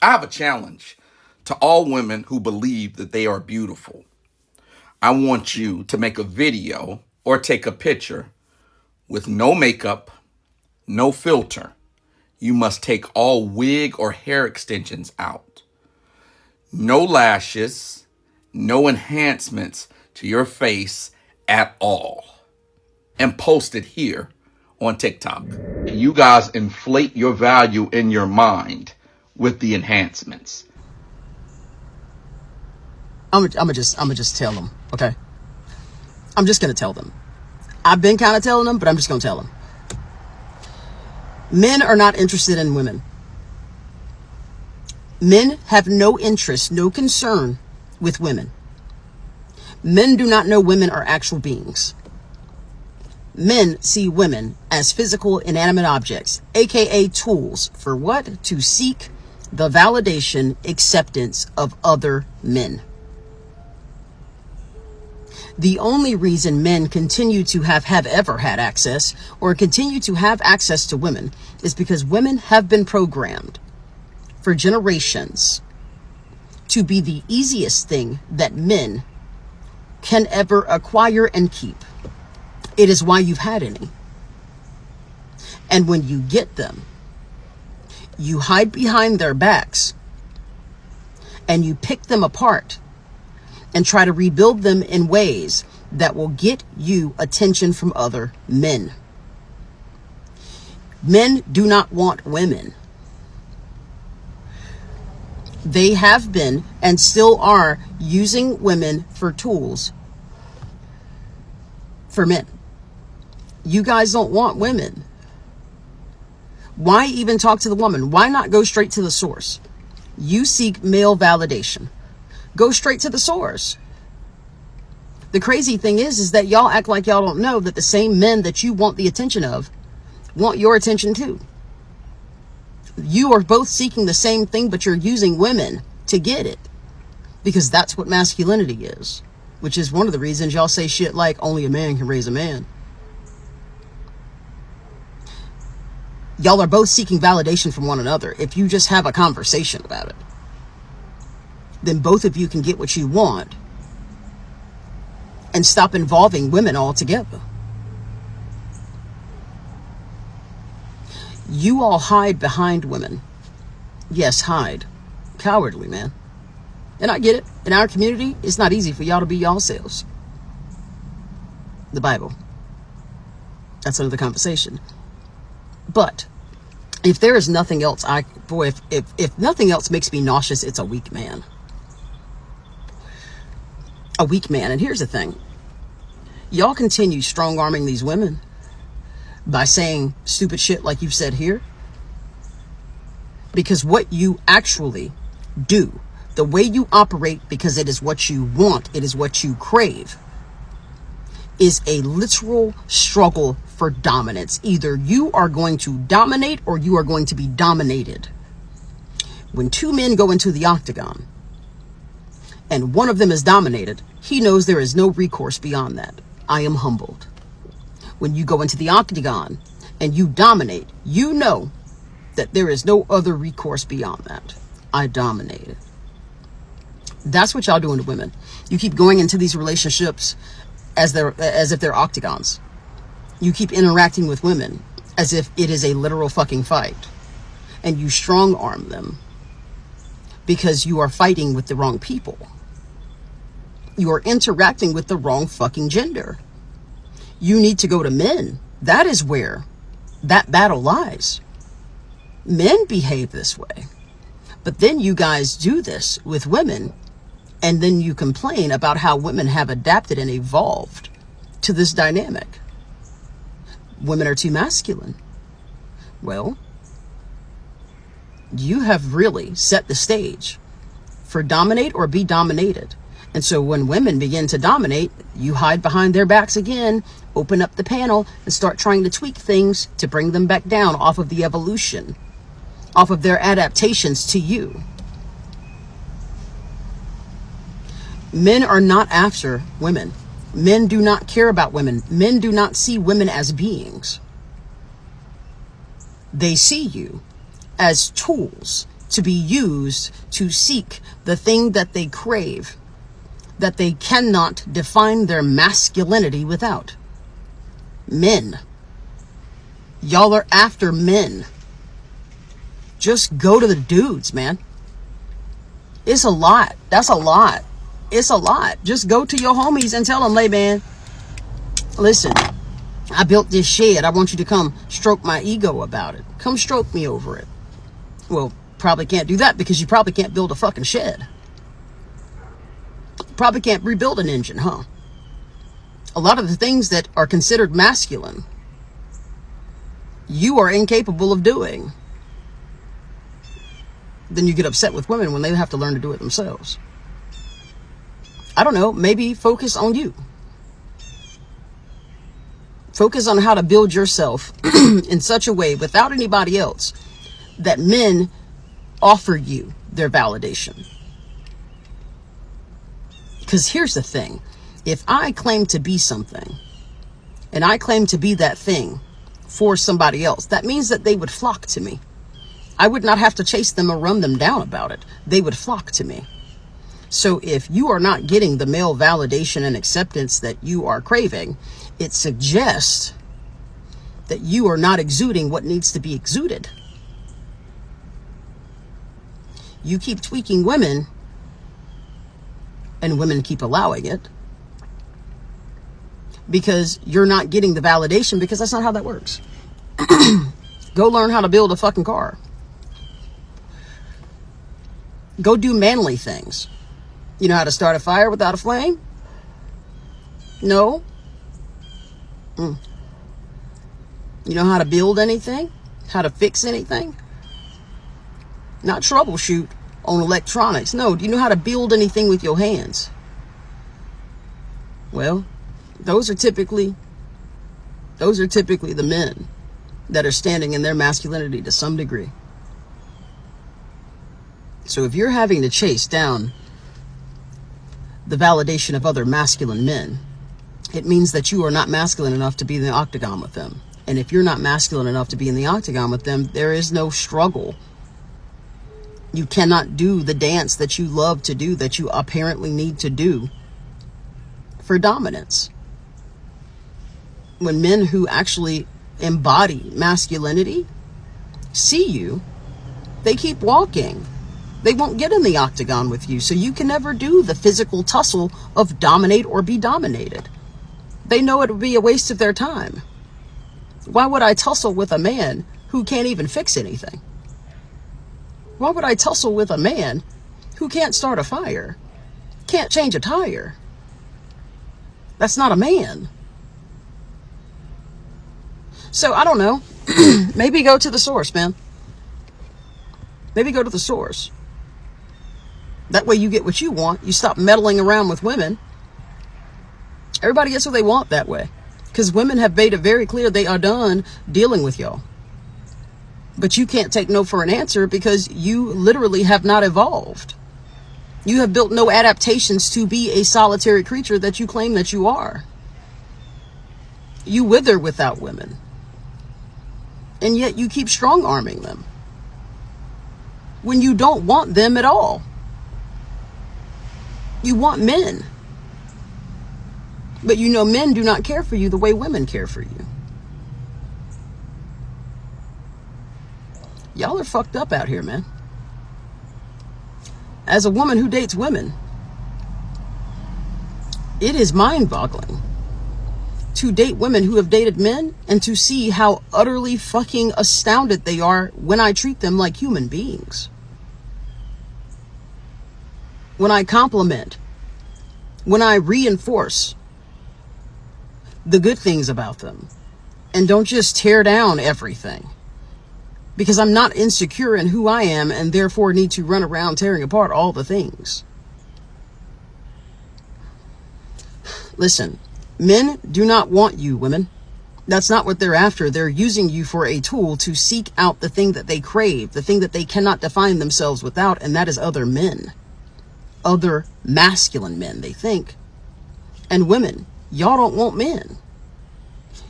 I have a challenge to all women who believe that they are beautiful. I want you to make a video or take a picture with no makeup, no filter. You must take all wig or hair extensions out. No lashes, no enhancements to your face at all. And post it here on TikTok. You guys inflate your value in your mind with the enhancements. I'm gonna just tell them, okay? I'm just gonna tell them. I've been kind of telling them, but I'm just gonna tell them. Men are not interested in women. Men have no interest, no concern with women. Men do not know women are actual beings. Men see women as physical, inanimate objects, aka tools for what? To seek the validation, acceptance of other men. The only reason men continue to have ever had access or continue to have access to women is because women have been programmed for generations to be the easiest thing that men can ever acquire and keep. It is why you've had any. And when you get them, you hide behind their backs and you pick them apart and try to rebuild them in ways that will get you attention from other men. Men do not want women. They have been and still are using women for tools for men. You guys don't want women. Why even talk to the woman? Why not go straight to the source? You seek male validation. Go straight to the source. The crazy thing is that y'all act like y'all don't know that the same men that you want the attention of want your attention too. You are both seeking the same thing, but you're using women to get it. Because that's what masculinity is. Which is one of the reasons y'all say shit like only a man can raise a man. Y'all are both seeking validation from one another. If you just have a conversation about it, then both of you can get what you want and stop involving women altogether. You all hide behind women. Yes, hide. Cowardly, man. And I get it. In our community, it's not easy for y'all to be y'all selves. The Bible. That's another conversation. But if there is nothing else, if nothing else makes me nauseous, it's a weak man. A weak man. And here's the thing. Y'all continue strong-arming these women by saying stupid shit like you've said here. Because what you actually do, the way you operate, because it is what you want, it is what you crave, is a literal struggle for dominance. Either you are going to dominate or you are going to be dominated. When two men go into the octagon and one of them is dominated, he knows there is no recourse beyond that. I am humbled. When you go into the octagon and you dominate, you know that there is no other recourse beyond that. I dominated. That's what y'all doing to women. You keep going into these relationships as if they're octagons. You keep interacting with women as if it is a literal fucking fight. And you strong arm them because you are fighting with the wrong people. You are interacting with the wrong fucking gender. You need to go to men. That is where that battle lies. Men behave this way. But then you guys do this with women, and then you complain about how women have adapted and evolved to this dynamic. Women are too masculine. Well, you have really set the stage for dominate or be dominated. And so when women begin to dominate, you hide behind their backs again, open up the panel, and start trying to tweak things to bring them back down off of the evolution, off of their adaptations to you. Men are not after women. Men do not care about women. Men do not see women as beings. They see you as tools to be used to seek the thing that they crave, that they cannot define their masculinity without. Men. Y'all are after men. Just go to the dudes, man. It's a lot. That's a lot. It's a lot. Just go to your homies and tell them, hey, man, listen, I built this shed. I want you to come stroke my ego about it. Come stroke me over it. Well, probably can't do that because you probably can't build a fucking shed. Probably can't rebuild an engine, huh? A lot of the things that are considered masculine, you are incapable of doing. Then you get upset with women when they have to learn to do it themselves. I don't know, maybe focus on you. Focus on how to build yourself in such a way without anybody else that men offer you their validation. Because here's the thing. If I claim to be something and I claim to be that thing for somebody else, that means that they would flock to me. I would not have to chase them or run them down about it. They would flock to me. So if you are not getting the male validation and acceptance that you are craving, it suggests that you are not exuding what needs to be exuded. You keep tweaking women, and women keep allowing it, because you're not getting the validation, because that's not how that works. Go learn how to build a fucking car. Go do manly things. You know how to start a fire without a flame? No? You know how to build anything? How to fix anything? Not troubleshoot on electronics. No, do you know how to build anything with your hands? Well, those are typically the men that are standing in their masculinity to some degree. So if you're having to chase down the validation of other masculine men, it means that you are not masculine enough to be in the octagon with them. And if you're not masculine enough to be in the octagon with them, there is no struggle. You cannot do the dance that you love to do, that you apparently need to do for dominance. When men who actually embody masculinity see you, they keep walking. They won't get in the octagon with you, so you can never do the physical tussle of dominate or be dominated. They know it would be a waste of their time. Why would I tussle with a man who can't even fix anything? Why would I tussle with a man who can't start a fire, can't change a tire? That's not a man. So I don't know. Maybe go to the source, man. Maybe go to the source. That way you get what you want. You stop meddling around with women. Everybody gets what they want that way. Because women have made it very clear they are done dealing with y'all. But you can't take no for an answer because you literally have not evolved. You have built no adaptations to be a solitary creature that you claim that you are. You wither without women. And yet you keep strong-arming them when you don't want them at all. You want men. But you know men do not care for you the way women care for you. Y'all are fucked up out here, man. As a woman who dates women, it is mind-boggling to date women who have dated men and to see how utterly fucking astounded they are when I treat them like human beings. When I compliment, when I reinforce the good things about them and don't just tear down everything. Because I'm not insecure in who I am and therefore need to run around tearing apart all the things. Listen, men do not want you, women. That's not what they're after. They're using you for a tool to seek out the thing that they crave, the thing that they cannot define themselves without, and that is other men. Other masculine men, they think. And women, y'all don't want men.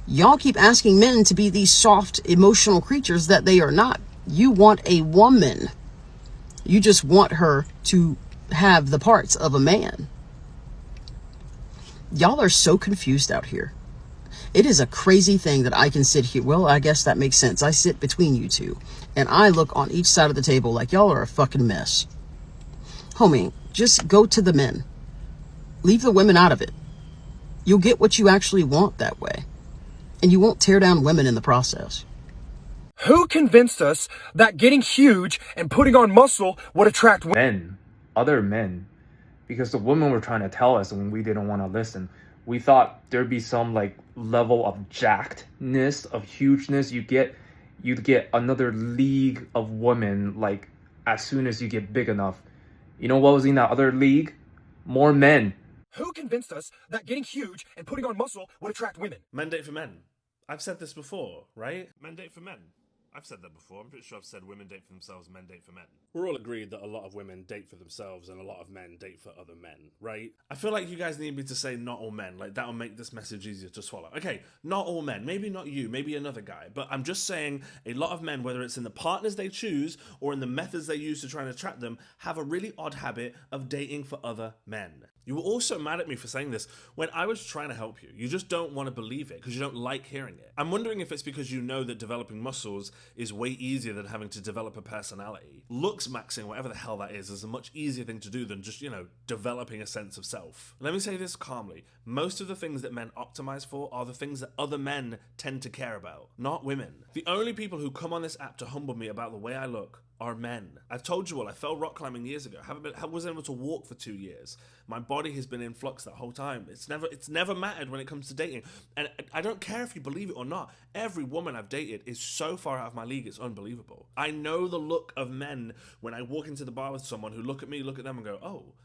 Y'all keep asking men to be these soft, emotional creatures that they are not. You want a woman You just want her to have the parts of a man. Y'all are so confused out here. It is a crazy thing that I can sit here. Well, I guess that makes sense. I sit between you two, and I look on each side of the table like y'all are a fucking mess. Homie, just go to the men. Leave the women out of it. You'll get what you actually want that way. And you won't tear down women in the process. Who convinced us that getting huge and putting on muscle would attract men, other men? Because the women were trying to tell us when we didn't want to listen. We thought there'd be some like level of jackedness, of hugeness. You'd get another league of women like as soon as you get big enough. You know what was in that other league? More men. Who convinced us that getting huge and putting on muscle would attract women? Men date for men. I've said this before, right? Men date for men. I've said that before. I'm pretty sure I've said women date for themselves, men date for men. We're all agreed that a lot of women date for themselves and a lot of men date for other men, right? I feel like you guys need me to say not all men. Like, that'll make this message easier to swallow. Okay, not all men. Maybe not you, maybe another guy. But I'm just saying a lot of men, whether it's in the partners they choose or in the methods they use to try and attract them, have a really odd habit of dating for other men. You were also mad at me for saying this when I was trying to help you. You just don't want to believe it because you don't like hearing it. I'm wondering if it's because you know that developing muscles is way easier than having to develop a personality. Looks maxing, whatever the hell that is a much easier thing to do than just, developing a sense of self. Let me say this calmly. Most of the things that men optimize for are the things that other men tend to care about, not women. The only people who come on this app to humble me about the way I look are men. I've told you all, I fell rock climbing years ago. I wasn't able to walk for 2 years. My body has been in flux that whole time. It's never mattered when it comes to dating. And I don't care if you believe it or not. Every woman I've dated is so far out of my league, it's unbelievable. I know the look of men when I walk into the bar with someone who look at me, look at them and go, oh,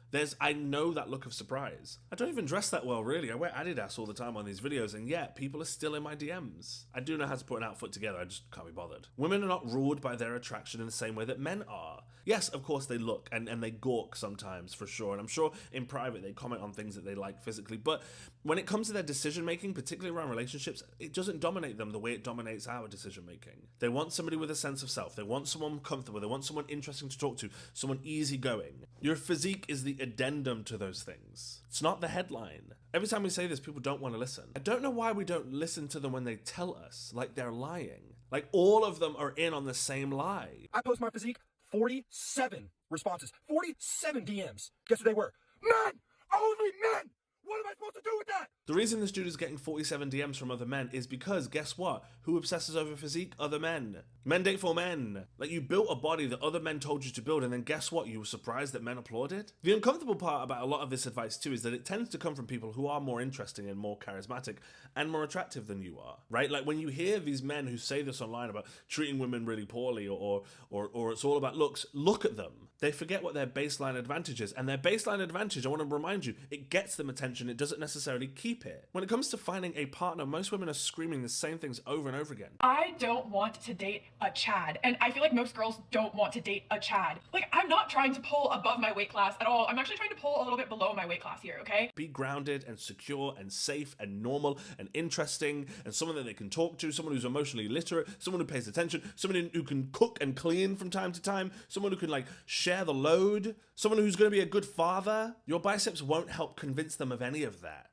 I know that look of surprise. I don't even dress that well, really. I wear Adidas all the time on these videos, and yet people are still in my DMs. I do know how to put an outfit together, I just can't be bothered. Women are not ruled by their attraction in the same way that men are. Yes, of course they look, and they gawk sometimes, for sure, and I'm sure in private they comment on things that they like physically, but when it comes to their decision making, particularly around relationships, it doesn't dominate them the way it dominates our decision making. They want somebody with a sense of self, they want someone comfortable, they want someone interesting to talk to, someone easygoing. Your physique is the addendum to those things. It's not the headline. Every time we say this, people don't want to listen. I don't know why we don't listen to them when they tell us, like they're lying. Like all of them are in on the same lie. I post my physique, 47 responses, 47 DMs. Guess what they were? Men! Only men! What am I supposed to do with that? The reason this dude is getting 47 DMs from other men is because, guess what? Who obsesses over physique? Other men. Men date for men. Like, you built a body that other men told you to build, and then guess what? You were surprised that men applauded? The uncomfortable part about a lot of this advice, too, is that it tends to come from people who are more interesting and more charismatic and more attractive than you are, right? Like, when you hear these men who say this online about treating women really poorly or it's all about looks, look at them. They forget what their baseline advantage is, and their baseline advantage, I want to remind you, it gets them attention, it doesn't necessarily keep it. When it comes to finding a partner, most women are screaming the same things over and over again. I don't want to date a Chad, and I feel like most girls don't want to date a Chad. Like, I'm not trying to pull above my weight class at all. I'm actually trying to pull a little bit below my weight class here, okay? Be grounded and secure and safe and normal and interesting and someone that they can talk to, someone who's emotionally literate, someone who pays attention, someone who can cook and clean from time to time, someone who can like share the load, someone who's going to be a good father. Your biceps won't help convince them of any of that.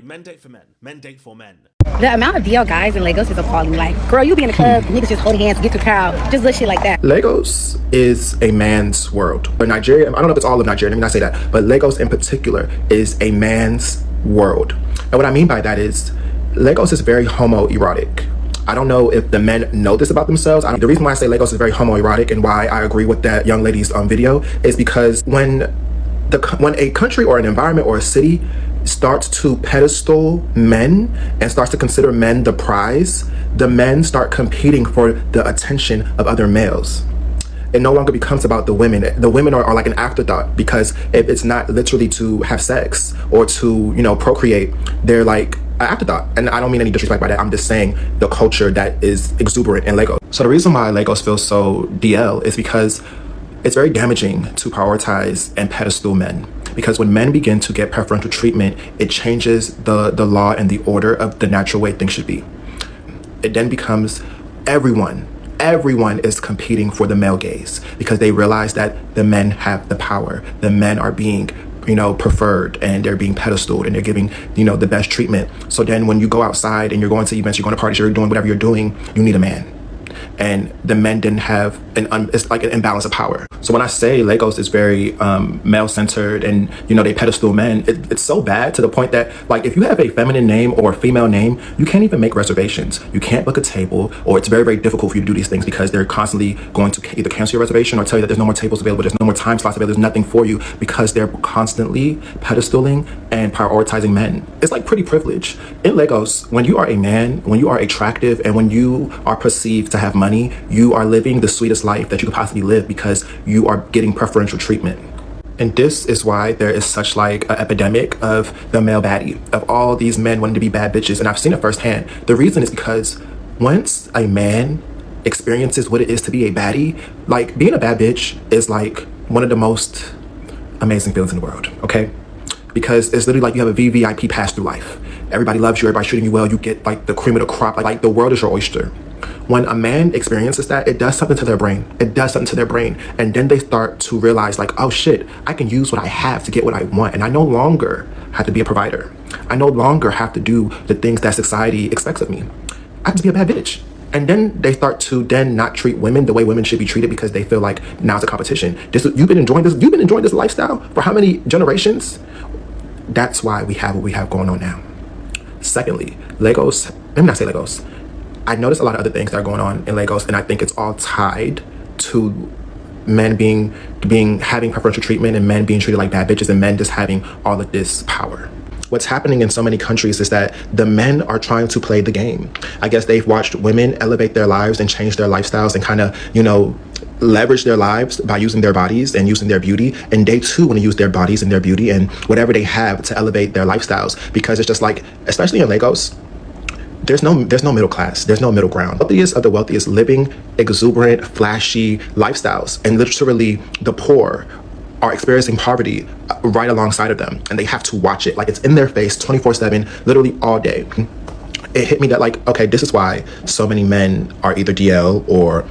Men date for men. Men date for men. The amount of DL guys in Lagos is appalling. Like, girl, you be in the club, niggas just holding hands, get to crowd, just little shit like that. Lagos is a man's world. But Nigeria, I don't know if it's all of Nigeria, let me not say that, but Lagos in particular is a man's world. And what I mean by that is, Lagos is very homoerotic. I don't know if the men know this about themselves. The reason why I say Lagos is very homoerotic and why I agree with that young lady's video is because when a country or an environment or a city starts to pedestal men and starts to consider men the prize, the men start competing for the attention of other males. It no longer becomes about the women. The women are like an afterthought, because if it's not literally to have sex or to, procreate, they're like an afterthought. And I don't mean any disrespect by that. I'm just saying the culture that is exuberant in Lagos. So the reason why Lagos feels so DL is because it's very damaging to prioritize and pedestal men. Because when men begin to get preferential treatment, it changes the law and the order of the natural way things should be. It then becomes everyone everyone is competing for the male gaze because they realize that the men have the power. The men are being, preferred, and they're being pedestaled, and they're giving, the best treatment. So then when you go outside and you're going to events, you're going to parties, you're doing whatever you're doing, you need a man. And the men didn't have it's like an imbalance of power. So when I say Lagos is very male-centered and, they pedestal men, it's so bad to the point that, like, if you have a feminine name or a female name, you can't even make reservations. You can't book a table, or it's very, very difficult for you to do these things because they're constantly going to either cancel your reservation or tell you that there's no more tables available, there's no more time slots available, there's nothing for you, because they're constantly pedestaling and prioritizing men. It's like pretty privilege. In Lagos, when you are a man, when you are attractive, and when you are perceived to have money, you are living the sweetest life that you could possibly live because you are getting preferential treatment. And this is why there is such like an epidemic of the male baddie, of all these men wanting to be bad bitches. And I've seen it firsthand. The reason is because once a man experiences what it is to be a baddie, like, being a bad bitch is like one of the most amazing feelings in the world, okay? Because it's literally like you have a VVIP pass through life. Everybody loves you, everybody's treating you well, you get like the cream of the crop, like the world is your oyster. When a man experiences that, it does something to their brain. It does something to their brain. And then they start to realize, like, oh shit, I can use what I have to get what I want. And I no longer have to be a provider. I no longer have to do the things that society expects of me. I have to be a bad bitch. And then they start to then not treat women the way women should be treated because they feel like now it's a competition. You've been enjoying this lifestyle for how many generations? That's why we have what we have going on now. Secondly, Lagos, let me not say Lagos. I noticed a lot of other things that are going on in Lagos, and I think it's all tied to men having preferential treatment, and men being treated like bad bitches, and men just having all of this power. What's happening in so many countries is that the men are trying to play the game. I guess they've watched women elevate their lives and change their lifestyles and kind of, leverage their lives by using their bodies and using their beauty, and they too want to use their bodies and their beauty and whatever they have to elevate their lifestyles, because it's just like, especially in Lagos, there's no middle class, there's no middle ground. Wealthiest of the wealthiest living exuberant, flashy lifestyles, and literally the poor are experiencing poverty right alongside of them, and they have to watch it like it's in their face 24/7, literally all day. It hit me that, like, okay, this is why so many men are either DL or,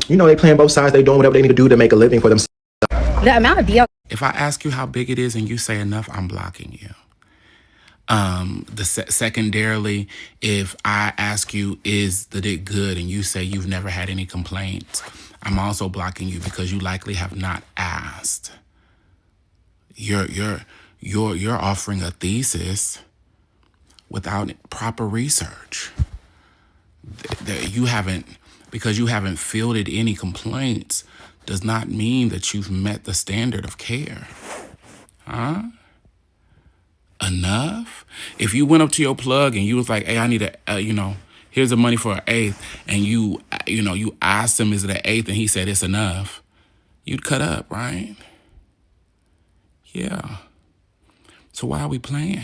they playing both sides, they doing whatever they need to do to make a living for themselves. The amount of DL. If I ask you how big it is and you say enough, I'm blocking you. Secondarily, if I ask you, is the dick good, and you say you've never had any complaints, I'm also blocking you because you likely have not asked. You're offering a thesis without proper research. Because you haven't fielded any complaints does not mean that you've met the standard of care. Huh? Enough? If you went up to your plug and you was like, hey, I need here's the money for an eighth, and you asked him, is it an eighth, and he said it's enough, you'd cut up, right? Yeah. So why are we playing?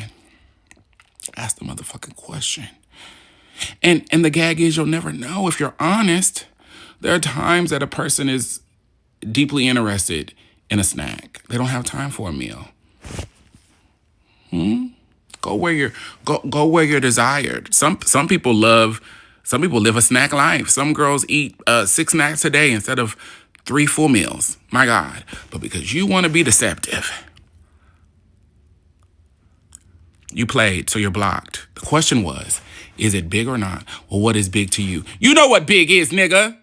Ask the motherfucking question. And the gag is, you'll never know if you're honest. There are times that a person is deeply interested in a snack. They don't have time for a meal. Go where you're desired. Some people live a snack life. Some girls eat 6 snacks a day instead of 3 full meals. My God. But because you want to be deceptive, you played, so you're blocked. The question was, is it big or not? Well, what is big to you? You know what big is, nigga.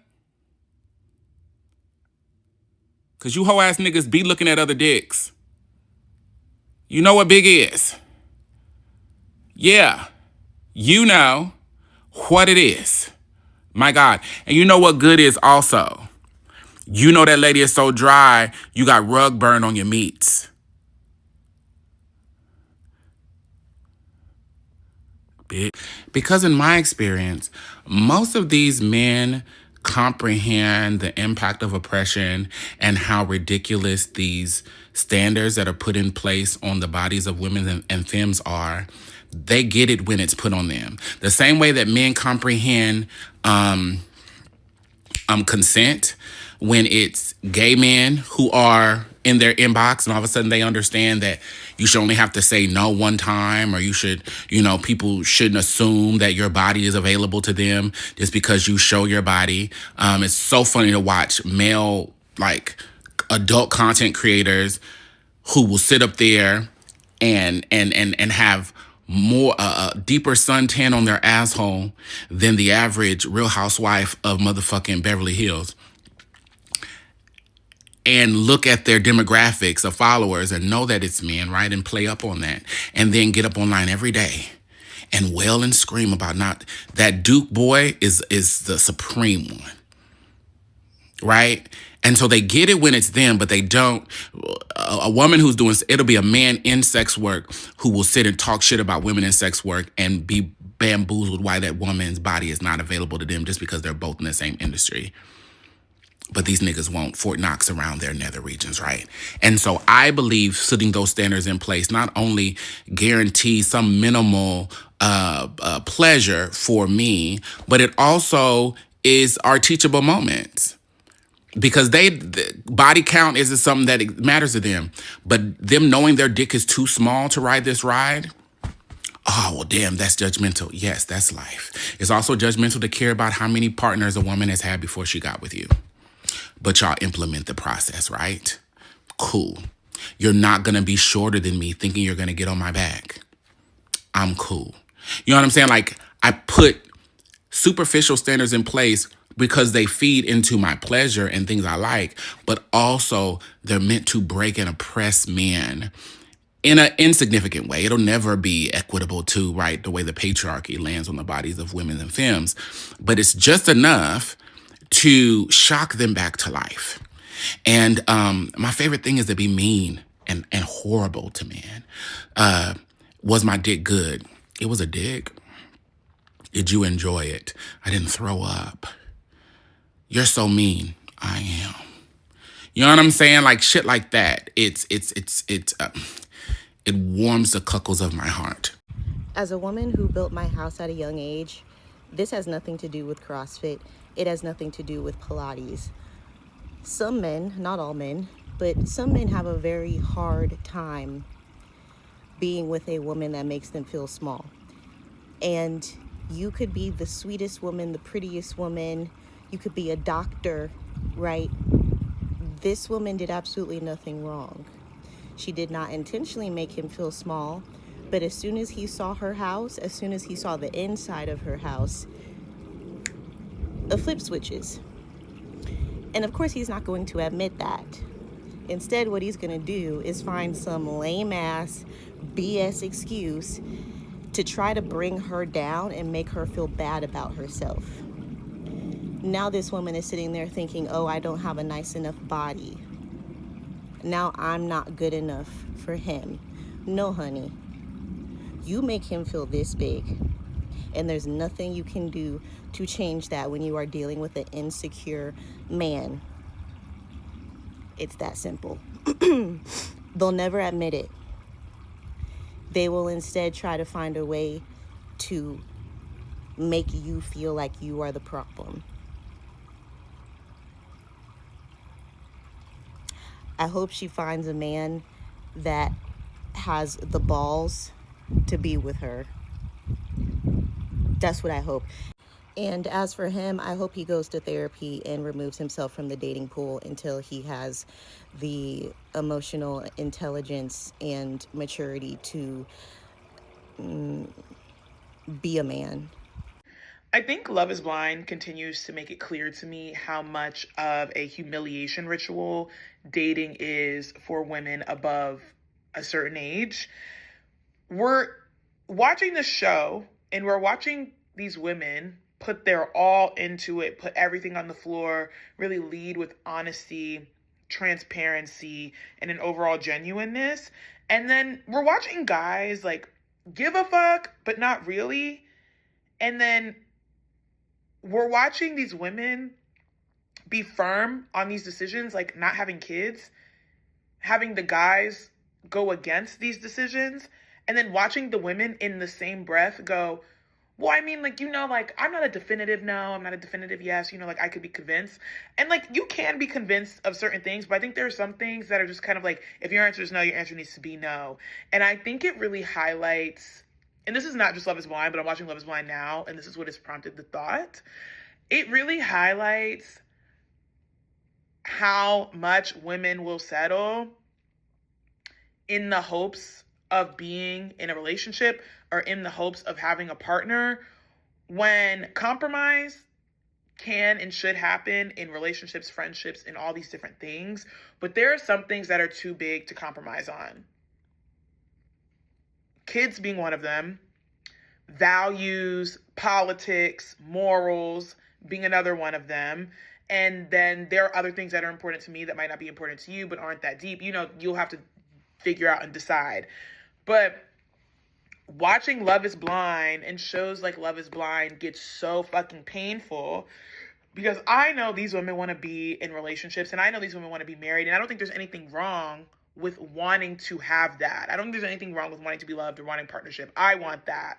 Because you hoe ass niggas be looking at other dicks. You know what big is. Yeah, you know what it is. My God. And you know what good is also. You know that lady is so dry, you got rug burn on your meats. Because in my experience, most of these men comprehend the impact of oppression and how ridiculous these standards that are put in place on the bodies of women and femmes are. They get it when it's put on them. The same way that men comprehend consent when it's gay men who are in their inbox, and all of a sudden they understand that you should only have to say no one time, or you should, people shouldn't assume that your body is available to them just because you show your body. It's so funny to watch male, like, adult content creators who will sit up there and have more deeper suntan on their asshole than the average Real Housewife of motherfucking Beverly Hills, and look at their demographics of followers and know that it's men, right? And play up on that. And then get up online every day and wail and scream about not that Duke boy is the supreme one, right? And so they get it when it's them, but they don't. A woman who's doing, it'll be a man in sex work who will sit and talk shit about women in sex work and be bamboozled why that woman's body is not available to them just because they're both in the same industry. But these niggas won't Fort Knox around their nether regions, right? And so I believe setting those standards in place not only guarantees some minimal pleasure for me, but it also is our teachable moments. Because the body count isn't something that matters to them. But them knowing their dick is too small to ride this ride, oh, well, damn, that's judgmental. Yes, that's life. It's also judgmental to care about how many partners a woman has had before she got with you. But y'all implement the process, right? Cool. You're not going to be shorter than me thinking you're going to get on my back. I'm cool. You know what I'm saying? Like, I put superficial standards in place because they feed into my pleasure and things I like, but also they're meant to break and oppress men in an insignificant way. It'll never be equitable to, right, the way the patriarchy lands on the bodies of women and femmes, but it's just enough to shock them back to life. And my favorite thing is to be mean and horrible to men. Was my dick good? It was a dick. Did you enjoy it? I didn't throw up. You're so mean. I am. You know what I'm saying? Like shit like that. It warms the cuckles of my heart. As a woman who built my house at a young age, this has nothing to do with CrossFit. It has nothing to do with Pilates. Some men, not all men, but some men have a very hard time being with a woman that makes them feel small. And you could be the sweetest woman, the prettiest woman, you could be a doctor, right? This woman did absolutely nothing wrong. She did not intentionally make him feel small, but as soon as he saw her house, as soon as he saw the inside of her house, a flip switches. And of course, he's not going to admit that. Instead, what he's going to do is find some lame-ass BS excuse to try to bring her down and make her feel bad about herself. Now this woman is sitting there thinking, oh, I don't have a nice enough body. Now I'm not good enough for him. No, honey. You make him feel this big. And there's nothing you can do to change that when you are dealing with an insecure man. It's that simple. They'll never admit it. They will instead try to find a way to make you feel like you are the problem. I hope she finds a man that has the balls to be with her. That's what I hope. And as for him, I hope he goes to therapy and removes himself from the dating pool until he has the emotional intelligence and maturity to be a man. I think Love is Blind continues to make it clear to me how much of a humiliation ritual dating is for women above a certain age. We're watching the show and we're watching these women put their all into it, put everything on the floor, really lead with honesty, transparency, and an overall genuineness. And then we're watching guys like give a fuck, but not really. And then we're watching these women be firm on these decisions, like not having kids, having the guys go against these decisions, and then watching the women in the same breath go, Well, I mean, like, like, I'm not a definitive no, I'm not a definitive yes, like, I could be convinced. And, like, you can be convinced of certain things, but I think there are some things that are just kind of like, if your answer is no, your answer needs to be no. And I think it really highlights, and this is not just Love is Blind, but I'm watching Love is Blind now, and this is what has prompted the thought. It really highlights how much women will settle in the hopes of being in a relationship or in the hopes of having a partner, when compromise can and should happen in relationships, friendships, and all these different things. But there are some things that are too big to compromise on. Kids being one of them, values, politics, morals being another one of them. And then there are other things that are important to me that might not be important to you, but aren't that deep. You'll have to figure out and decide. But watching Love is Blind and shows like Love is Blind gets so fucking painful, because I know these women want to be in relationships, and I know these women want to be married, and I don't think there's anything wrong with wanting to have that. I don't think there's anything wrong with wanting to be loved or wanting partnership. I want that.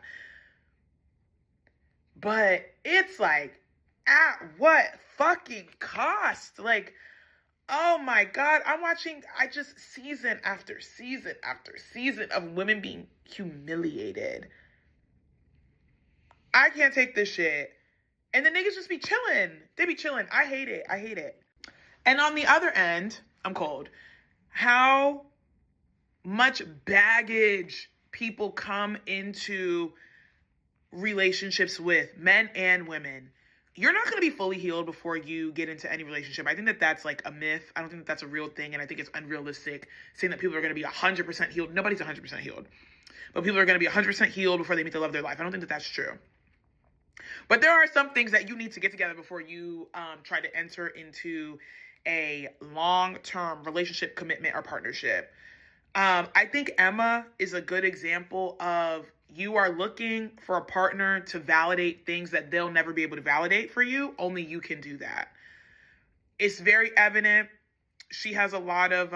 But it's like, at what fucking cost? Like, oh my God, I just season after season after season of women being humiliated. I can't take this shit. And the niggas just be chilling. They be chilling. I hate it. And on the other end, I'm cold. How much baggage people come into relationships with, men and women. You're not going to be fully healed before you get into any relationship. I think that that's like a myth. I don't think that that's a real thing. And I think it's unrealistic saying that people are going to be 100% healed. Nobody's 100% healed. But people are going to be 100% healed before they meet the love of their life. I don't think that that's true. But there are some things that you need to get together before you try to enter into a long-term relationship, commitment, or partnership. I think Emma is a good example of, you are looking for a partner to validate things that they'll never be able to validate for you. Only you can do that. It's very evident. She has a lot of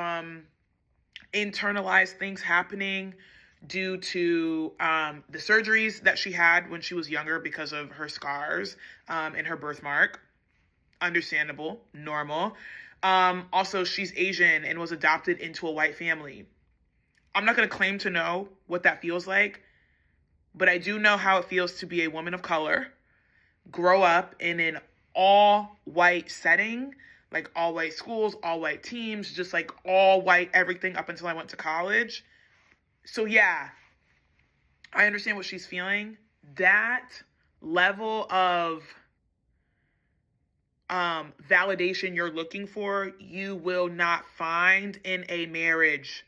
internalized things happening due to the surgeries that she had when she was younger because of her scars and her birthmark. Understandable, normal. Also, she's Asian and was adopted into a white family. I'm not going to claim to know what that feels like, but I do know how it feels to be a woman of color, grow up in an all-white setting, like all-white schools, all-white teams, just like all-white everything up until I went to college. So yeah, I understand what she's feeling. That level of validation you're looking for, you will not find in a marriage.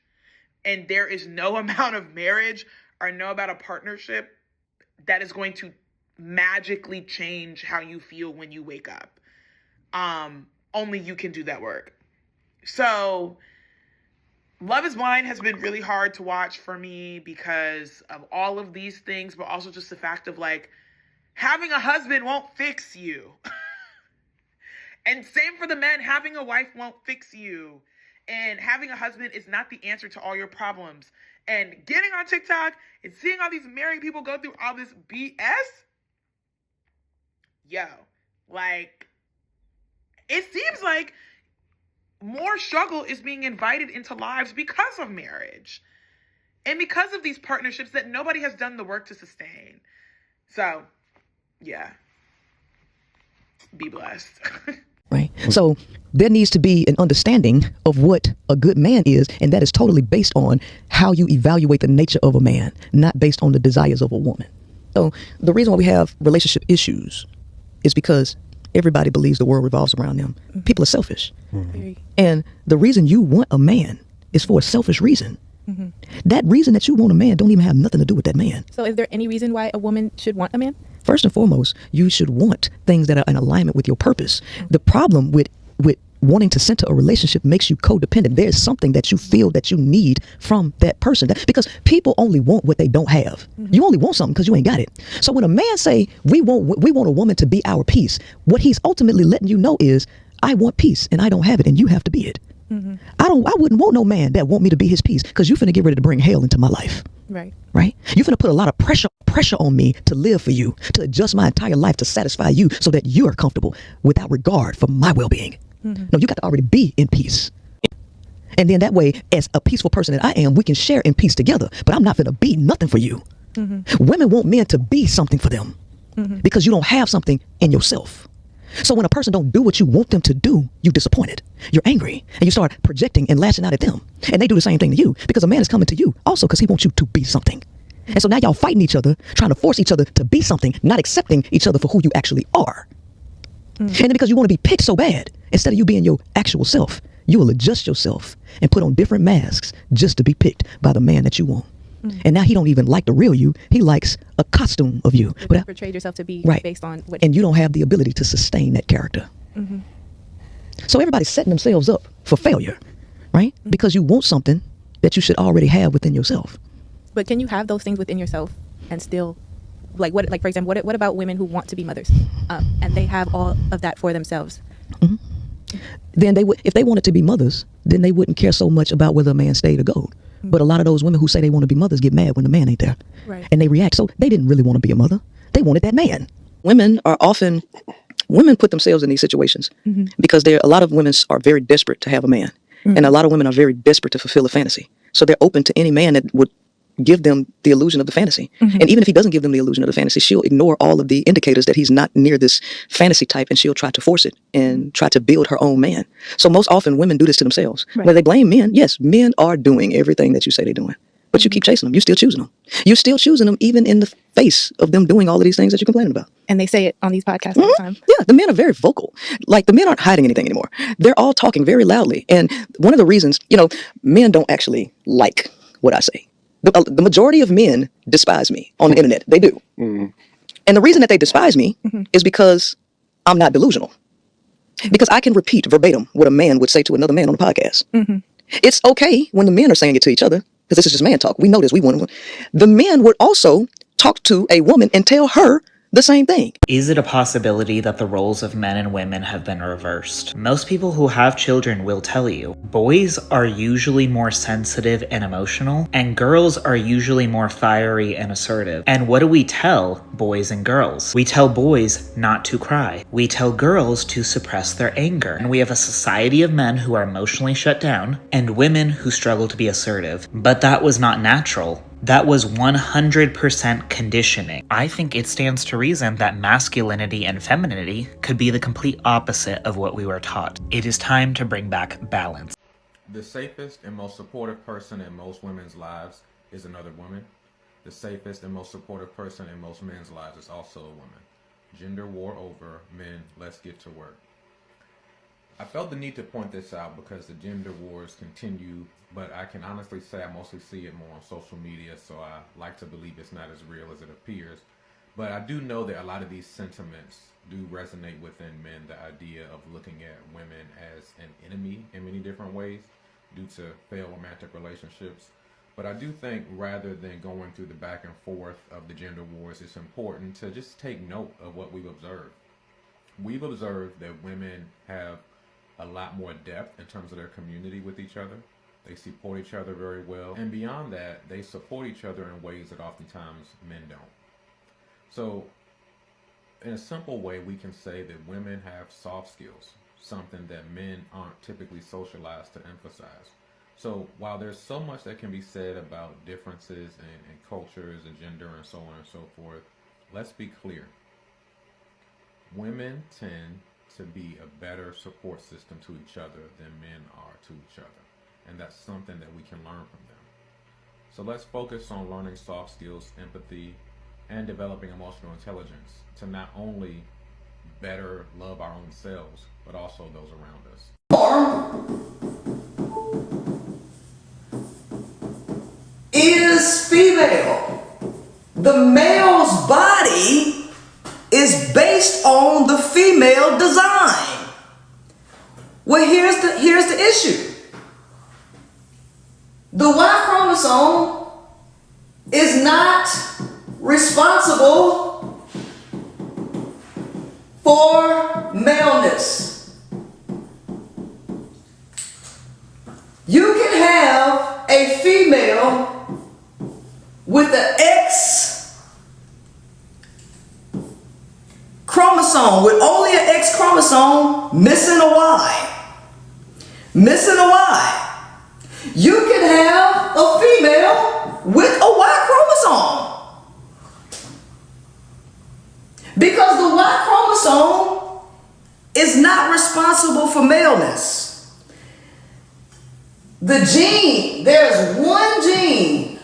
And there is no amount of marriage or no amount of partnership that is going to magically change how you feel when you wake up. Only you can do that work. So Love is Blind has been really hard to watch for me because of all of these things, but also just the fact of like, having a husband won't fix you. And same for the men, having a wife won't fix you. And having a husband is not the answer to all your problems. And getting on TikTok and seeing all these married people go through all this BS, like, it seems like more struggle is being invited into lives because of marriage and because of these partnerships that nobody has done the work to sustain. So, yeah, be blessed. Right. So there needs to be an understanding of what a good man is, and that is totally based on how you evaluate the nature of a man, not based on the desires of a woman. So the reason why we have relationship issues is because everybody believes the world revolves around them. People are selfish. And the reason you want a man is for a selfish reason. That reason that you want a man don't even have nothing to do with that man. So is there any reason why a woman should want a man? First and foremost, you should want things that are in alignment with your purpose. The problem with wanting to center a relationship makes you codependent. There's something that you feel that you need from that person, because people only want what they don't have. You only want something because you ain't got it. So when a man say we want a woman to be our peace, what he's ultimately letting you know is, I want peace and I don't have it, and you have to be it. I wouldn't want no man that want me to be his peace, because you finna get ready to bring hell into my life. Right. Right? You're finna put a lot of pressure on me to live for you, to adjust my entire life to satisfy you so that you're comfortable without regard for my well-being. No, you got to already be in peace. And then that way, as a peaceful person that I am, we can share in peace together. But I'm not finna be nothing for you. Women want men to be something for them because you don't have something in yourself. So when a person don't do what you want them to do, you're disappointed. You're angry. And you start projecting and lashing out at them. And they do the same thing to you because a man is coming to you also because he wants you to be something. And so now y'all fighting each other, trying to force each other to be something, not accepting each other for who you actually are. And then because you want to be picked so bad, instead of you being your actual self, you will adjust yourself and put on different masks just to be picked by the man that you want. And now he don't even like the real you. He likes a costume of you. But you portrayed yourself to be based on what... And you don't have the ability to sustain that character. So everybody's setting themselves up for failure, right? Because you want something that you should already have within yourself. But can you have those things within yourself and still... Like, for example, what about women who want to be mothers and they have all of that for themselves? Then if they wanted to be mothers, then they wouldn't care so much about whether a man stayed or go. But a lot of those women who say they want to be mothers get mad when the man ain't there. Right. And they react. So they didn't really want to be a mother. They wanted that man. Women put themselves in these situations because a lot of women are very desperate to have a man. And a lot of women are very desperate to fulfill a fantasy. So they're open to any man that would give them the illusion of the fantasy. And even if he doesn't give them the illusion of the fantasy, she'll ignore all of the indicators that he's not near this fantasy type, and she'll try to force it and try to build her own man. So most often women do this to themselves. Right. When they blame men, yes, men are doing everything that you say they're doing. But you keep chasing them. You're still choosing them. You're still choosing them even in the face of them doing all of these things that you're complaining about. And they say it on these podcasts all the time. Yeah, the men are very vocal. Like, the men aren't hiding anything anymore. They're all talking very loudly. And one of the reasons, men don't actually like what I say. The majority of men despise me on the internet. They do. And the reason that they despise me is because I'm not delusional. Because I can repeat verbatim what a man would say to another man on a podcast. It's okay when the men are saying it to each other, because this is just man talk. We know this. We want to. The men would also talk to a woman and tell her the same thing. Is it a possibility that the roles of men and women have been reversed? Most people who have children will tell you, boys are usually more sensitive and emotional, and girls are usually more fiery and assertive. And what do we tell boys and girls? We tell boys not to cry. We tell girls to suppress their anger. And we have a society of men who are emotionally shut down, and women who struggle to be assertive. But that was not natural. That was 100% conditioning. I think it stands to reason that masculinity and femininity could be the complete opposite of what we were taught. It is time to bring back balance. The safest and most supportive person in most women's lives is another woman. The safest and most supportive person in most men's lives is also a woman. Gender war over, men, let's get to work. I felt the need to point this out because the gender wars continue, but I can honestly say I mostly see it more on social media, so I like to believe it's not as real as it appears. But I do know that a lot of these sentiments do resonate within men, the idea of looking at women as an enemy in many different ways due to failed romantic relationships. But I do think rather than going through the back and forth of the gender wars, it's important to just take note of what we've observed. We've observed that women have a lot more depth in terms of their community with each other. They support each other very well. And beyond that, they support each other in ways that oftentimes men don't. So in a simple way, we can say that women have soft skills, something that men aren't typically socialized to emphasize. So while there's so much that can be said about differences in cultures and gender and so on and so forth, let's be clear. Women tend to be a better support system to each other than men are to each other. And that's something that we can learn from them. So let's focus on learning soft skills, empathy, and developing emotional intelligence to not only better love our own selves, but also those around us. Is female. The male's body is based on the female design. Well, here's the issue. The Y chromosome is not responsible for maleness. You can have a female with the X chromosome, with only an X chromosome, missing a Y. Missing a Y. You can have a female with a Y chromosome. Because the Y chromosome is not responsible for maleness. The gene, there's one gene,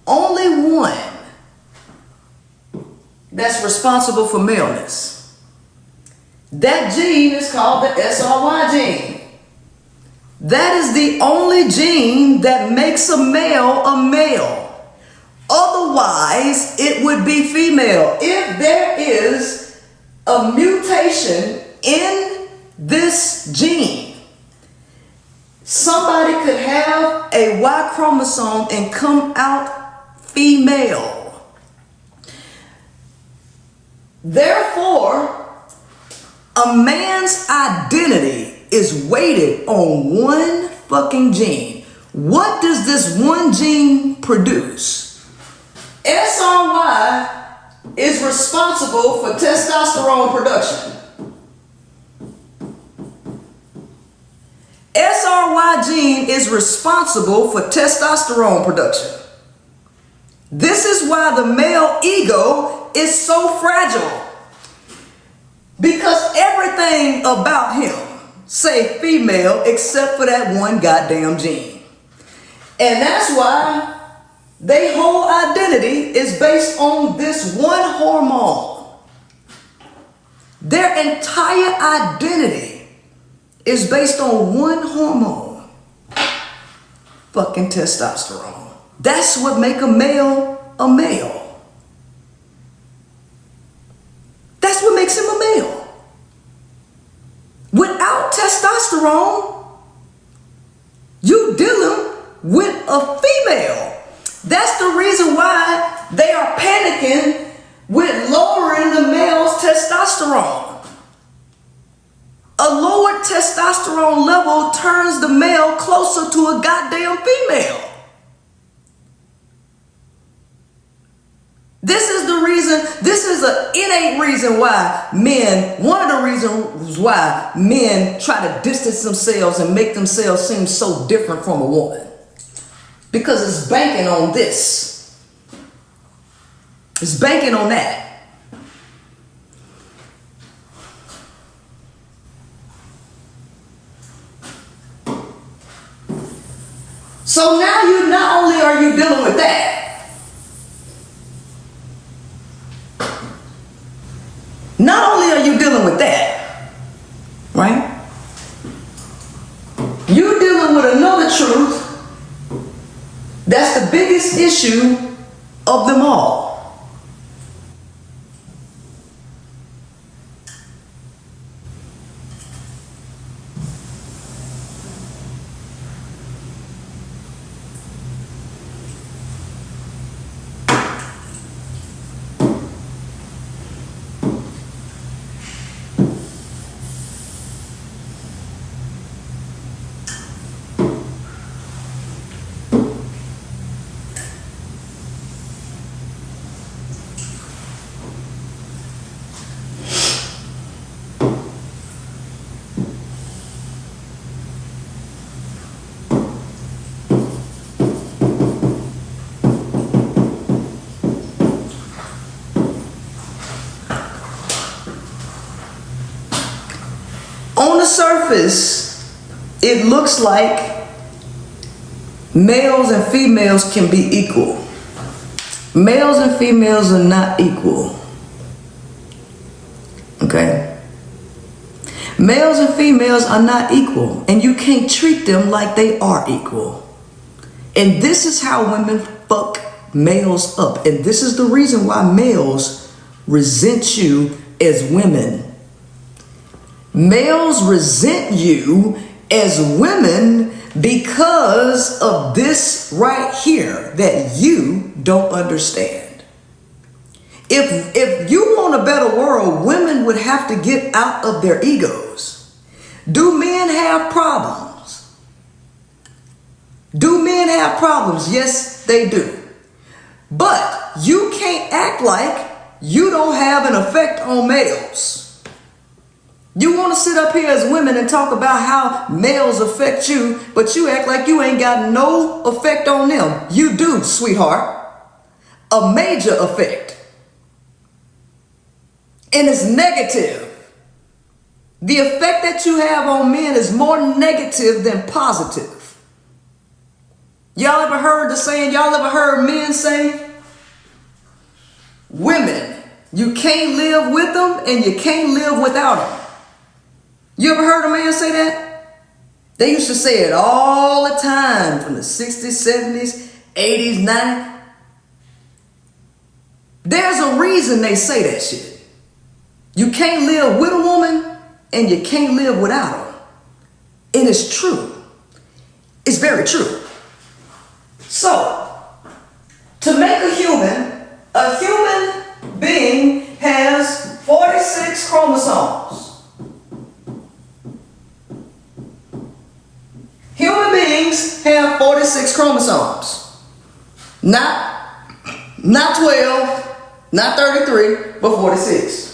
only one, that's responsible for maleness. That gene is called the SRY gene. That is the only gene that makes a male a male. Otherwise, it would be female. If there is a mutation in this gene, somebody could have a Y chromosome and come out female. Therefore, a man's identity is weighted on one fucking gene. What does this one gene produce? SRY is responsible for testosterone production. SRY gene is responsible for testosterone production. This is why the male ego is so fragile. Because everything about him say female except for that one goddamn gene. And that's why their whole identity is based on this one hormone. Their entire identity is based on one hormone. Fucking testosterone. That's what make a male a male. That's what makes him a male. Without testosterone, you dealing with a female. That's the reason why they are panicking with lowering the male's testosterone. A lowered testosterone level turns the male closer to a goddamn female. This is the reason, this is an innate reason why men, one of the reasons why men try to distance themselves and make themselves seem so different from a woman. Because it's banking on this. It's banking on that. So now you not only are you dealing with that, not only are you dealing with that, right? You're dealing with another truth. That's the biggest issue of them all. On the surface, it looks like males and females can be equal. Males and females are not equal. Okay? Males and females are not equal, and you can't treat them like they are equal. And this is how women fuck males up. And this is the reason why males resent you as women. Males resent you as women because of this right here that you don't understand. If you want a better world, women would have to get out of their egos. Do men have problems? Do men have problems? Yes, they do. But you can't act like you don't have an effect on males. You want to sit up here as women and talk about how males affect you, but you act like you ain't got no effect on them. You do, sweetheart. A major effect. And it's negative. The effect that you have on men is more negative than positive. Y'all ever heard the saying, y'all ever heard men say, women, you can't live with them and you can't live without them. You ever heard a man say that? They used to say it all the time from the 60s, 70s, 80s, 90s. There's a reason they say that shit. You can't live with a woman and you can't live without her. And it's true. It's very true. So, to make a human being has 46 chromosomes. Human beings have 46 chromosomes. Not 12, not 33, but 46.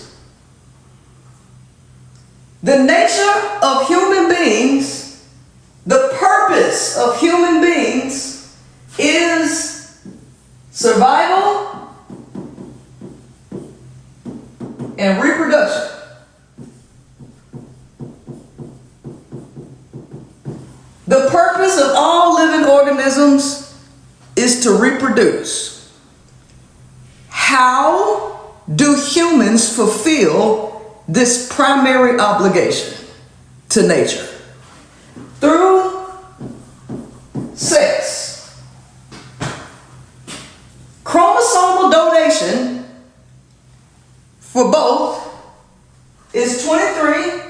The nature of human beings, the purpose of human beings is survival and reproduction. The purpose of all living organisms is to reproduce. How do humans fulfill this primary obligation to nature? Through sex. Chromosomal donation for both is 23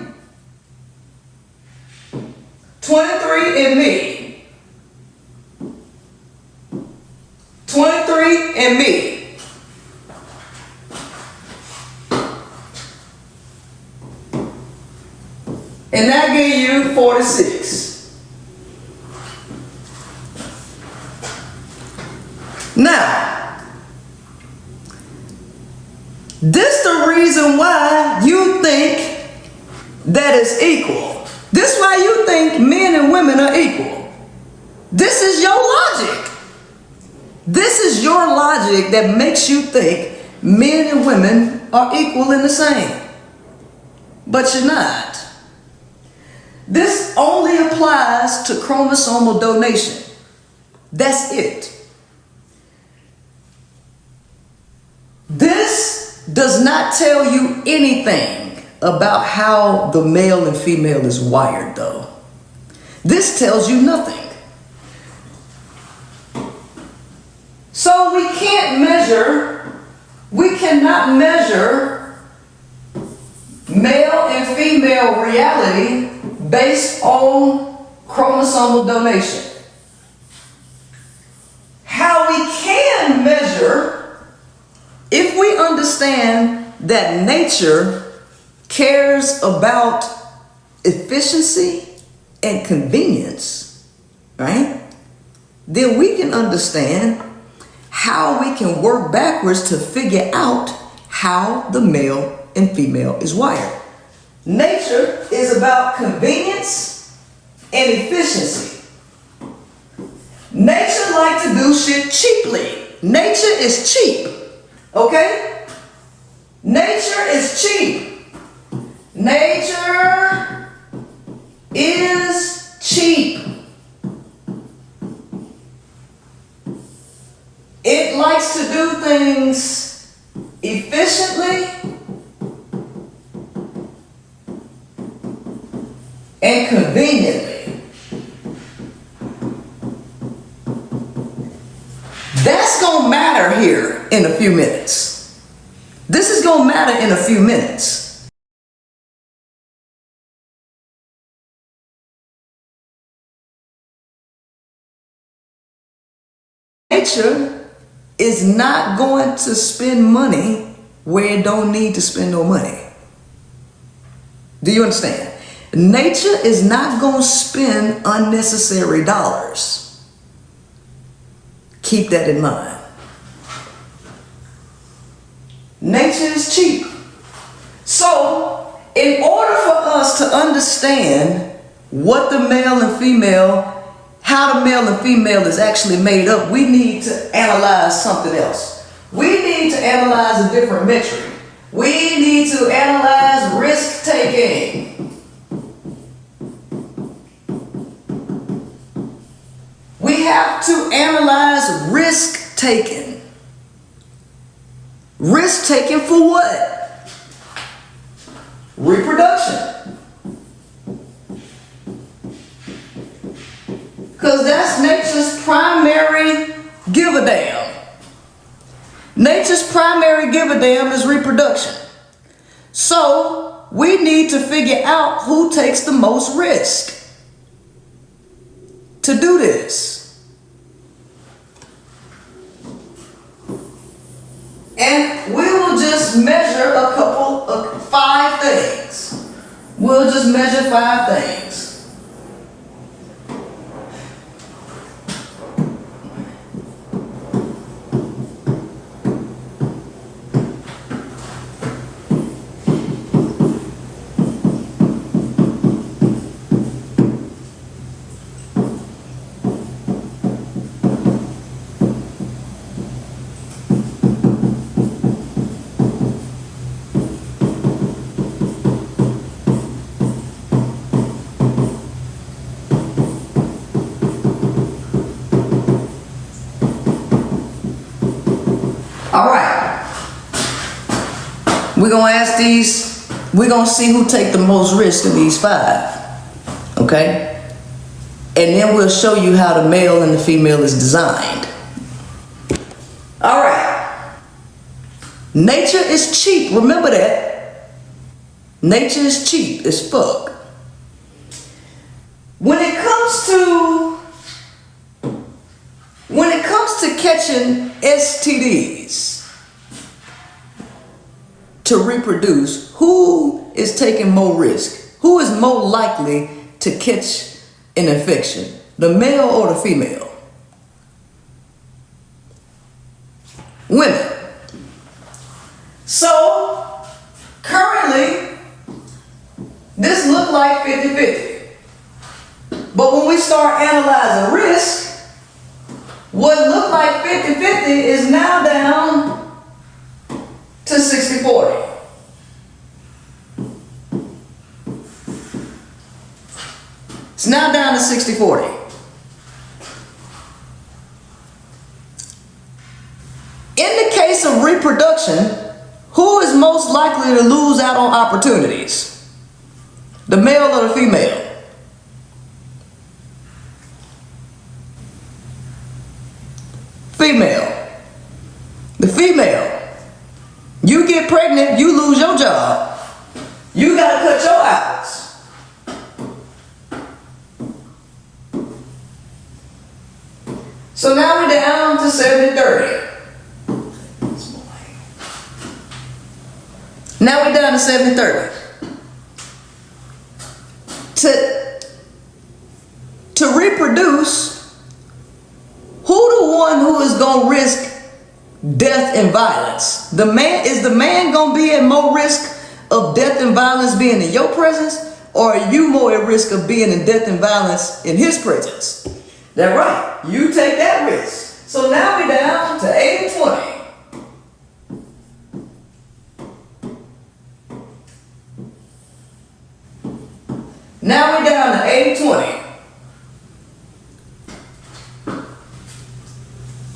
in me. 23 in me. And that gave you 46. Now, this the reason why you think that it's equal. This is why you think men and women are equal. This is your logic. This is your logic that makes you think men and women are equal and the same. But you're not. This only applies to chromosomal donation. That's it. This does not tell you anything about how the male and female is wired, though. This tells you nothing. So we cannot measure male and female reality based on chromosomal donation. How we can measure, if we understand that nature cares about efficiency and convenience, right? Then we can understand how we can work backwards to figure out how the male and female is wired. Nature is about convenience and efficiency. Nature likes to do shit cheaply. Nature is cheap, okay? Nature is cheap. Nature is cheap. It likes to do things efficiently and conveniently. That's gonna matter here in a few minutes. This is gonna matter in a few minutes. Nature is not going to spend money where it don't need to spend no money. Do you understand? Nature is not going to spend unnecessary dollars. Keep that in mind. Nature is cheap. So, in order for us to understand what the male and female, how the male and female is actually made up, we need to analyze something else. We need to analyze a different metric. We need to analyze risk-taking. We have to analyze risk-taking. Risk-taking for what? Reproduction. Because that's nature's primary give-a-damn. Nature's primary give-a-damn is reproduction. So, we need to figure out who takes the most risk to do this. And we will just measure a couple of 5 things. We'll just measure 5 things. We're going to ask these, we're going to see who take the most risk of these 5, okay? And then we'll show you how the male and the female is designed. All right. Nature is cheap, remember that. Nature is cheap as fuck. When it comes to catching STDs, to reproduce, who is taking more risk? Who is more likely to catch an infection? The male or the female? Women. So, currently, this look like 50-50. But when we start analyzing risk, what looked like 50-50 is now down to 60-40. It's now down to 60-40. In the case of reproduction, who is most likely to lose out on opportunities? The male or the female? Female. The female. You get pregnant, you lose your job. You gotta cut your hours. So now we're down to 70-30. Now we're down to 70-30. To reproduce, who the one who is gonna risk death and violence? Is the man gonna be at more risk of death and violence being in your presence, or are you more at risk of being in death and violence in his presence? That's right, you take that risk. So now we're down to 80-20. Now we're down to 80-20.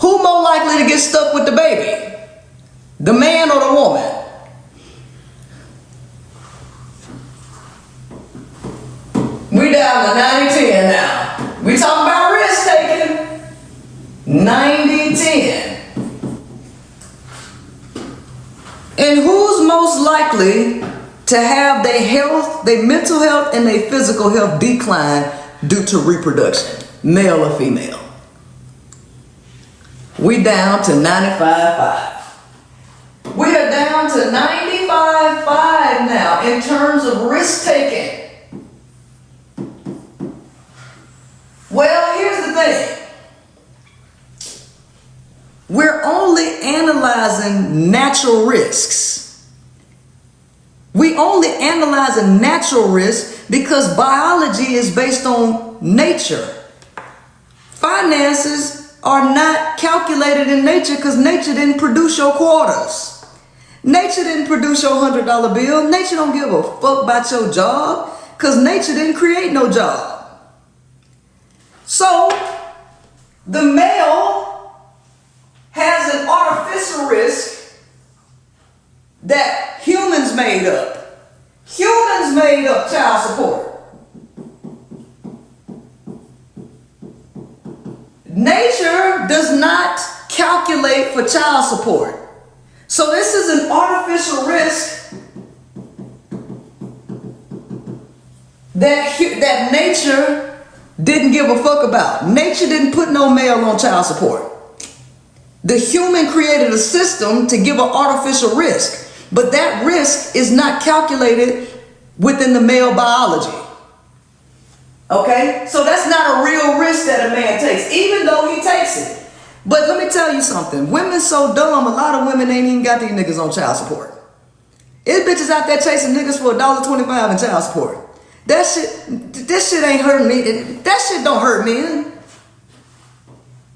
Who more likely to get stuck with the baby? The man or the woman? We down to 90-10 now. We talking about risk taking. 90-10. And who's most likely to have their health, their mental health, and their physical health decline due to reproduction? Male or female? We down to 95-5. We are down to 95-5 now in terms of risk taking. Well, here's the thing. we're only analyzing natural risks. We only analyze a natural risk because biology is based on nature. Finances are not calculated in nature because nature didn't produce your quarters. Nature didn't produce your $100 bill. Nature don't give a fuck about your job because nature didn't create no job. So the male has an artificial risk that humans made up. Humans made up child support. Nature does not calculate for child support. So this is an artificial risk that nature didn't give a fuck about. Nature didn't put no male on child support. The human created a system to give an artificial risk, but that risk is not calculated within the male biology. Okay? So that's not a real risk that a man takes, even though he takes it. But let me tell you something. Women so dumb, a lot of women ain't even got these niggas on child support. It's bitches out there chasing niggas for $1.25 in child support. This shit ain't hurting me. That shit don't hurt men.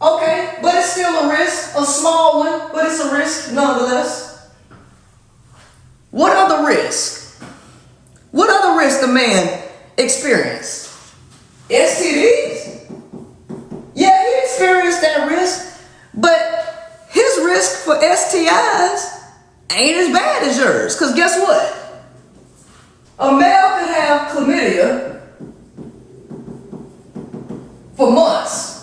Okay, but it's still a risk, a small one, but it's a risk nonetheless. What other risk? What other risk the man experienced? STDs? Yeah, he experienced that risk, but his risk for STIs ain't as bad as yours. Because guess what? A male could have chlamydia for months,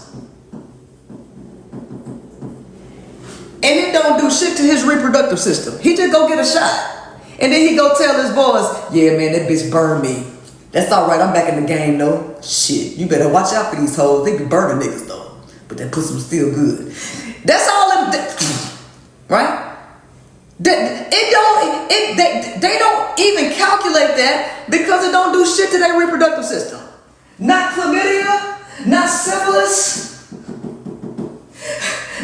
and it don't do shit to his reproductive system. He just go get a shot, and then he go tell his boys, yeah, man, that bitch burned me. That's all right, I'm back in the game, though. Shit, you better watch out for these hoes. They be burning niggas, though. But that pussy was still good. That's all right? They don't even calculate that because it don't do shit to their reproductive system. Not chlamydia, not syphilis,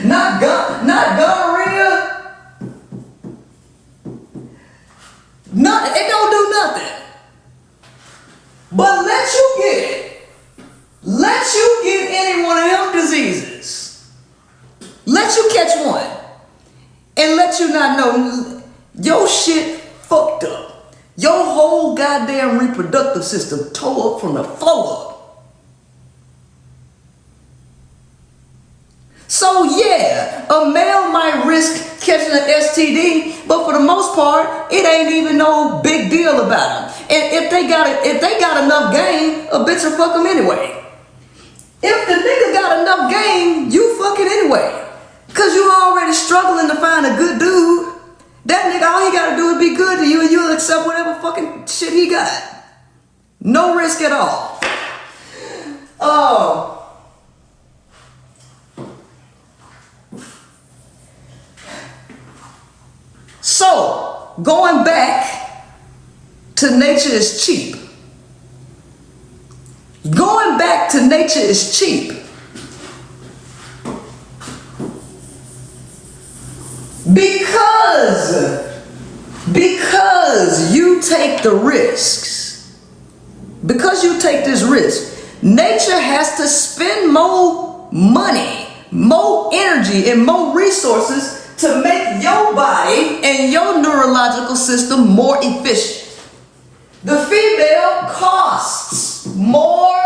not gonorrhea. It don't do nothing. But let you get any one of them diseases. Let you catch one. And let you not know your shit fucked up. Your whole goddamn reproductive system tore up from the floor up. So yeah, a male might risk catching an STD, but for the most part, it ain't even no big deal about them. And if they got enough game, a bitch will fuck them anyway. If the nigga got enough game, you fuck it anyway. Cause you already struggling to find a good dude. That nigga, all he gotta do is be good to you and you'll accept whatever fucking shit he got. No risk at all. So, going back to nature is cheap. Going back to nature is cheap. Because you take the risks. Because you take this risk, nature has to spend more money, more energy, and more resources to make your body and your neurological system more efficient. The female costs more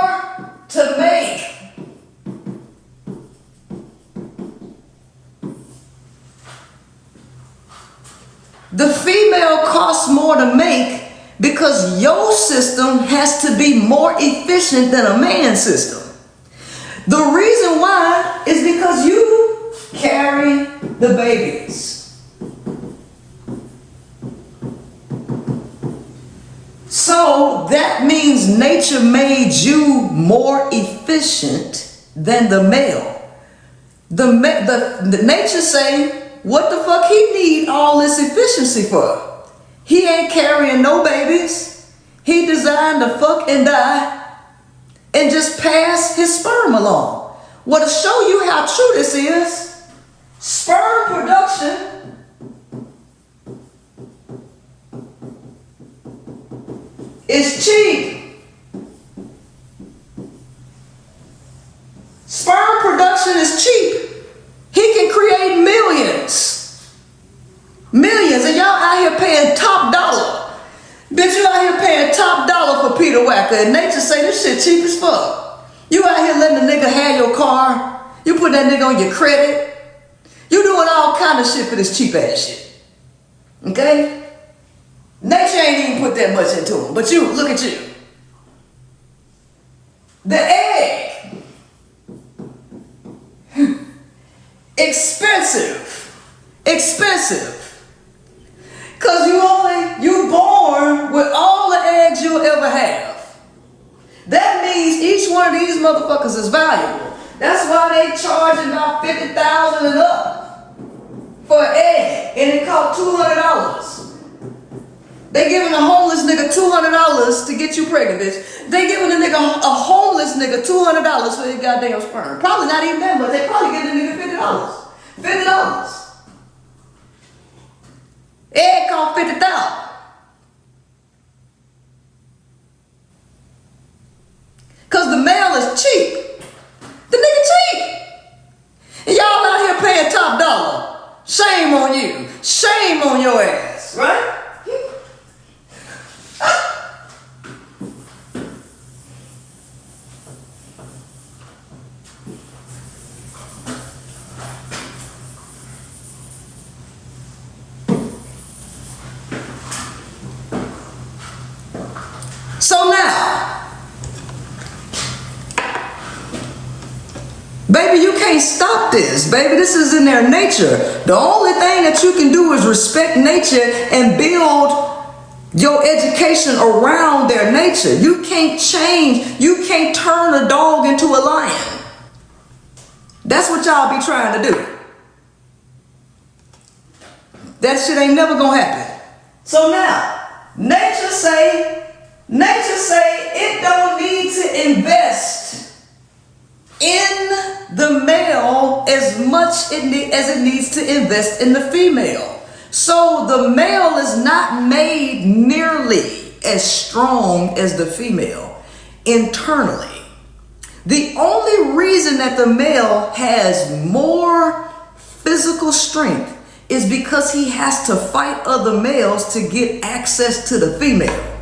to make. The female costs more to make because your system has to be more efficient than a man's system. The reason why is because you carry the babies. So that means nature made you more efficient than the male. The nature say, what the fuck he need all this efficiency for? He ain't carrying no babies. He designed to fuck and die and just pass his sperm along. Well, to show you how true this is, sperm cheap. Sperm production is cheap. He can create millions. Millions. And y'all out here paying top dollar. Bitch, you out here paying top dollar for Peter Wacker. And nature say this shit cheap as fuck. You out here letting the nigga have your car. You put that nigga on your credit. You doing all kind of shit for this cheap ass shit. Okay? Nature ain't even put that much into him. But you, look at you. The egg. Expensive. Cause you born with all the eggs you'll ever have. That means each one of these motherfuckers is valuable. That's why they charging about $50,000 and up for an egg, and it costs $200. They giving a homeless nigga $200 to get you pregnant, bitch. They giving a homeless nigga $200 for his goddamn sperm. Probably not even that much. They probably giving a nigga $50. $50. Egg cost $50,000. Cause the male is cheap. The nigga cheap. And y'all out here paying top dollar. Shame on you. Shame on your ass, right? So now, baby, you can't stop this, baby. This is in their nature. The only thing that you can do is respect nature and build your education around their nature. You can't change. You can't turn a dog into a lion. That's what y'all be trying to do. That shit ain't never gonna happen. So now, nature say it don't need to invest in the male as much as it needs to invest in the female. So the male is not made nearly as strong as the female internally. The only reason that the male has more physical strength is because he has to fight other males to get access to the female.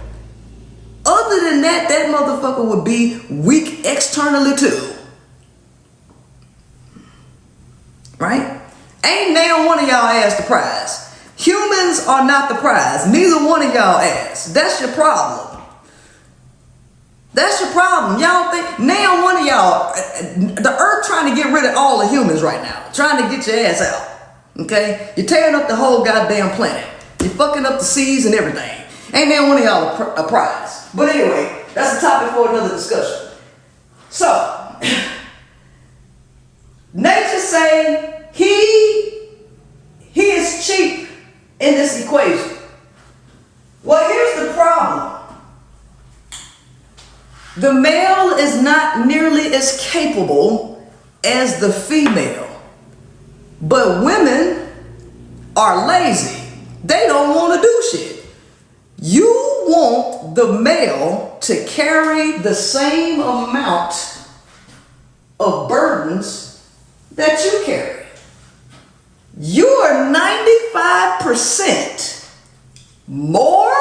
Other than that, that motherfucker would be weak externally too. Right? Ain't now one of y'all ass the prize. Humans are not the prize. Neither one of y'all ass. That's your problem. That's your problem. Y'all think, now one of y'all, the earth trying to get rid of all the humans right now. Trying to get your ass out. Okay? You're tearing up the whole goddamn planet. You're fucking up the seas and everything. Ain't now one of y'all a prize. But anyway, that's a topic for another discussion. So, nature say he is cheap in this equation. Well, here's the problem. The male is not nearly as capable as the female. But women are lazy. They don't want to do shit. You want the male to carry the same amount of burdens that you carry. You are 95% more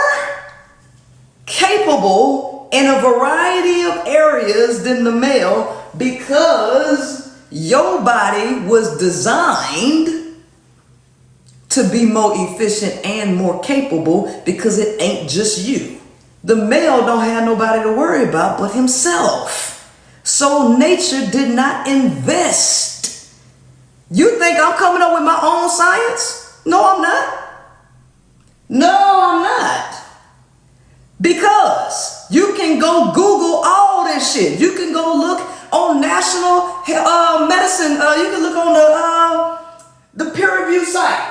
capable in a variety of areas than the male because your body was designed to be more efficient and more capable because it ain't just you. The male don't have nobody to worry about but himself. So nature did not invest. You think I'm coming up with my own science? No, I'm not. No, I'm not. Because you can go Google all this shit. You can go look on national medicine. You can look on the peer review site.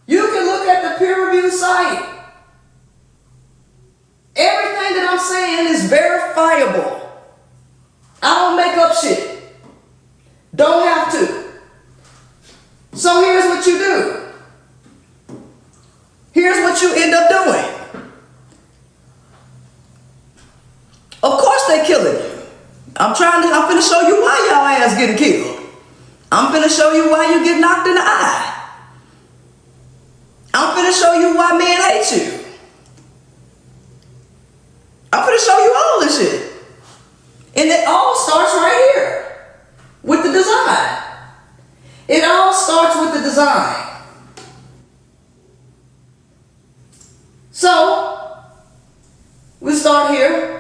You can look at the peer review site. Everything that I'm saying is verifiable. I don't make up shit. Don't have to. So here's what you do. Here's what you end up doing. I'm finna show you why y'all ass getting killed. I'm finna show you why you get knocked in the eye. I'm finna show you why men hate you. I'm finna show you all this shit. And it all starts right here with the design. It all starts with the design. So, we start here.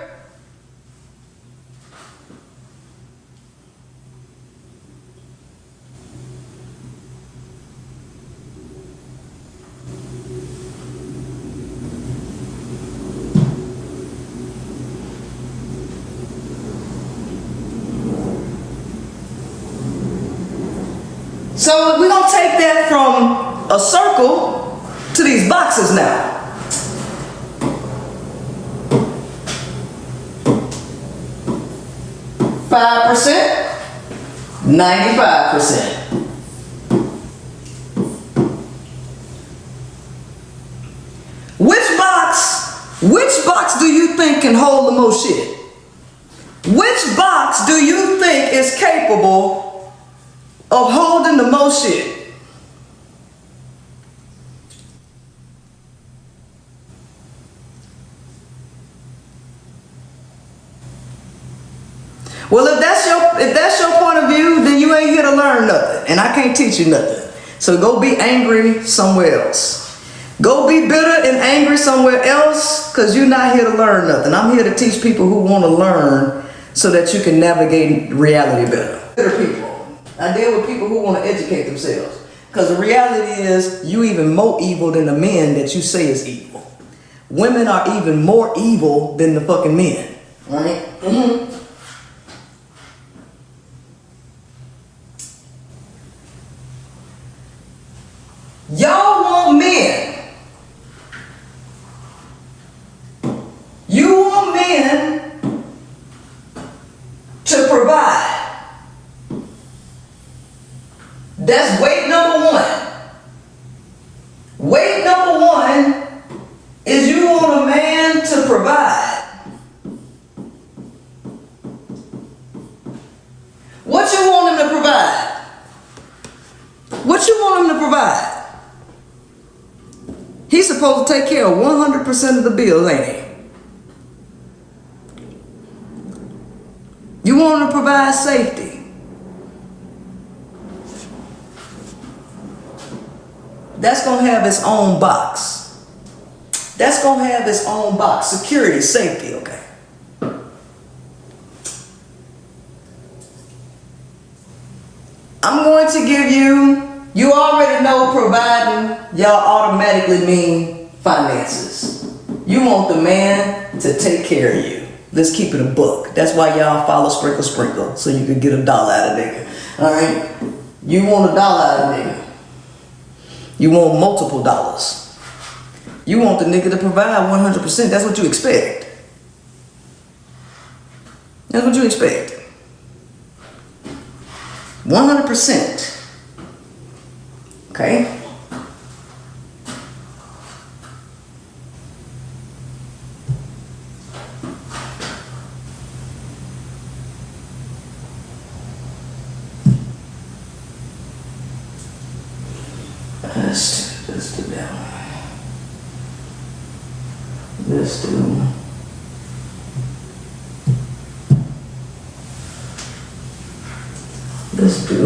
So we're going to take that from a circle to these boxes now. %, 95%. Which box do you think can hold the most shit? Which box do you think is capable of holding the most shit? Well, if that's your point of view, then you ain't here to learn nothing, and I can't teach you nothing. So go be angry somewhere else. Go be bitter and angry somewhere else, because you're not here to learn nothing. I'm here to teach people who want to learn so that you can navigate reality better. Bitter people. I deal with people who want to educate themselves, because the reality is you even more evil than the men that you say is evil. Women are even more evil than the fucking men. Right? Mm-hmm. Y'all want men. You want men to provide. That's weight number one. Weight number one is you want a man to provide. What you want him to provide? What you want him to provide? He's supposed to take care of 100% of the bills, ain't he? You want him to provide safety. That's going to have its own box. That's going to have its own box. Security, safety, okay. I'm going to give you already know providing, y'all automatically mean finances. You want the man to take care of you. Let's keep it a buck. That's why y'all follow sprinkle sprinkle, so you can get $1 out of nigga. Alright? You want $1 out of nigga. You want multiple dollars. You want the nigga to provide 100%. That's what you expect. That's what you expect. 100%. Okay? Let's do that one. Let's do. Let's do.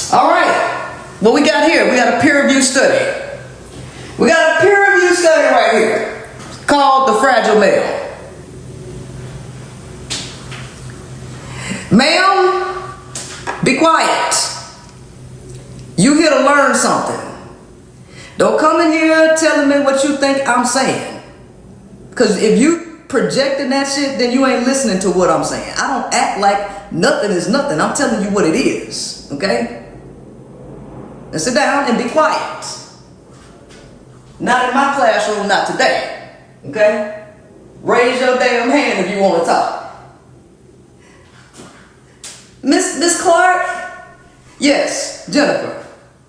All right, what we got here? We got a peer review study. We got a peer review study right here called The Fragile Male. Ma'am, be quiet. You here to learn something. Don't come in here telling me what you think I'm saying. Because if you projecting that shit, then you ain't listening to what I'm saying. I don't act like nothing is nothing. I'm telling you what it is, okay? Now sit down and be quiet. Not in my classroom, not today, okay? Raise your damn hand if you want to talk. Miss Clark? Yes, Jennifer.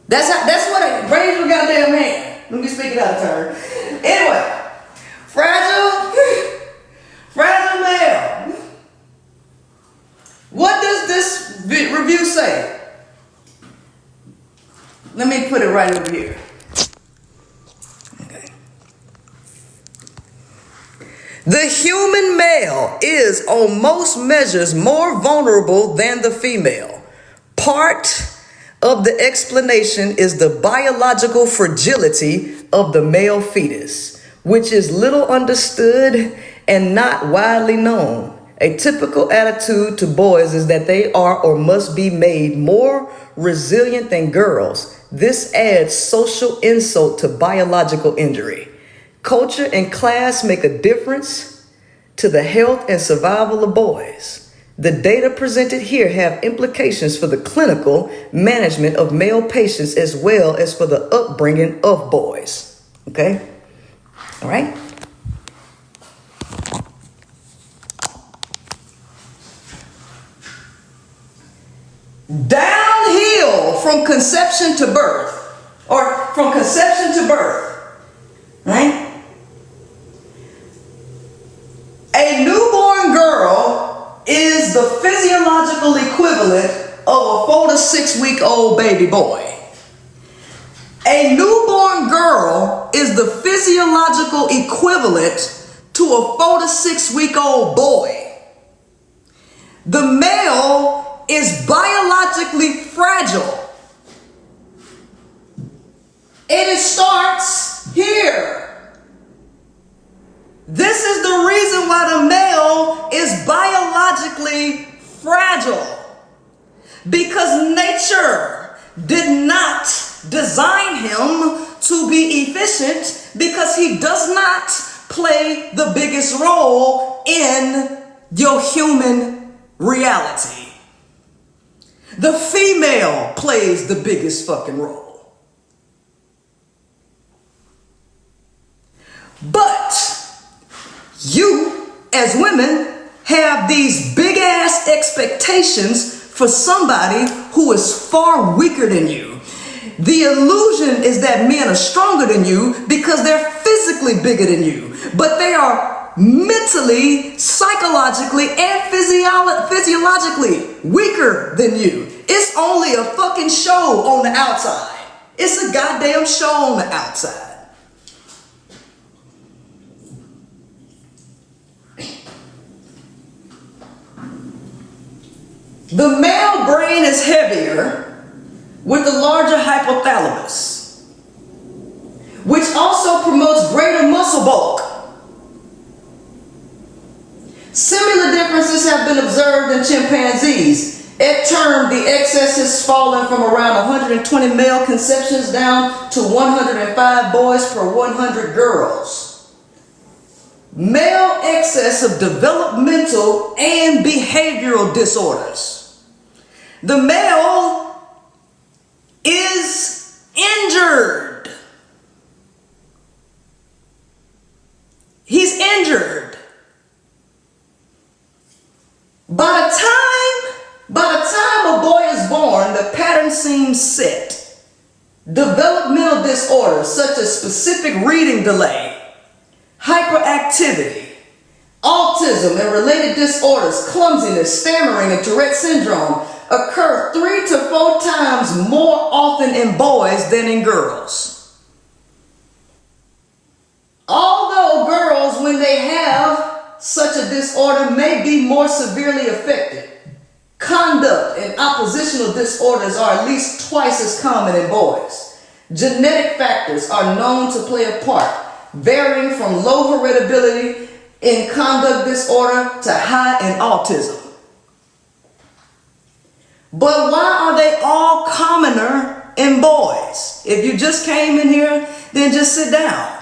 That's what raise your goddamn hand. Let me speak it out of turn. Anyway, fragile male. What does this review say? Let me put it right over here. Okay. The human male is on most measures more vulnerable than the female. Part of the explanation is the biological fragility of the male fetus, which is little understood and not widely known. A typical attitude to boys is that they are or must be made more resilient than girls. This adds social insult to biological injury. Culture and class make a difference to the health and survival of boys. The data presented here have implications for the clinical management of male patients as well as for the upbringing of boys. Okay? All right? Downhill from conception to birth, or from conception to birth, right? A newborn girl is the physiological equivalent of a 4 to 6 week old baby boy. A newborn girl is the physiological equivalent to a 4 to 6 week old boy. The male is biologically fragile. And it starts here. This is the reason why the male is biologically fragile. Because nature did not design him to be efficient, because he does not play the biggest role in your human reality. The female plays the biggest fucking role. But you, as women, have these big ass expectations for somebody who is far weaker than you. The illusion is that men are stronger than you because they're physically bigger than you, but they are mentally, psychologically, and physiologically weaker than you. It's only a fucking show on the outside. It's a goddamn show on the outside. The male brain is heavier with the larger hypothalamus, which also promotes greater muscle bulk. Similar differences have been observed in chimpanzees. At term, the excess has fallen from around 120 male conceptions down to 105 boys per 100 girls. Male excess of developmental and behavioral disorders. The male is injured. He's injured. By the time a boy is born, the pattern seems set. Developmental disorders such as specific reading delay, hyperactivity, autism and related disorders, clumsiness, stammering, and Tourette syndrome occur 3 to 4 times more often in boys than in girls. Although girls, when they have such a disorder, may be more severely affected, conduct and oppositional disorders are at least twice as common in boys. Genetic factors are known to play a part, varying from low heritability in conduct disorder to high in autism. But why are they all commoner in boys? If you just came in here, then just sit down.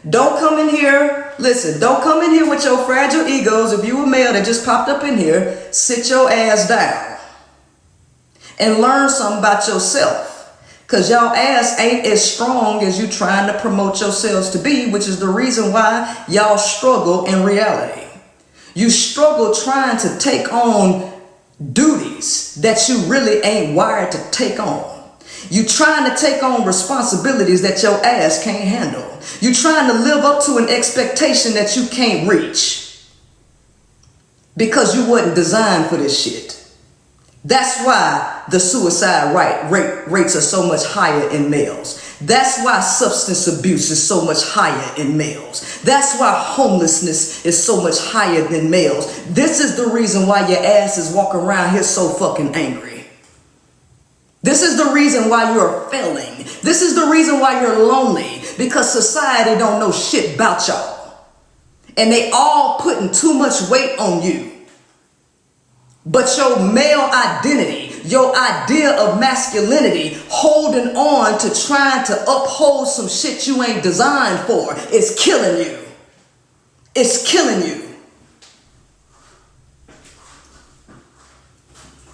Don't come in here, listen, don't come in here with your fragile egos. If you a male that just popped up in here, sit your ass down and learn something about yourself. Because y'all ass ain't as strong as you trying to promote yourselves to be, which is the reason why y'all struggle in reality. You struggle trying to take on duties that you really ain't wired to take on. You trying to take on responsibilities that your ass can't handle. You trying to live up to an expectation that you can't reach because you wasn't designed for this shit. That's why the suicide rates are so much higher in males. That's why substance abuse is so much higher in males. That's why homelessness is so much higher than males. This is the reason why your ass is walking around here so fucking angry. This is the reason why you're failing. This is the reason why you're lonely, because society don't know shit about y'all. And they all putting too much weight on you. But your male identity, your idea of masculinity, holding on to trying to uphold some shit you ain't designed for, is killing you. It's killing you.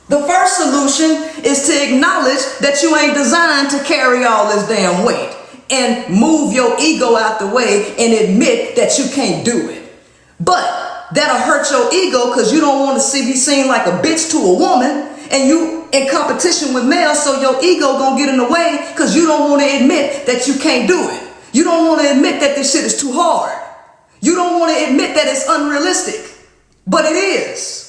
The first solution is to acknowledge that you ain't designed to carry all this damn weight and move your ego out the way and admit that you can't do it. But that'll hurt your ego because you don't want to be seen like a bitch to a woman, and you in competition with males, so your ego gonna get in the way because you don't want to admit that you can't do it. You don't want to admit that this shit is too hard. You don't want to admit that it's unrealistic, but it is.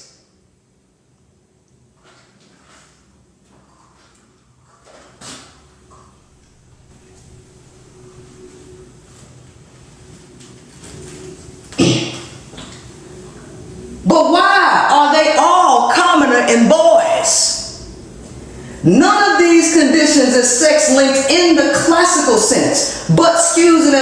But why are they all commoner in boys? None of these conditions is sex linked in the classical sense, but skews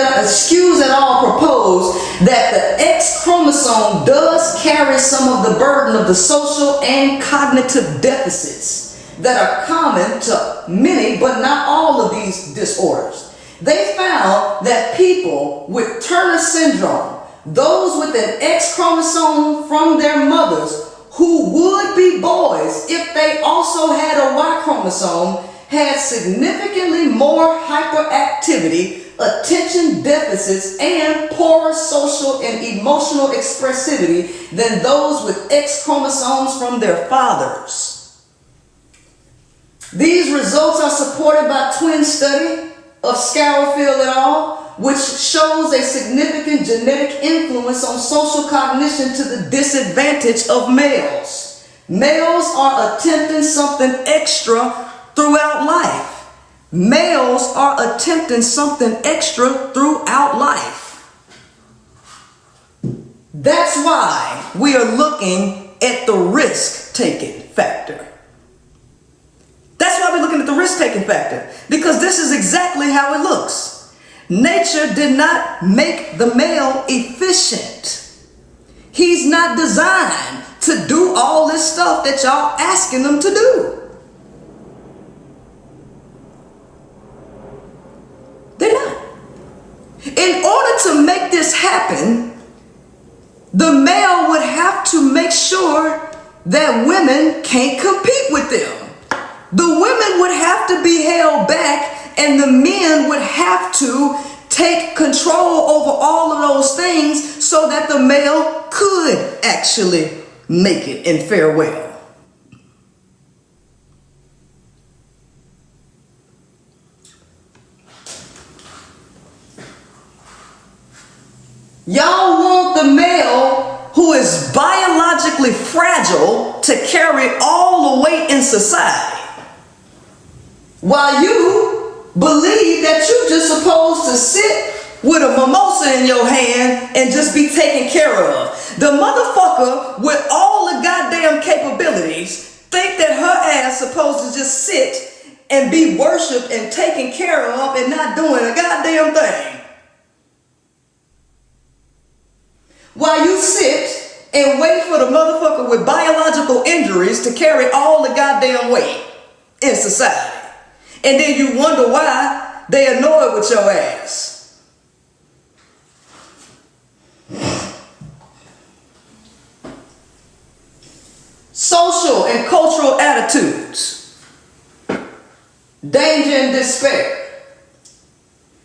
at all propose that the X chromosome does carry some of the burden of the social and cognitive deficits that are common to many, but not all of these disorders. They found that people with Turner syndrome, those with an X chromosome from their mothers who would be boys if they also had a Y chromosome, had significantly more hyperactivity, attention deficits, and poorer social and emotional expressivity than those with X chromosomes from their fathers. These results are supported by a twin study of Scourfield et al., which shows a significant genetic influence on social cognition to the disadvantage of males. Males are attempting something extra throughout life. Males are attempting something extra throughout life. That's why we are looking at the risk-taking factor. That's why we're looking at the risk-taking factor, because this is exactly how it looks. Nature did not make the male efficient. He's not designed to do all this stuff that y'all asking him to do. They're not. In order to make this happen, the male would have to make sure that women can't compete with them. The women would have to be held back, and the men would have to take control over all of those things so that the male could actually make it and fare well. Y'all want the male who is biologically fragile to carry all the weight in society, while you believe that you're just supposed to sit with a mimosa in your hand and just be taken care of. The motherfucker with all the goddamn capabilities think that her ass supposed to just sit and be worshipped and taken care of and not doing a goddamn thing. While you sit and wait for the motherfucker with biological injuries to carry all the goddamn weight in society. And then you wonder why they annoyed with your ass. social and cultural attitudes, danger and despair.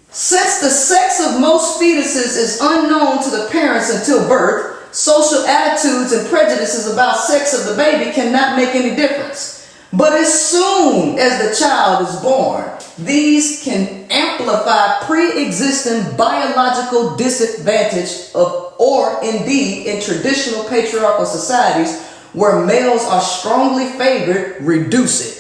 Since the sex of most fetuses is unknown to the parents until birth, social attitudes and prejudices about sex of the baby cannot make any difference. But as soon as the child is born, these can amplify pre-existing biological disadvantage of, or indeed in traditional patriarchal societies where males are strongly favored, reduce it.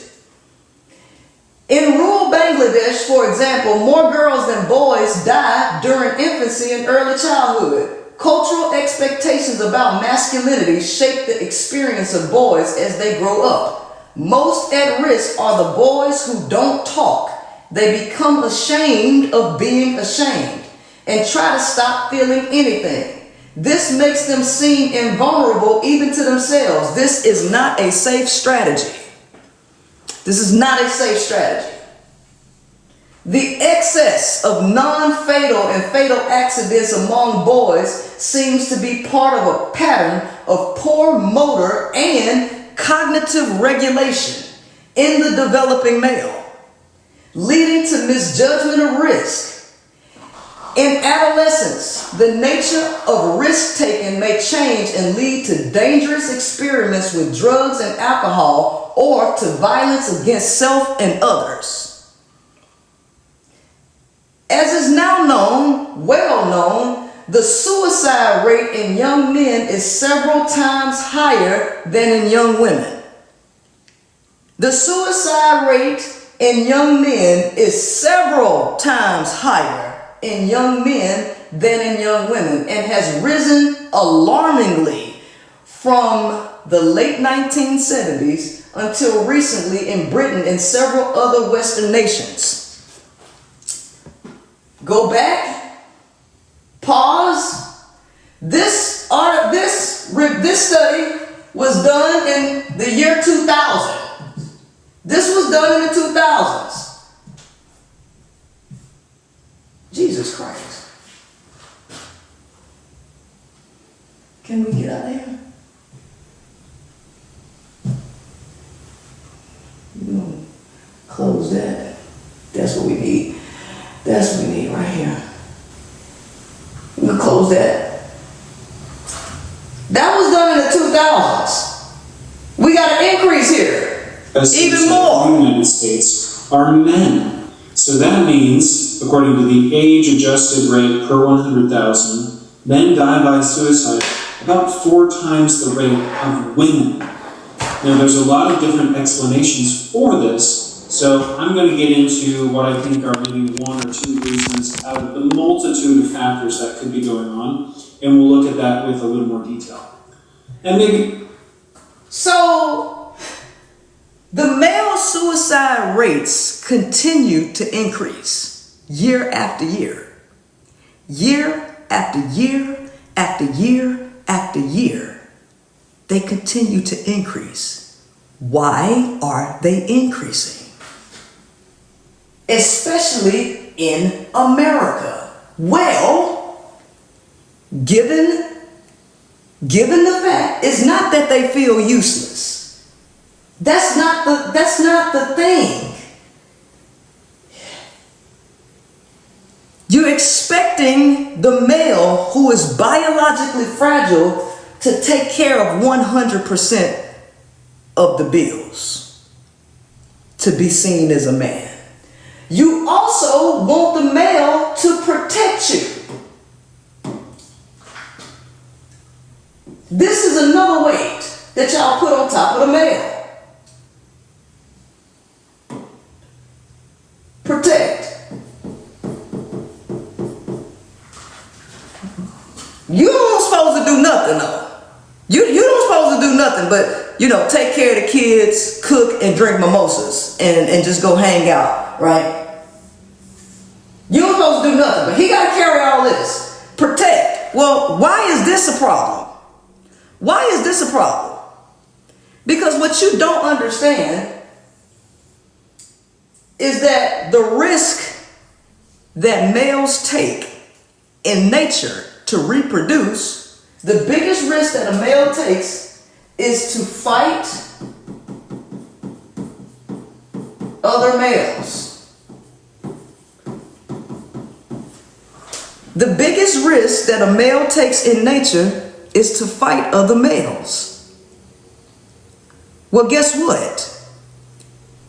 In rural Bangladesh, for example, more girls than boys die during infancy and early childhood. Cultural expectations about masculinity shape the experience of boys as they grow up. Most at risk are the boys who don't talk. They become ashamed of being ashamed and try to stop feeling anything. This makes them seem invulnerable even to themselves. This is not a safe strategy. This is not a safe strategy. The excess of non-fatal and fatal accidents among boys seems to be part of a pattern of poor motor and cognitive regulation in the developing male, leading to misjudgment of risk. In adolescence, the nature of risk-taking may change and lead to dangerous experiments with drugs and alcohol or to violence against self and others. As is now known, well known, the suicide rate in young men is several times higher than in young women. The suicide rate in young men is several times higher in young men than in young women and has risen alarmingly from the late 1970s until recently in Britain and several other Western nations. Go back, pause. This study was done in the year 2000. This was done in the 2000s. Jesus Christ. Can we get out of here? We're gonna close that. That's what we need. That's what we need right here. We're gonna close that. That was done in the 2000s. We got an increase here. Even more. In the United States are men. So that means, according to the age-adjusted rate per 100,000, men die by suicide about 4 times the rate of women. Now, there's a lot of different explanations for this, so I'm going to get into what I think are maybe 1 or 2 reasons out of the multitude of factors that could be going on, and we'll look at that with a little more detail. And maybe... So, the male suicide rates continue to increase year after year. Year after year after year after year. They continue to increase. Why are they increasing? Especially in America. Well, given the fact, it's not that they feel useless. That's not the thing. You're expecting the male who is biologically fragile to take care of 100% of the bills, to be seen as a man. You also want the male to protect you. This is another weight that y'all put on top of the male. Protect. You don't supposed to do nothing though. You don't supposed to do nothing but, take care of the kids, cook and drink mimosas and just go hang out, right? You don't supposed to do nothing, but he got to carry all this. Protect. Well, why is this a problem? Why is this a problem? Because what you don't understand is that the risk that males take in nature to reproduce, the biggest risk that a male takes is to fight other males. The biggest risk that a male takes in nature is to fight other males. Well, guess what?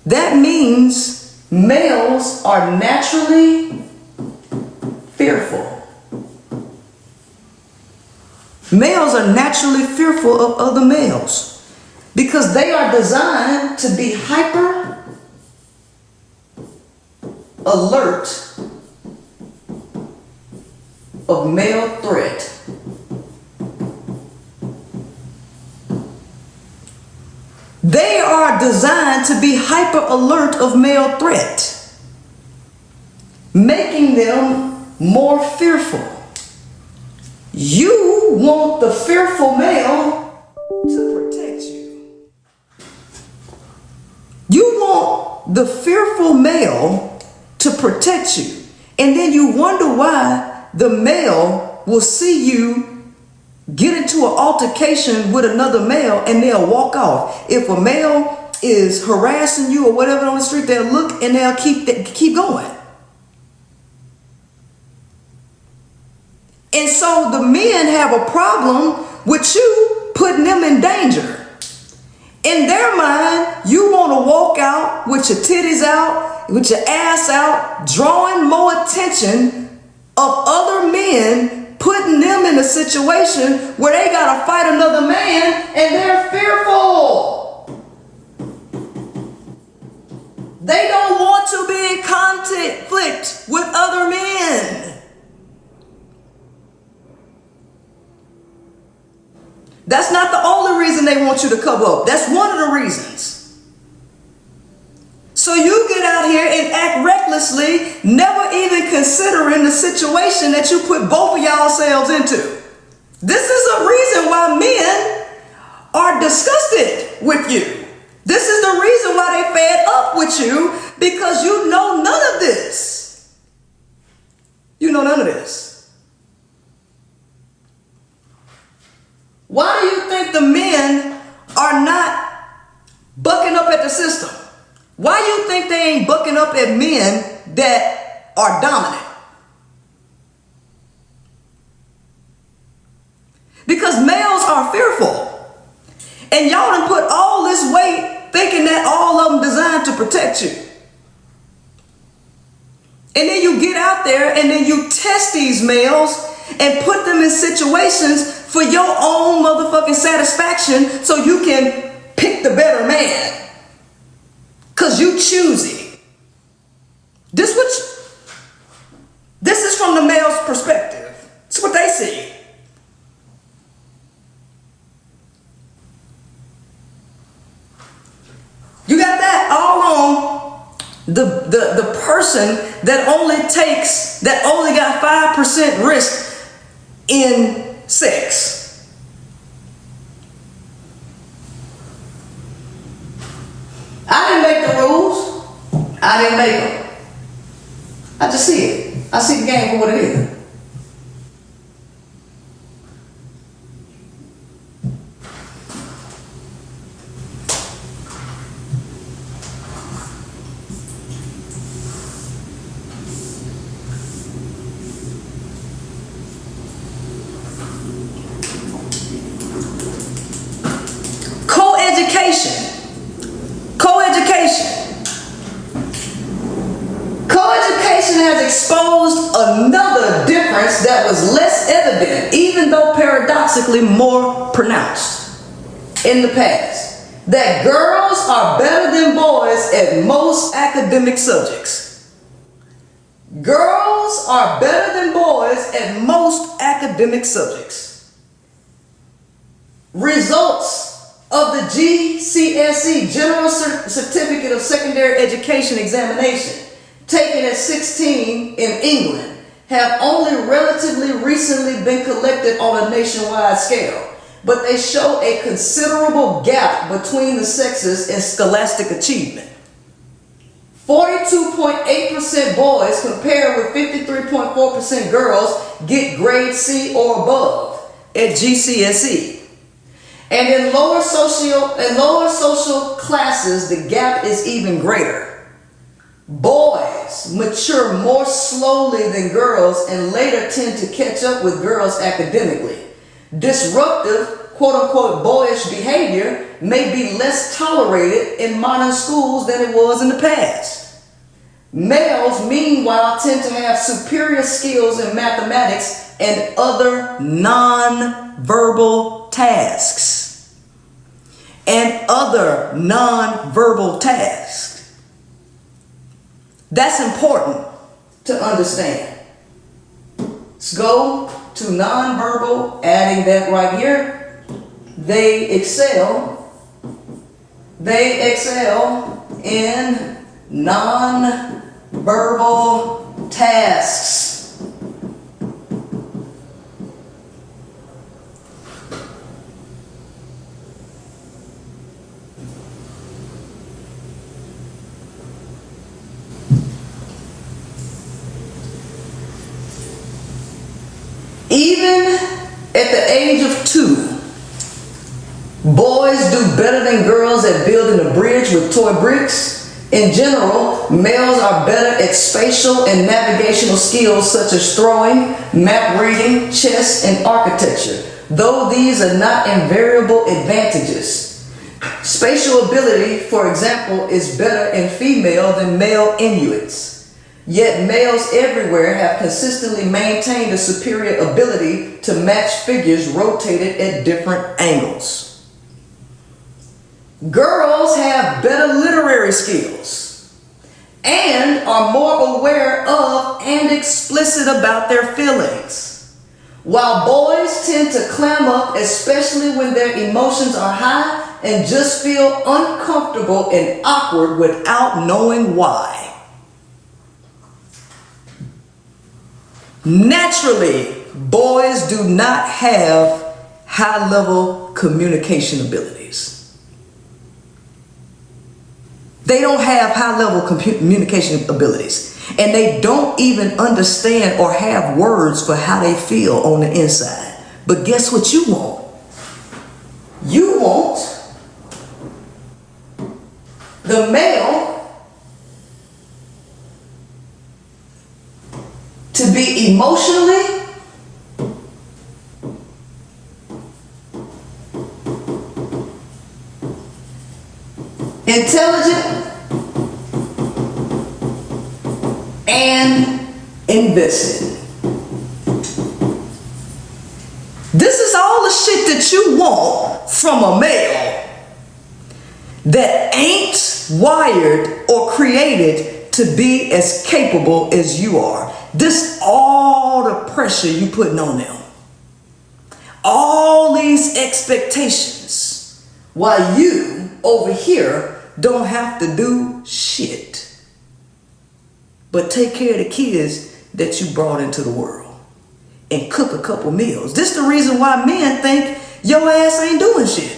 That means males are naturally fearful. Males are naturally fearful of other males because they are designed to be hyper alert of male threat. They are designed to be hyper alert of male threat, making them more fearful. You want the fearful male to protect you. You want the fearful male to protect you. And then you wonder why the male will see you get into an altercation with another male and they'll walk off. If a male is harassing you or whatever on the street, they'll look and they'll keep going. And so the men have a problem with you putting them in danger. In their mind, you want to walk out with your titties out, with your ass out, drawing more attention of other men, putting them in a situation where they got to fight another man and they're fearful. They don't want to be in conflict with other men. That's not the only reason they want you to cover up. That's one of the reasons. So you get out here and act recklessly, never even considering the situation that you put both of y'all selves into. This is a reason why men are disgusted with you. This is the reason why they fed up with you, because you know none of this. You know none of this. Why do you think the men are not bucking up at the system? Why do you think they ain't bucking up at men that are dominant? Because males are fearful. And y'all done put all this weight thinking that all of them designed to protect you. And then you get out there and then you test these males and put them in situations for your own motherfucking satisfaction so you can pick the better man. Because you choosy. This is from the male's perspective. It's what they see. You got that all on the person that only got 5% risk in sex. I didn't make the rules. I didn't make them. I just see it. I see the game for what it is. Co-education has exposed another difference that was less evident, even though paradoxically more pronounced in the past. That girls are better than boys at most academic subjects. Girls are better than boys at most academic subjects. Results of the GCSE, General Certificate of Secondary Education examination, taken at 16 in England, have only relatively recently been collected on a nationwide scale, but they show a considerable gap between the sexes in scholastic achievement. 42.8% boys compared with 53.4% girls get grade C or above at GCSE. And in lower social classes, the gap is even greater. Boys mature more slowly than girls and later tend to catch up with girls academically. Disruptive, quote-unquote, boyish behavior may be less tolerated in modern schools than it was in the past. Males, meanwhile, tend to have superior skills in mathematics and other non-verbal tasks. That's important to understand. Let's go to nonverbal, adding that right here. They excel in nonverbal tasks. Even at the age of 2, boys do better than girls at building a bridge with toy bricks. In general, males are better at spatial and navigational skills such as throwing, map reading, chess, and architecture, though these are not invariable advantages. Spatial ability, for example, is better in female than male Inuits. Yet males everywhere have consistently maintained a superior ability to match figures rotated at different angles. Girls have better literary skills and are more aware of and explicit about their feelings, while boys tend to clam up, especially when their emotions are high, and just feel uncomfortable and awkward without knowing why. Naturally, boys do not have high-level communication abilities. They don't have high-level communication abilities, and they don't even understand or have words for how they feel on the inside. But guess what you want? You want the male to be emotionally intelligent and invested. This is all the shit that you want from a male that ain't wired or created to be as capable as you are. This all the pressure you putting on them. All these expectations while you over here don't have to do shit but take care of the kids that you brought into the world and cook a couple meals. This the reason why men think your ass ain't doing shit.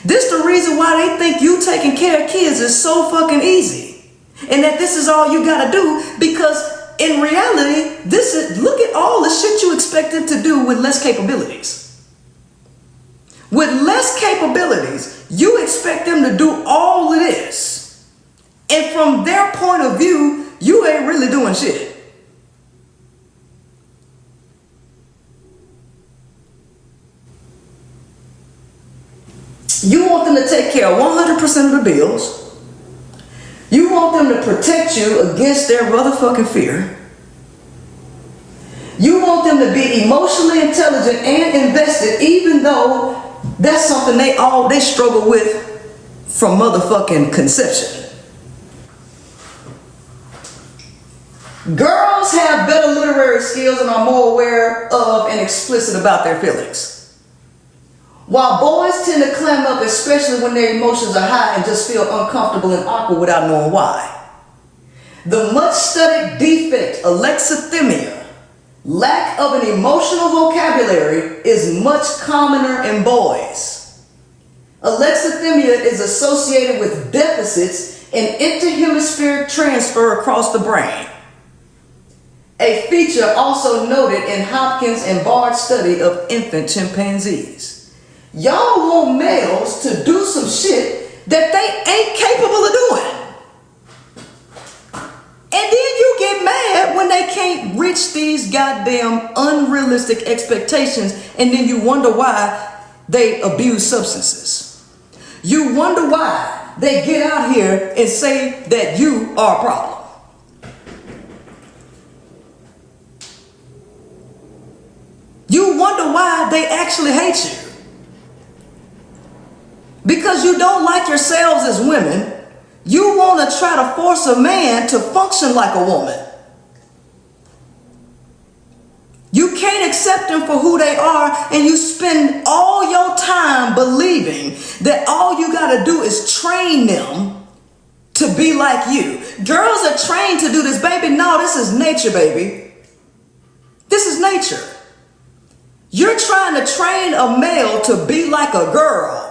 This the reason why they think you taking care of kids is so fucking easy and that this is all you gotta do, because in reality, look at all the shit you expect them to do with less capabilities. With less capabilities, you expect them to do all of this. And from their point of view, you ain't really doing shit. You want them to take care of 100% of the bills. You want them to protect you against their motherfucking fear. You want them to be emotionally intelligent and invested, even though that's something they struggle with from motherfucking conception. Girls have better literary skills and are more aware of and explicit about their feelings, while boys tend to clam up, especially when their emotions are high, and just feel uncomfortable and awkward without knowing why. The much-studied defect, alexithymia, lack of an emotional vocabulary, is much commoner in boys. Alexithymia is associated with deficits in interhemispheric transfer across the brain, a feature also noted in Hopkins and Bard's study of infant chimpanzees. Y'all want males to do some shit that they ain't capable of doing. And then you get mad when they can't reach these goddamn unrealistic expectations, and then you wonder why they abuse substances. You wonder why they get out here and say that you are a problem. You wonder why they actually hate you. Because you don't like yourselves as women. You want to try to force a man to function like a woman. You can't accept them for who they are, and you spend all your time believing that all you got to do is train them to be like you. Girls are trained to do this, baby. No, this is nature, baby. This is nature. You're trying to train a male to be like a girl.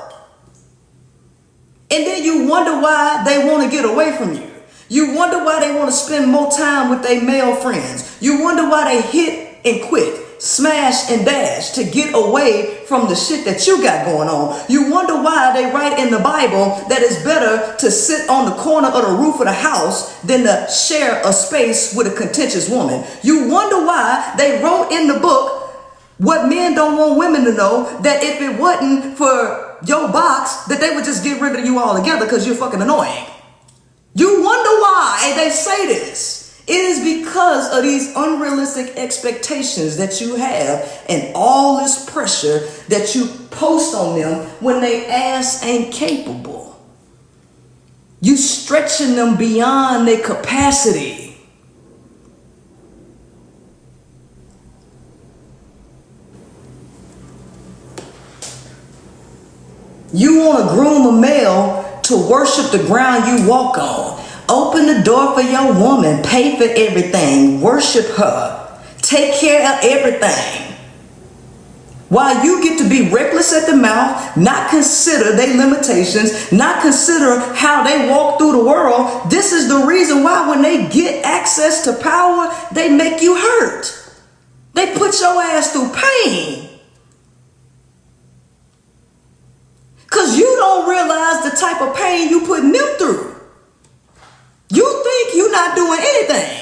And then you wonder why they want to get away from you. You wonder why they want to spend more time with their male friends. You wonder why they hit and quit, smash and dash to get away from the shit that you got going on. You wonder why they write in the Bible that it's better to sit on the corner of the roof of the house than to share a space with a contentious woman. You wonder why they wrote in the book what men don't want women to know, that if it wasn't for your box, that they would just get rid of you all together because you're fucking annoying. You wonder why they say this. It is because of these unrealistic expectations that you have and all this pressure that you post on them when they ass ain't capable. You stretching them beyond their capacity. You want to groom a male to worship the ground you walk on. Open the door for your woman. Pay for everything. Worship her. Take care of everything. While you get to be reckless at the mouth, not consider their limitations, not consider how they walk through the world. This is the reason why when they get access to power, they make you hurt. They put your ass through pain. Because you don't realize the type of pain you putting them through. You think you're not doing anything.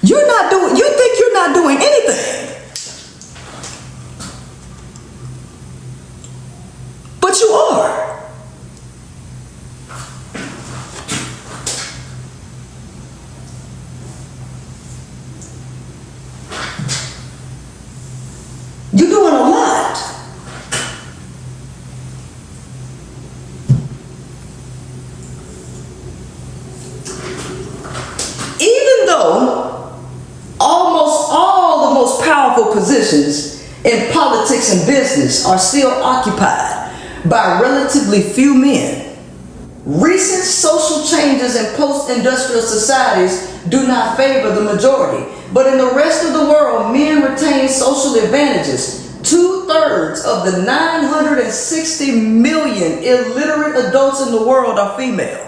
You think you're not doing anything. But you are. You're doing a lot. Even though almost all the most powerful positions in politics and business are still occupied by relatively few men, recent social changes in post-industrial societies do not favor the majority. But in the rest of the world, men retain social advantages. 2/3 of the 960 million illiterate adults in the world are female.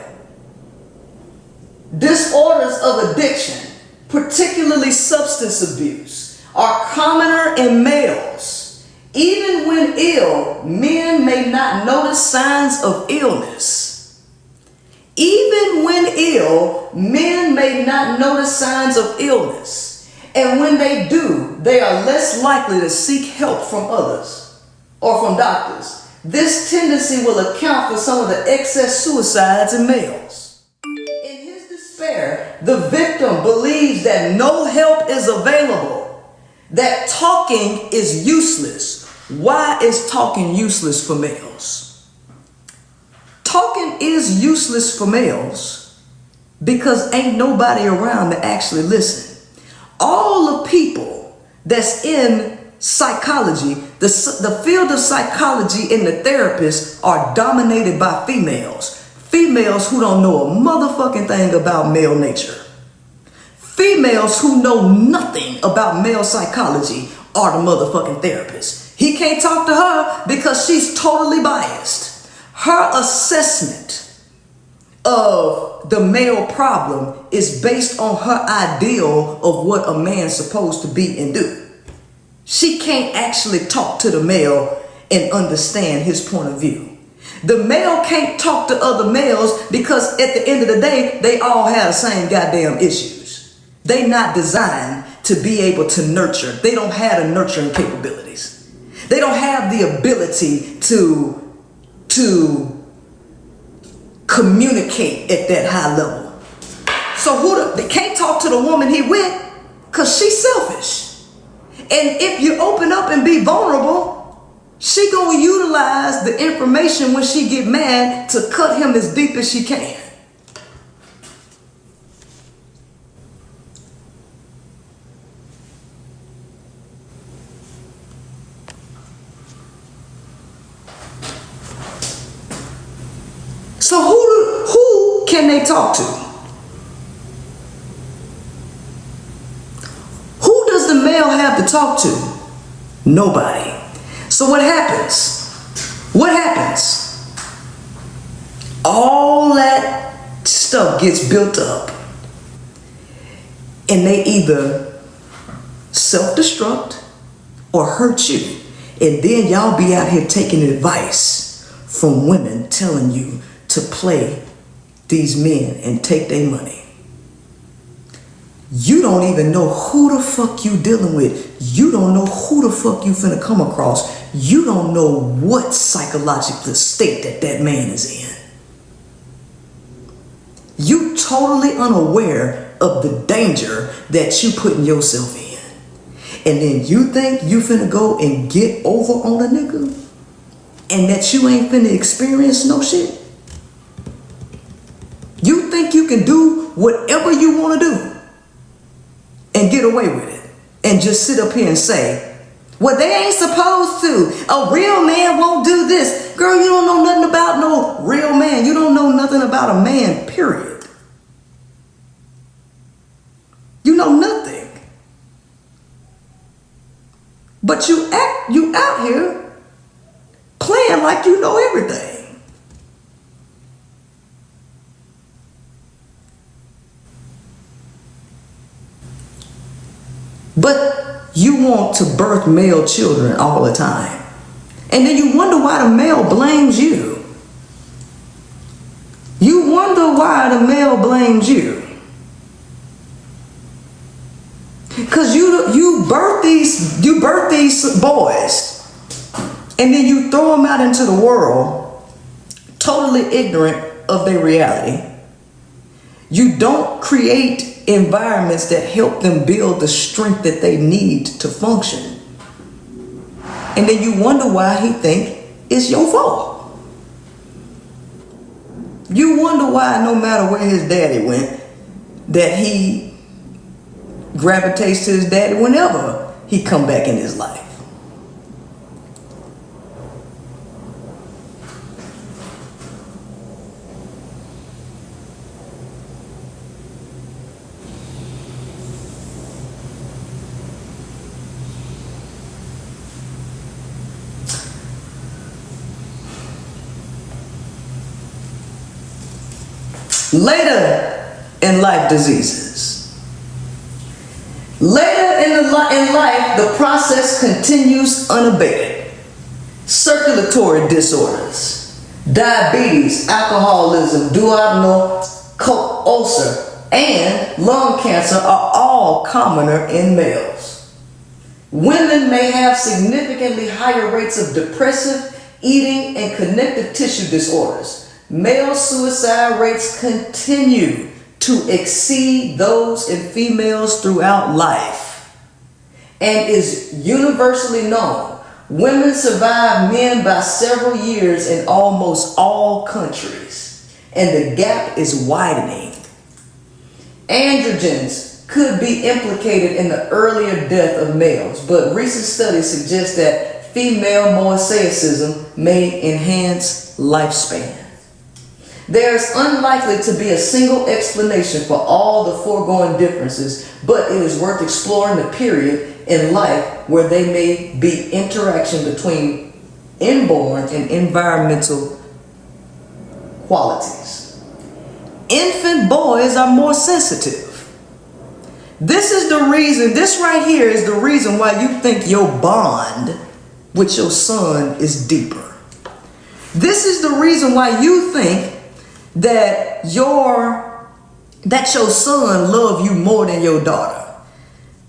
Disorders of addiction, particularly substance abuse, are commoner in males. Even when ill, men may not notice signs of illness. Even when ill, men may not notice signs of illness. And when they do, they are less likely to seek help from others or from doctors. This tendency will account for some of the excess suicides in males. In his despair, the victim believes that no help is available, that talking is useless. Why is talking useless for males? Talking is useless for males because ain't nobody around to actually listen. All the people that's in psychology, the field of psychology and the therapists are dominated by females. Females who don't know a motherfucking thing about male nature. Females who know nothing about male psychology are the motherfucking therapists. He can't talk to her because she's totally biased. her assessment of the male problem is based on her ideal of what a man's supposed to be and do. She can't actually talk to the male and understand his point of view. The male can't talk to other males because at the end of the day, they all have the same goddamn issues. They not designed to be able to nurture. They don't have the nurturing capabilities. They don't have the ability to communicate at that high level. So they can't talk to the woman he with because she's selfish. And if you open up and be vulnerable, she gonna utilize the information when she get mad to cut him as deep as she can. So who can they talk to? Who does the male have to talk to? Nobody. So what happens? What happens? All that stuff gets built up, and they either self-destruct or hurt you. And then y'all be out here taking advice from women telling you to play these men and take their money. You don't even know who the fuck you dealing with. You don't know who the fuck you finna come across. You don't know what psychological state that man is in. You totally unaware of the danger that you putting yourself in. And then you think you finna go and get over on a nigga and that you ain't finna experience no shit. You think you can do whatever you want to do and get away with it and just sit up here and say, well, they ain't supposed to. A real man won't do this. Girl, you don't know nothing about no real man. You don't know nothing about a man, period. You know nothing. But you out here playing like you know everything. But you want to birth male children all the time. And then you wonder why the male blames you. You wonder why the male blames you. Because you birth these boys and then you throw them out into the world totally ignorant of their reality. You don't create environments that help them build the strength that they need to function. And then you wonder why he think it's your fault. You wonder why no matter where his daddy went, that he gravitates to his daddy whenever he come back in his life. Later in life diseases. Later in life, the process continues unabated. Circulatory disorders, diabetes, alcoholism, duodenal ulcer, and lung cancer are all commoner in males. Women may have significantly higher rates of depressive, eating, and connective tissue disorders. Male suicide rates continue to exceed those in females throughout life and is universally known. Women survive men by several years in almost all countries, and the gap is widening. Androgens could be implicated in the earlier death of males, but recent studies suggest that female mosaicism may enhance lifespan. There is unlikely to be a single explanation for all the foregoing differences, but it is worth exploring the period in life where there may be interaction between inborn and environmental qualities. Infant boys are more sensitive. This is the reason, this right here is the reason why you think your bond with your son is deeper. This is the reason why you think that your son love you more than your daughter.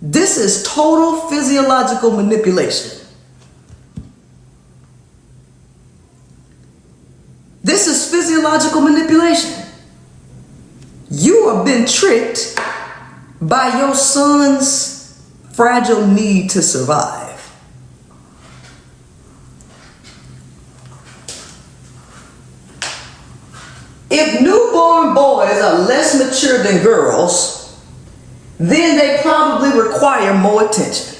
This is total physiological manipulation. This is physiological manipulation. You have been tricked by your son's fragile need to survive. If newborn boys are less mature than girls, then they probably require more attention.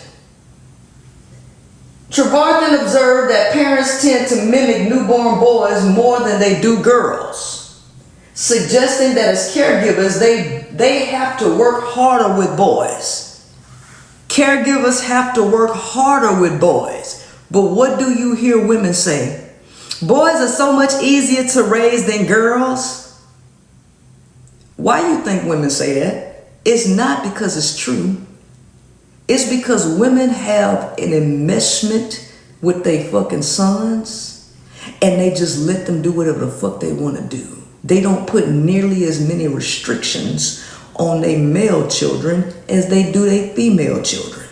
Trevarthen observed that parents tend to mimic newborn boys more than they do girls, suggesting that as caregivers, they have to work harder with boys. Caregivers have to work harder with boys. But what do you hear women say? Boys are so much easier to raise than girls. Why do you think women say that? It's not because it's true. It's because women have an enmeshment with their fucking sons and they just let them do whatever the fuck they want to do. They don't put nearly as many restrictions on their male children as they do their female children.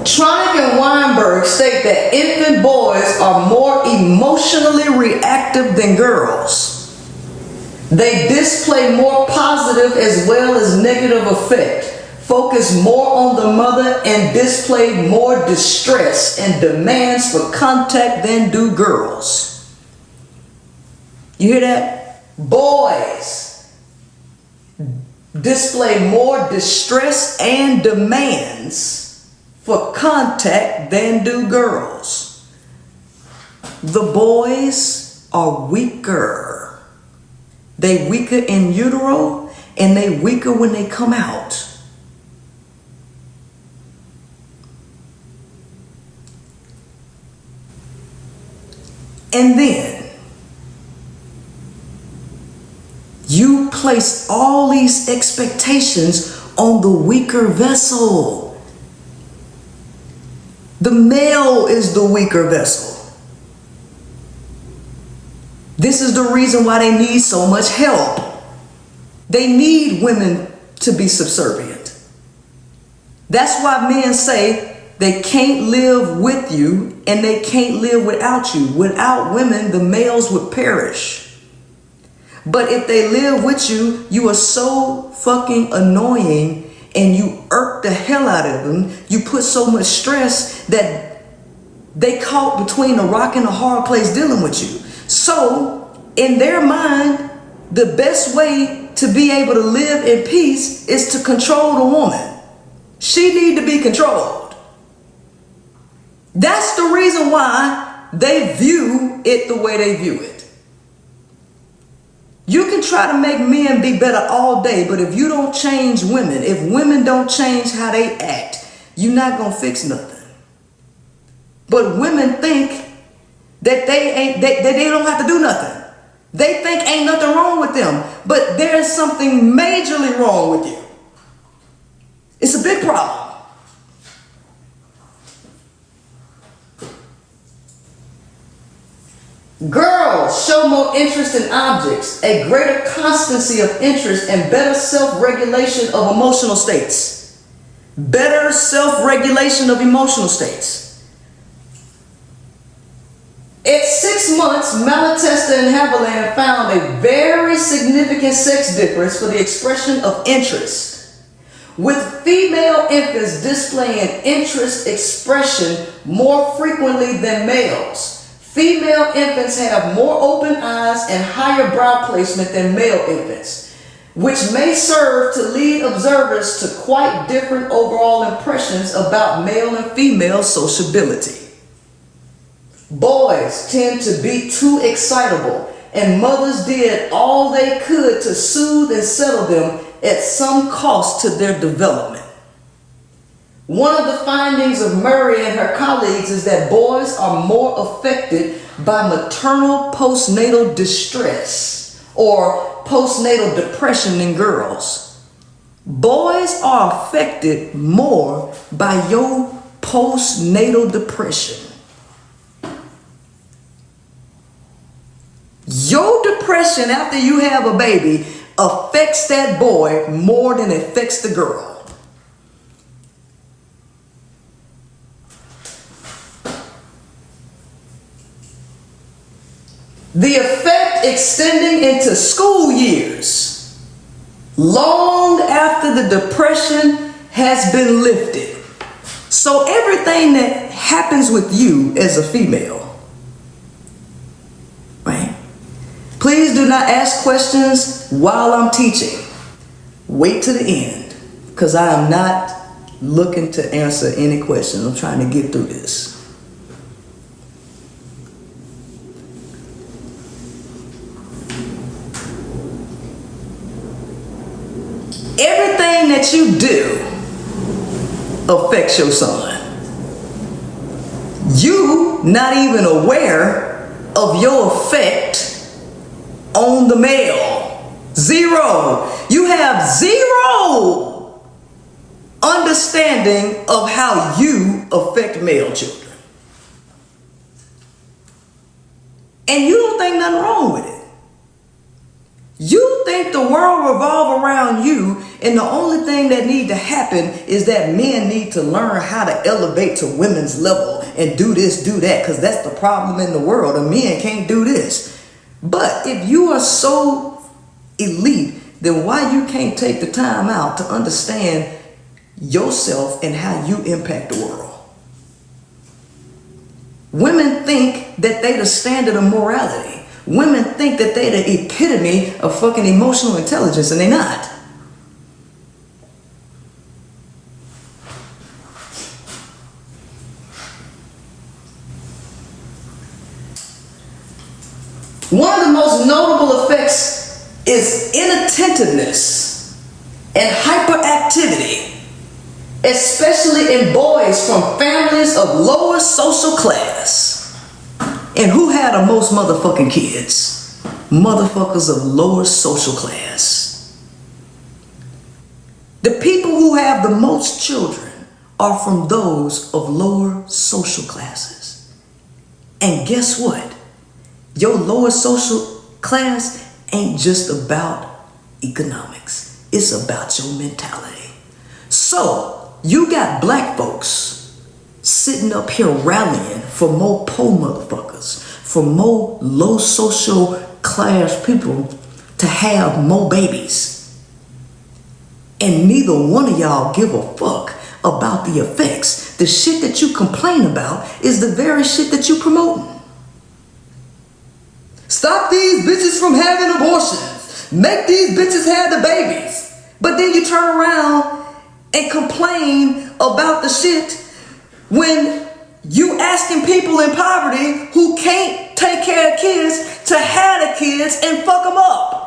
Tronick and Weinberg state that infant boys are more emotionally reactive than girls. They display more positive as well as negative effect, focus more on the mother, and display more distress and demands for contact than do girls. You hear that? Boys display more distress and demands for contact than do girls. The boys are weaker. They weaker in utero and they weaker when they come out. And then you place all these expectations on the weaker vessel. The male is the weaker vessel. This is the reason why they need so much help. They need women to be subservient. That's why men say they can't live with you and they can't live without you. Without women, the males would perish. But if they live with you, you are so fucking annoying and you irk the hell out of them, you put so much stress that they caught between a rock and a hard place dealing with you. So, in their mind, the best way to be able to live in peace is to control the woman. She needs to be controlled. That's the reason why they view it the way they view it. You can try to make men be better all day, but if you don't change women, if women don't change how they act, you're not going to fix nothing. But women think that they don't have to do nothing. They think ain't nothing wrong with them, but there's something majorly wrong with you. It's a big problem. Girls show more interest in objects, a greater constancy of interest, and better self-regulation of emotional states. Better self-regulation of emotional states. At 6 months, Malatesta and Haviland found a very significant sex difference for the expression of interest, with female infants displaying interest expression more frequently than males. Female infants have more open eyes and higher brow placement than male infants, which may serve to lead observers to quite different overall impressions about male and female sociability. Boys tend to be too excitable, and mothers did all they could to soothe and settle them at some cost to their development. One of the findings of Murray and her colleagues is that boys are more affected by maternal postnatal distress or postnatal depression than girls. Boys are affected more by your postnatal depression. Your depression after you have a baby affects that boy more than it affects the girl. The effect extending into school years, long after the depression has been lifted. So everything that happens with you as a female, right? Please do not ask questions while I'm teaching. Wait to the end, because I am not looking to answer any questions. I'm trying to get through this. Everything that you do affects your son. You not even aware of your effect on the male. Zero. You have zero understanding of how you affect male children. And you don't think nothing wrong with it. You think the world revolves around you, and the only thing that needs to happen is that men need to learn how to elevate to women's level and do this, do that, because that's the problem in the world. And men can't do this. But if you are so elite, then why you can't take the time out to understand yourself and how you impact the world? Women think that they the standard of morality. Women think that they're the epitome of fucking emotional intelligence, and they're not. One of the most notable effects is inattentiveness and hyperactivity, especially in boys from families of lower social class. And who had the most motherfucking kids? Motherfuckers of lower social class. The people who have the most children are from those of lower social classes. And guess what? Your lower social class ain't just about economics. It's about your mentality. So, you got black folks sitting up here rallying for more poor motherfuckers, for more low social class people to have more babies. And neither one of y'all give a fuck about the effects. The shit that you complain about is the very shit that you promoting. Stop these bitches from having abortions. Make these bitches have the babies. But then you turn around and complain about the shit when you asking people in poverty who can't take care of kids to have the kids and fuck them up.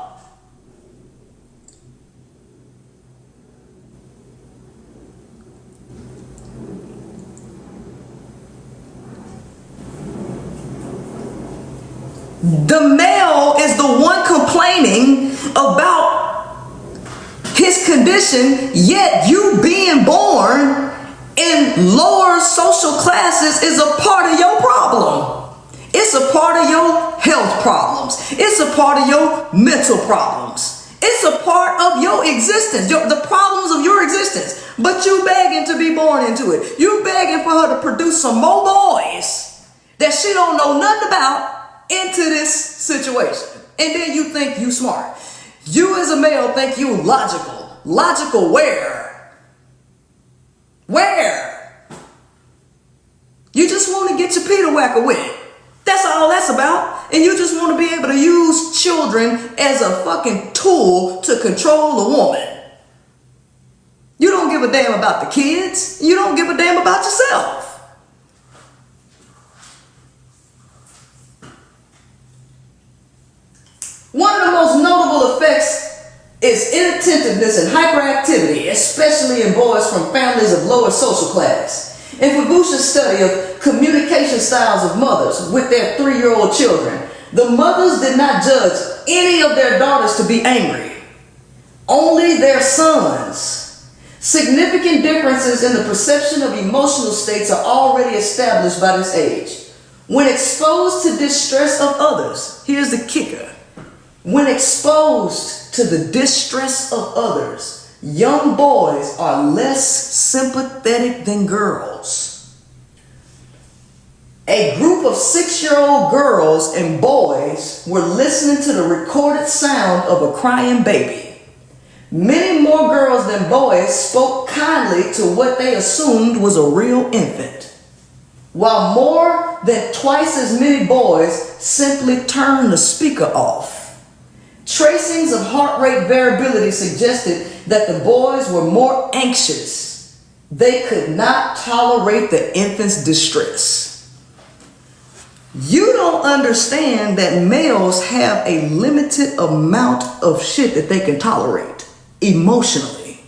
The male is the one complaining about his condition, yet you being born in lower social classes is a part of your problem. It's a part of your health problems. It's a part of your mental problems. It's a part of your existence, the problems of your existence. But you begging to be born into it. You begging for her to produce some more boys that she don't know nothing about into this situation. And then you think you smart. You as a male think you logical. Logical where? Where? You just want to get your Peter whacker with it. That's all that's about. And you just want to be able to use children as a fucking tool to control a woman. You don't give a damn about the kids. You don't give a damn about yourself. One of the most notable effects is inattentiveness and hyperactivity, especially in boys from families of lower social class. In Fagusha's study of communication styles of mothers with their 3-year-old children, the mothers did not judge any of their daughters to be angry, only their sons. Significant differences in the perception of emotional states are already established by this age. When exposed to distress of others, here's the kicker. When exposed to the distress of others, young boys are less sympathetic than girls. A group of 6-year-old girls and boys were listening to the recorded sound of a crying baby. Many more girls than boys spoke kindly to what they assumed was a real infant, while more than twice as many boys simply turned the speaker off. Tracings of heart rate variability suggested that the boys were more anxious. They could not tolerate the infant's distress. You don't understand that males have a limited amount of shit that they can tolerate emotionally.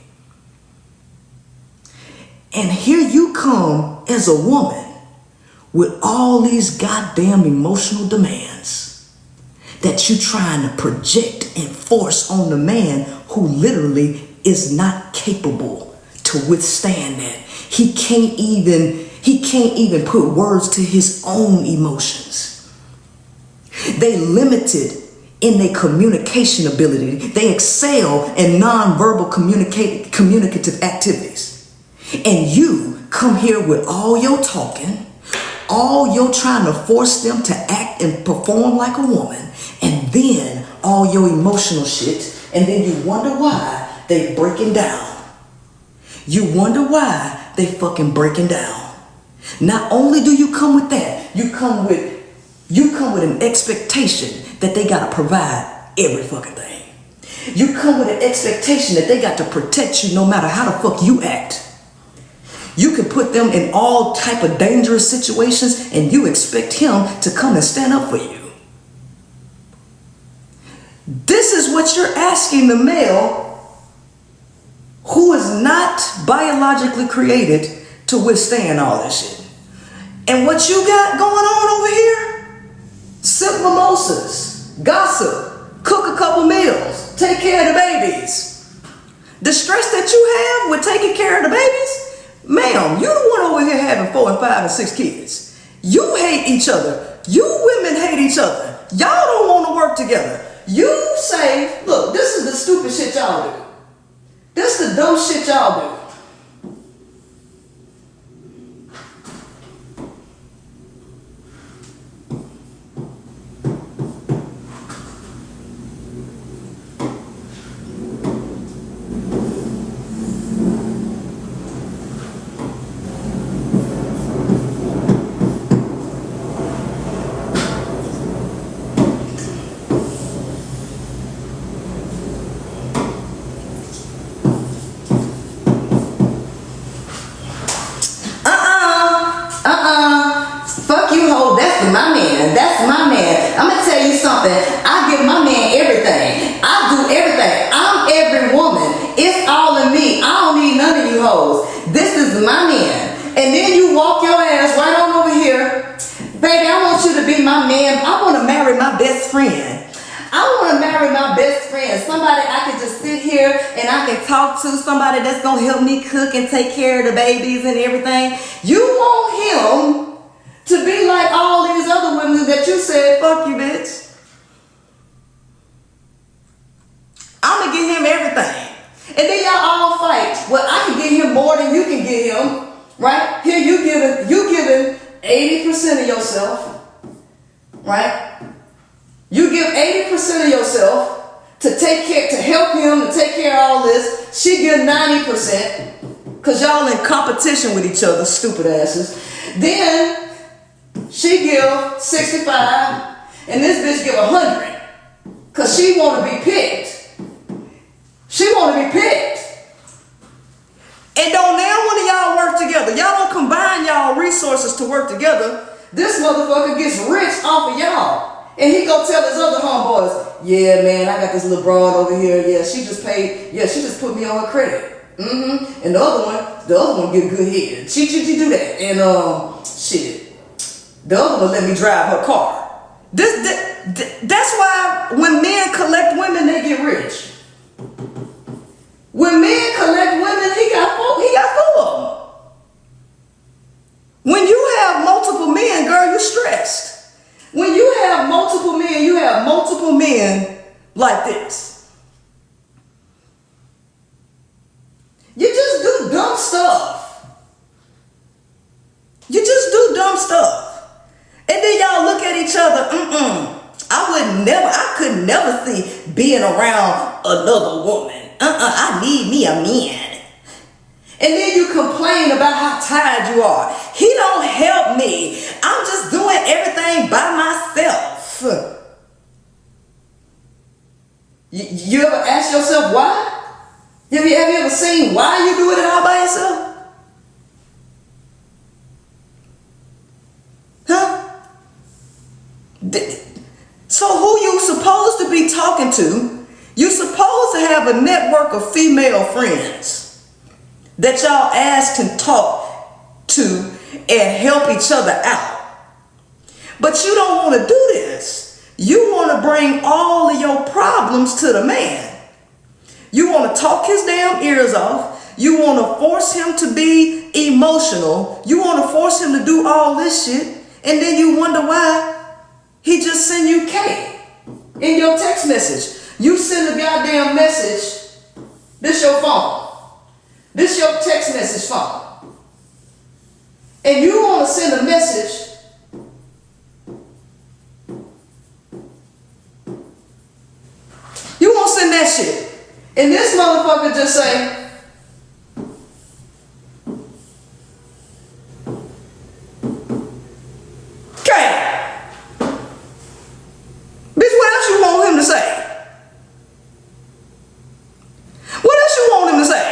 And here you come as a woman with all these goddamn emotional demands that you trying to project and force on the man who literally is not capable to withstand that. He can't even put words to his own emotions. They limited in their communication ability. They excel in nonverbal communicative activities. And you come here with all your talking, all your trying to force them to act and perform like a woman, and then all your emotional shit, and then you wonder why they breaking down. You wonder why they fucking breaking down. Not only do you come with that, you come with an expectation that they gotta provide every fucking thing. You come with an expectation that they got to protect you no matter how the fuck you act. You can put them in all type of dangerous situations and you expect him to come and stand up for you. This is what you're asking the male who is not biologically created to withstand all this shit. And what you got going on over here? Simple mimosas, gossip, cook a couple meals, take care of the babies. The stress that you have with taking care of the babies, ma'am, you the one over here having 4 and 5 and 6 kids. You hate each other. You women hate each other. Y'all don't want to work together. You say, look, this is the stupid shit y'all do. This is the dumb shit y'all do. Fuck you, hoe. That's my man. That's my man. I'm gonna tell you something. I give my man everything. I do everything. I'm every woman. It's all in me. I don't need none of you hoes. This is my man. And then you walk your ass right on over here. Baby, I want you to be my man. I want to marry my best friend. I want to marry my best friend. Somebody I can just sit here and I can talk to. Somebody that's going to help me cook and take care of the babies and everything. You want him to be like all these other women that you said, fuck you, bitch. I'm going to give him everything. And then y'all all fight. Well, I can give him more than you can give him. Right? Here you giving 80% of yourself. Right? You give 80% of yourself to take care, to help him, to take care of all this. She give 90%. Because y'all in competition with each other, stupid asses. Then she give 65, and this bitch give 100, cause she want to be picked. She want to be picked. And don't now one of y'all work together. Y'all don't combine y'all resources to work together. This motherfucker gets rich off of y'all. And he go tell his other homeboys, yeah, man, I got this little broad over here. Yeah, she just put me on her credit. And the other one get good head. She do that. And shit, the other one let me drive her car. That's why when men collect women, they get rich. When men collect women, he got four of them. When you have multiple men, girl, you stressed. When you have multiple men, you have multiple men like this. You just do dumb stuff. You just do dumb stuff. And then y'all look at each other, I could never see being around another woman. I need me a man. And then you complain about how tired you are. He don't help me. I'm just doing everything by myself. You ever ask yourself why? Have you ever seen why you doing it all by yourself? Huh? So who you supposed to be talking to? You supposed to have a network of female friends that y'all ass can talk to and help each other out. But you don't want to do this. You want to bring all of your problems to the man. You want to talk his damn ears off. You want to force him to be emotional. You want to force him to do all this shit. And then you wonder why he just send you K in your text message. You send a goddamn message. This your phone. This your text message phone. And you want to send a message. You want to send that shit. And this motherfucker just say, okay. Bitch, what else you want him to say? What else you want him to say?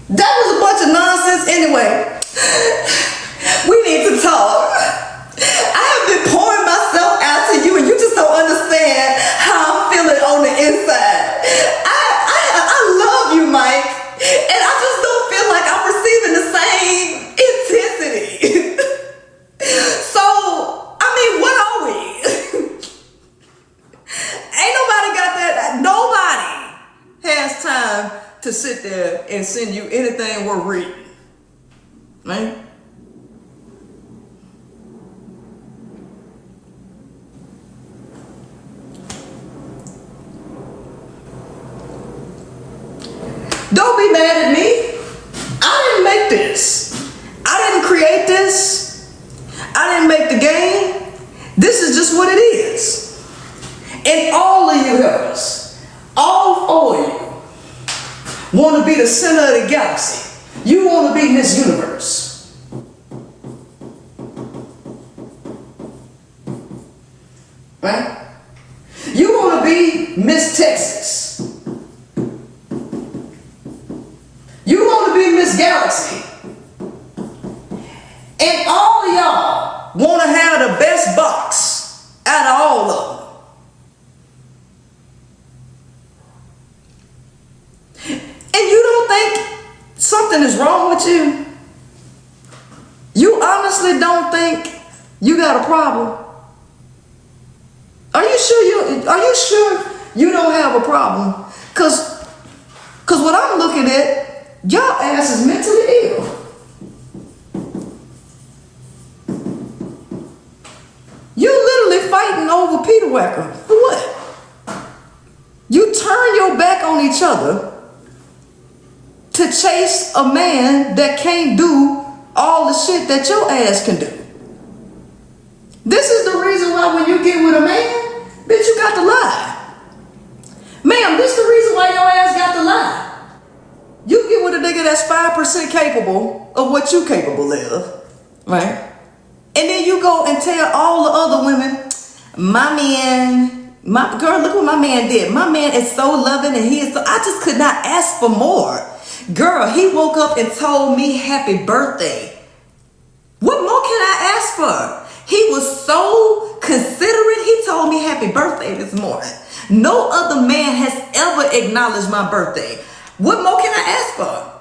That was a bunch of nonsense anyway. We need to talk. I have been pouring myself out to you and you just don't understand how I'm feeling on the inside. I love you, Mike. And I just don't feel like I'm receiving the same intensity. So, I mean, what are we? Ain't nobody got that. Nobody has time to sit there and send you anything worth reading. Right? Don't be mad at me. I didn't make this. I didn't create this. I didn't make the game. This is just what it is. And all of you helpers, all four of you, want to be the center of the galaxy. You want to be Miss Universe. Right? You want to be Miss Texas. You want to be Miss Galaxy. And all of y'all want to have the best box out of all of them. And you don't think something is wrong with you? You honestly don't think you got a problem? Are you sure you don't have a problem? Cause what I'm looking at, y'all ass is mentally ill. You literally fighting over Peter Whacker. For what? You turn your back on each other to chase a man that can't do all the shit that your ass can do. This is the reason why when you get with a man, bitch, you got to lie. Ma'am, this is the reason why your ass got to lie. You get with a nigga that's 5% capable of what you capable of, right? And then you go and tell all the other women, my man My girl, look what my man did. My man is so loving and he is so, I just could not ask for more. Girl, he woke up and told me happy birthday. What more can I ask for? He was so considerate. He told me happy birthday this morning. No other man has ever acknowledged my birthday. What more can I ask for?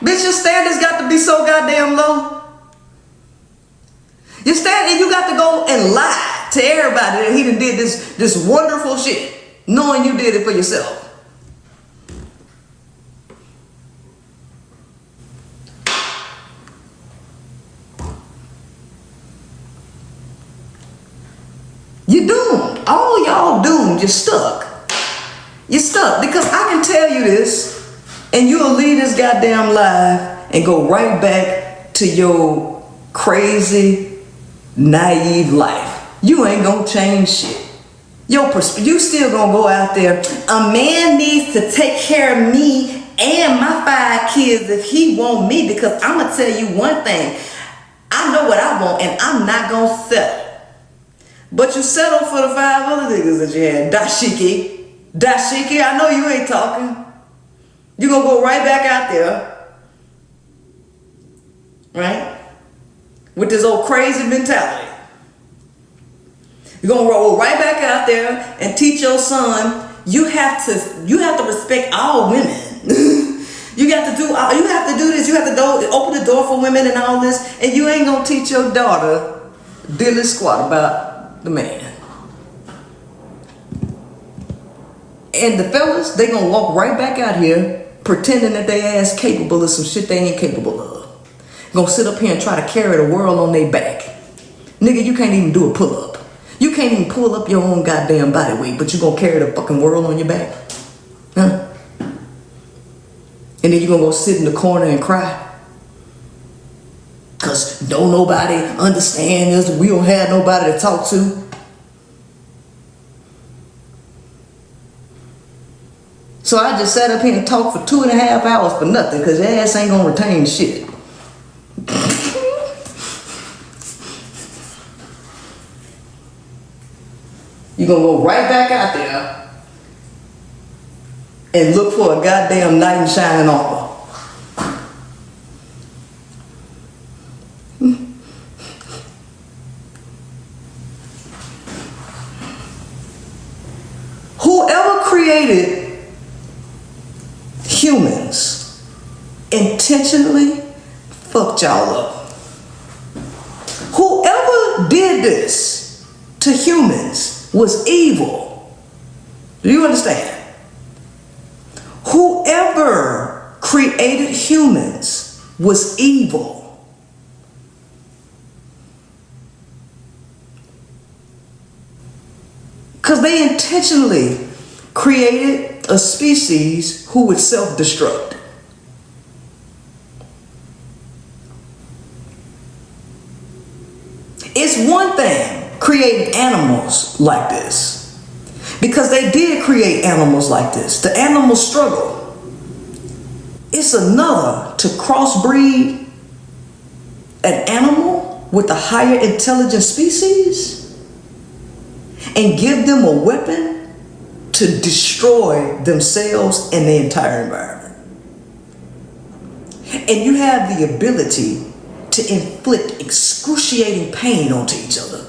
Bitch, your standards got to be so goddamn low. You stand and you got to go and lie to everybody that he done did this wonderful shit, knowing you did it for yourself. You doomed. All y'all doomed. You're stuck. You're stuck because I can tell you this, and you'll leave this goddamn life and go right back to your crazy, naive life. You ain't gonna change shit. You still gonna go out there. A man needs to take care of me and my 5 kids if he want me, because I'm gonna tell you one thing. I know what I want and I'm not gonna settle. But you settled for the 5 other niggas that you had. Dashiki, I know you ain't talking. You gonna go right back out there, right? With this old crazy mentality. You're gonna roll right back out there and teach your son you have to respect all women. you have to do this, you have to open the door for women and all this, and you ain't gonna teach your daughter diddly squat about the man. And the fellas, they gonna walk right back out here pretending that they ass capable of some shit they ain't capable of. Gonna sit up here and try to carry the world on their back. Nigga, you can't even do a pull-up. You can't even pull up your own goddamn body weight, but you gonna carry the fucking world on your back? Huh? And then you gonna go sit in the corner and cry? Cause don't nobody understand us, we don't have nobody to talk to. So I just sat up here and talked for 2.5 hours for nothing, cause your ass ain't gonna retain shit. You're gonna go right back out there and look for a goddamn knight in shining armor. Whoever created humans intentionally fucked y'all up. Whoever did this to humans was evil. Do you understand? Whoever created humans was evil. Because they intentionally created a species who would self-destruct. It's one thing creating animals like this, because they did create animals like this. The animals struggle. It's another to crossbreed an animal with a higher intelligent species and give them a weapon to destroy themselves and the entire environment. And you have the ability to inflict excruciating pain onto each other.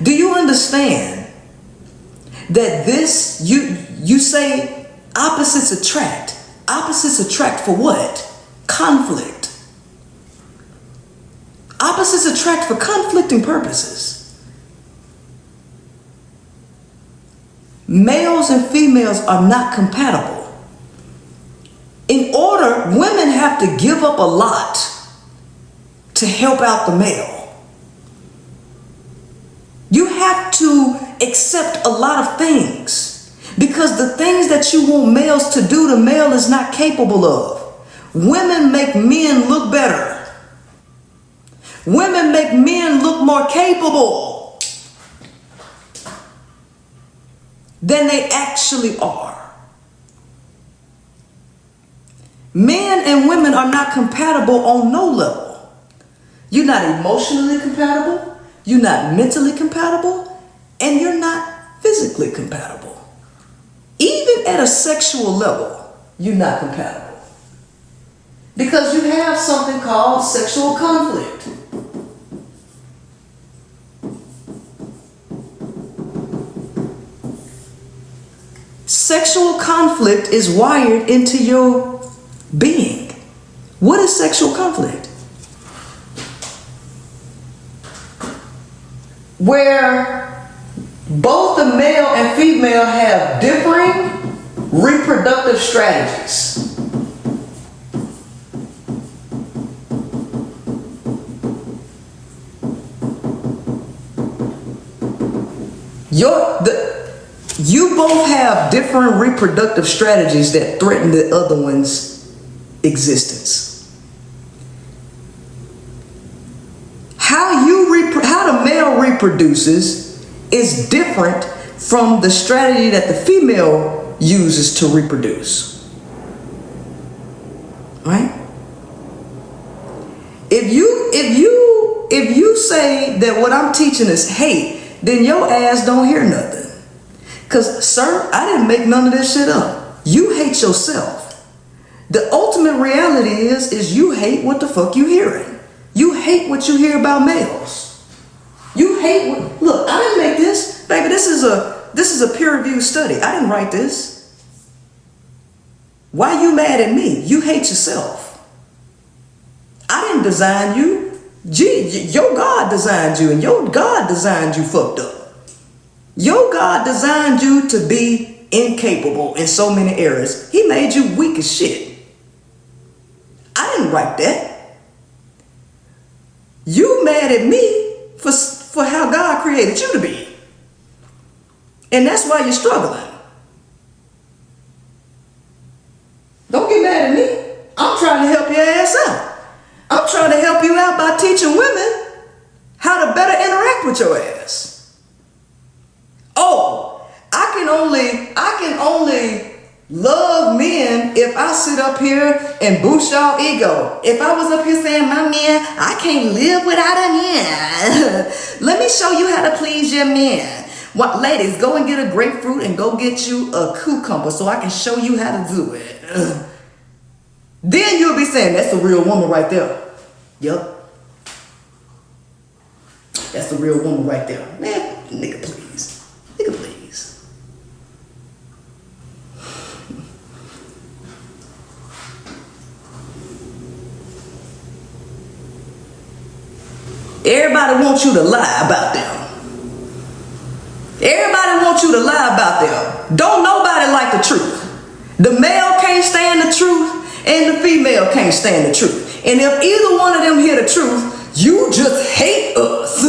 Do you understand that this, you say opposites attract? Opposites attract for what? Conflict. Opposites attract for conflicting purposes. Males and females are not compatible. In order, women have to give up a lot to help out the male. You have to accept a lot of things, because the things that you want males to do, the male is not capable of. Women make men look better. Women make men look more capable than they actually are. Men and women are not compatible on no level. You're not emotionally compatible, you're not mentally compatible, and you're not physically compatible. Even at a sexual level, you're not compatible. Because you have something called sexual conflict. Sexual conflict is wired into your being. What is sexual conflict? Where both the male and female have differing reproductive strategies. You both have different reproductive strategies that threaten the other one's existence. How the male reproduces is different from the strategy that the female uses to reproduce. Right? If you say that what I'm teaching is hate, then your ass don't hear nothing. Because, sir, I didn't make none of this shit up. You hate yourself. The ultimate reality is you hate what the fuck you hearing. You hate what you hear about males. You hate what, look, I didn't make this. Baby, this is a peer-reviewed study. I didn't write this. Why you mad at me? You hate yourself. I didn't design you. Gee, your God designed you, and your God designed you fucked up. Your God designed you to be incapable in so many areas. He made you weak as shit. I didn't write that. You mad at me for how God created you to be. And that's why you're struggling. Don't get mad at me. I'm trying to help your ass out. I'm trying to help you out by teaching women how to better interact with your ass. Oh, I can only love men if I sit up here and boost y'all ego. If I was up here saying, my man, I can't live without a man. Let me show you how to please your man. What, ladies, go and get a grapefruit and go get you a cucumber so I can show you how to do it. Then you'll be saying, that's the real woman right there. Yup. That's the real woman right there. Man, nigga, please. Nigga, please. Everybody wants you to lie about them. Everybody wants you to lie about them. Don't nobody like the truth. The male can't stand the truth, and the female can't stand the truth. And if either one of them hear the truth, you just hate us.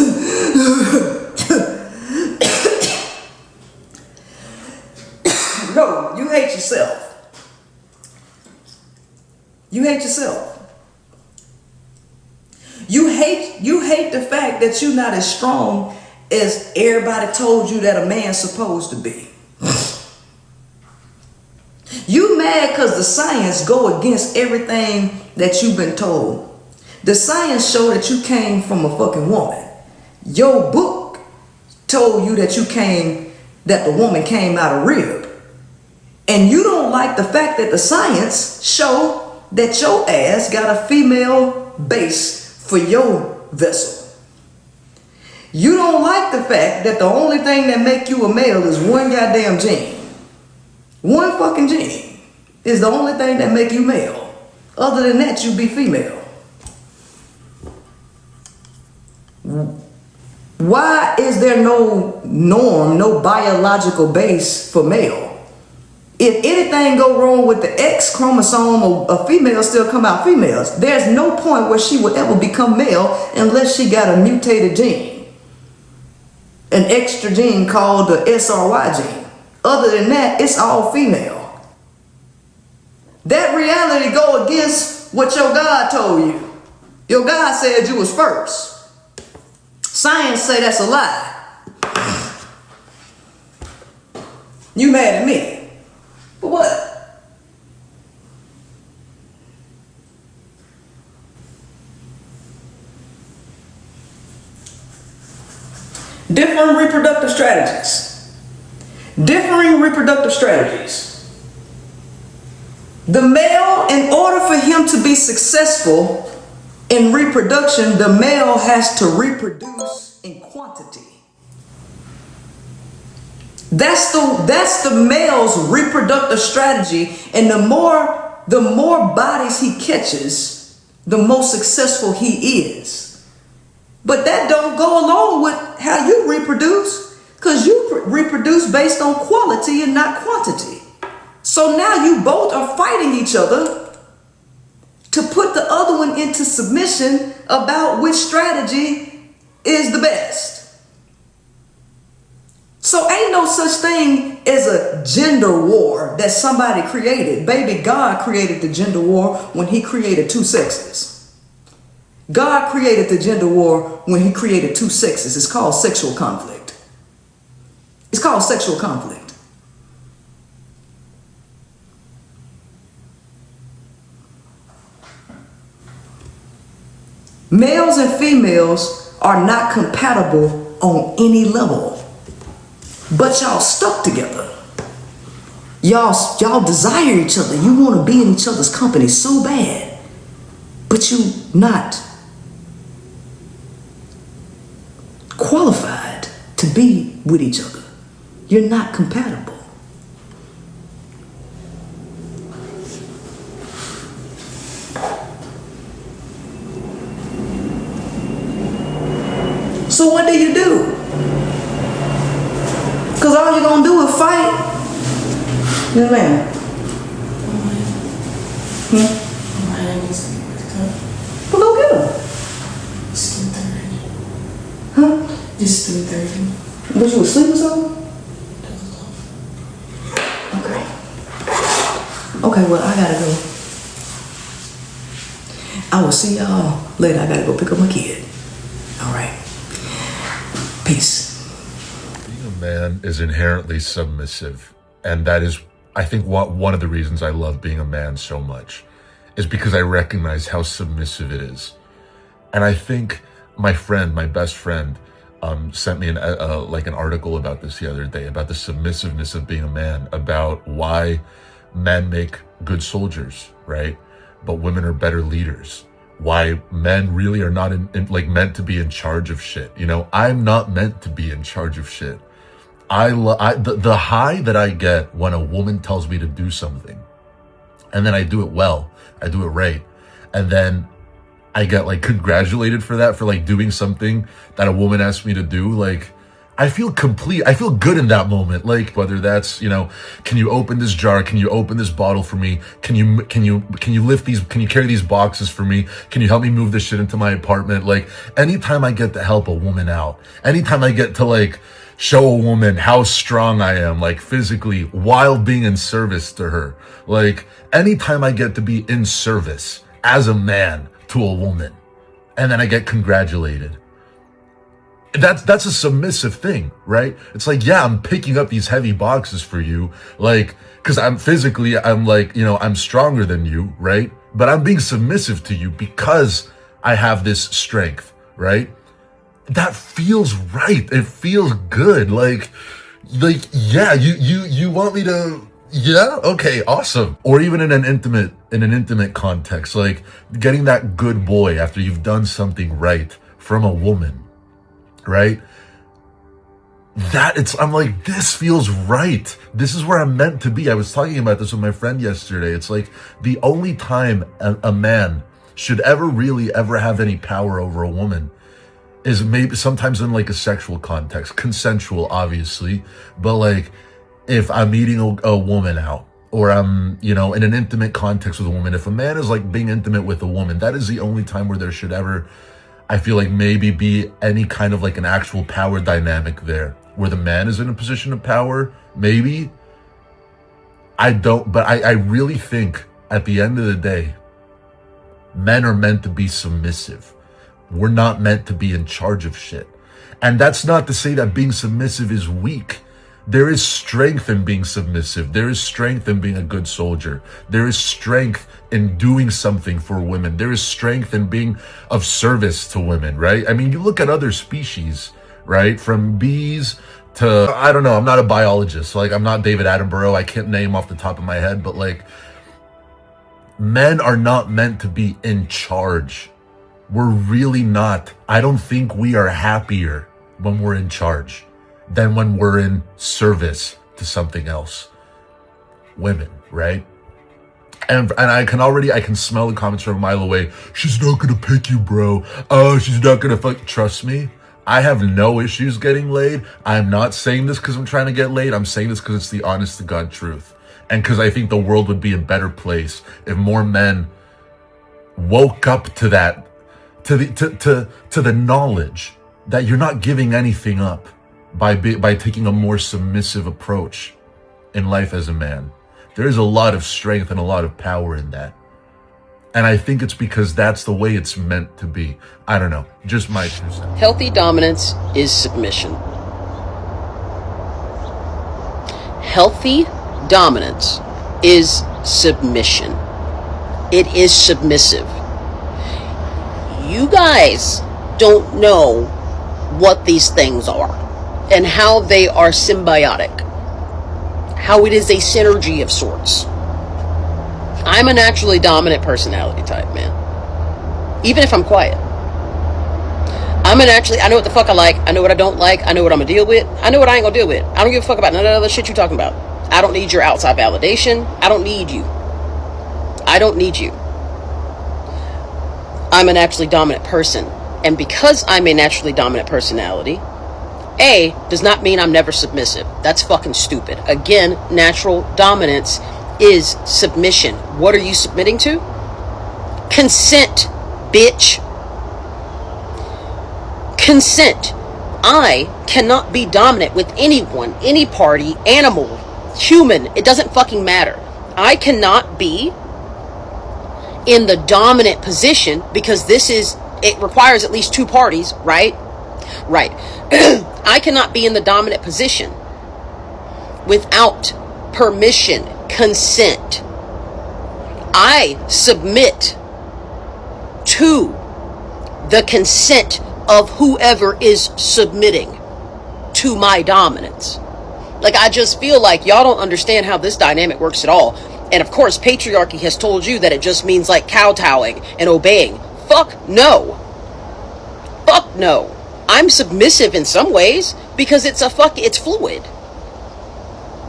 No, you hate yourself. You hate yourself. You hate the fact that you're not as strong as everybody told you that a man's supposed to be. You mad because the science go against everything that you've been told. The science show that you came from a fucking woman. Your book told you that the woman came out of rib. And you don't like the fact that the science show that your ass got a female base for your vessel. You don't like the fact that the only thing that make you a male is one goddamn gene. One fucking gene is the only thing that make you male. Other than that, you be female. Why is there no norm, no biological base for male? If anything go wrong with the X chromosome, a female still come out females. There's no point where she would ever become male unless she got a mutated gene. An extra gene called the SRY gene. Other than that, it's all female. That reality go against what your God told you. Your God said you was first. Science say that's a lie. You mad at me? For what? Differing reproductive strategies. Differing reproductive strategies. The male, in order for him to be successful in reproduction, the male has to reproduce in quantity. That's the male's reproductive strategy, and the more bodies he catches, the more successful he is. But that don't go along with how you reproduce, because you reproduce based on quality and not quantity. So now you both are fighting each other to put the other one into submission about which strategy is the best. So ain't no such thing as a gender war that somebody created. Baby, God created the gender war when he created two sexes. God created the gender war when he created two sexes. It's called sexual conflict. It's called sexual conflict. Males and females are not compatible on any level, but y'all stuck together. Y'all desire each other. You want to be in each other's company so bad, but you not qualified to be with each other. You're not compatible. So what do? Because all you're going to do is fight. Yes, ma'am. Well, go get him. It's 3:30. Huh? It's 3:30. Was you asleep or something? Okay. Okay, well, I gotta go. I will see y'all later. I gotta go pick up my kid. All right. Peace. Being a man is inherently submissive. And that is, I think, one of the reasons I love being a man so much is because I recognize how submissive it is. And I think my best friend, sent me an article about this the other day, about the submissiveness of being a man, about why men make good soldiers, right? But women are better leaders. Why men really are not meant to be in charge of shit. You know, I'm not meant to be in charge of shit. The high that I get when a woman tells me to do something, and then I do it well, I do it right, and then I get congratulated for that, for doing something that a woman asked me to do. I feel complete. I feel good in that moment. Whether that's, can you open this jar? Can you open this bottle for me? Can you lift these? Can you carry these boxes for me? Can you help me move this shit into my apartment? Anytime I get to help a woman out, anytime I get to show a woman how strong I am, physically, while being in service to her, anytime I get to be in service as a man to a woman, and then I get congratulated. That's a submissive thing, right? It's yeah, I'm picking up these heavy boxes for you, because I'm stronger than you, right? But I'm being submissive to you because I have this strength, right? That feels right. It feels good. Yeah, you want me to, yeah, okay, awesome. Or even in an intimate context, getting that good boy after you've done something right from a woman, right? I'm this feels right. This is where I'm meant to be. I was talking about this with my friend yesterday. It's the only time a man should ever have any power over a woman is maybe sometimes in a sexual context, consensual, obviously, but if I'm meeting a woman out, or I'm, in an intimate context with a woman, if a man is being intimate with a woman, that is the only time where there should ever, I feel maybe be any kind of an actual power dynamic there, where the man is in a position of power, maybe. But I really think at the end of the day, men are meant to be submissive. We're not meant to be in charge of shit. And that's not to say that being submissive is weak. There is strength in being submissive. There is strength in being a good soldier. There is strength in doing something for women. There is strength in being of service to women, right? I mean, you look at other species, right? From bees to, I don't know, I'm not a biologist. Like, I'm not David Attenborough. I can't name off the top of my head, but like, men are not meant to be in charge. We're really not. I don't think we are happier when we're in charge than when we're in service to something else. Women, right? And I can smell the comments from a mile away. She's not gonna pick you, bro. Oh, she's not gonna fuck. Trust me, I have no issues getting laid. I'm not saying this because I'm trying to get laid. I'm saying this because it's the honest to God truth. And because I think the world would be a better place if more men woke up to that, to the knowledge that you're not giving anything up by taking a more submissive approach in life as a man. There is a lot of strength and a lot of power in that. And I think it's because that's the way it's meant to be. I don't know, just my 2 cents. Healthy dominance is submission. Healthy dominance is submission. It is submissive. You guys don't know what these things are and how they are symbiotic, how it is a synergy of sorts. I'm a naturally dominant personality type, man. Even if I'm quiet. I know what the fuck I like. I know what I don't like. I know what I'm gonna deal with. I know what I ain't gonna deal with. I don't give a fuck about none of the other shit you talking about. I don't need your outside validation. I don't need you. I don't need you. I'm a naturally dominant person. And because I'm a naturally dominant personality, A, does not mean I'm never submissive. That's fucking stupid. Again, natural dominance is submission. What are you submitting to? Consent, bitch. Consent. I cannot be dominant with anyone, any party, animal, human. It doesn't fucking matter. I cannot be in the dominant position because it requires at least 2 parties, right? Right. I cannot be in the dominant position without permission, consent. I submit to the consent of whoever is submitting to my dominance. Like, I just feel like y'all don't understand how this dynamic works at all. And of course, patriarchy has told you that it just means like kowtowing and obeying. Fuck no. Fuck no. I'm submissive in some ways because it's fluid.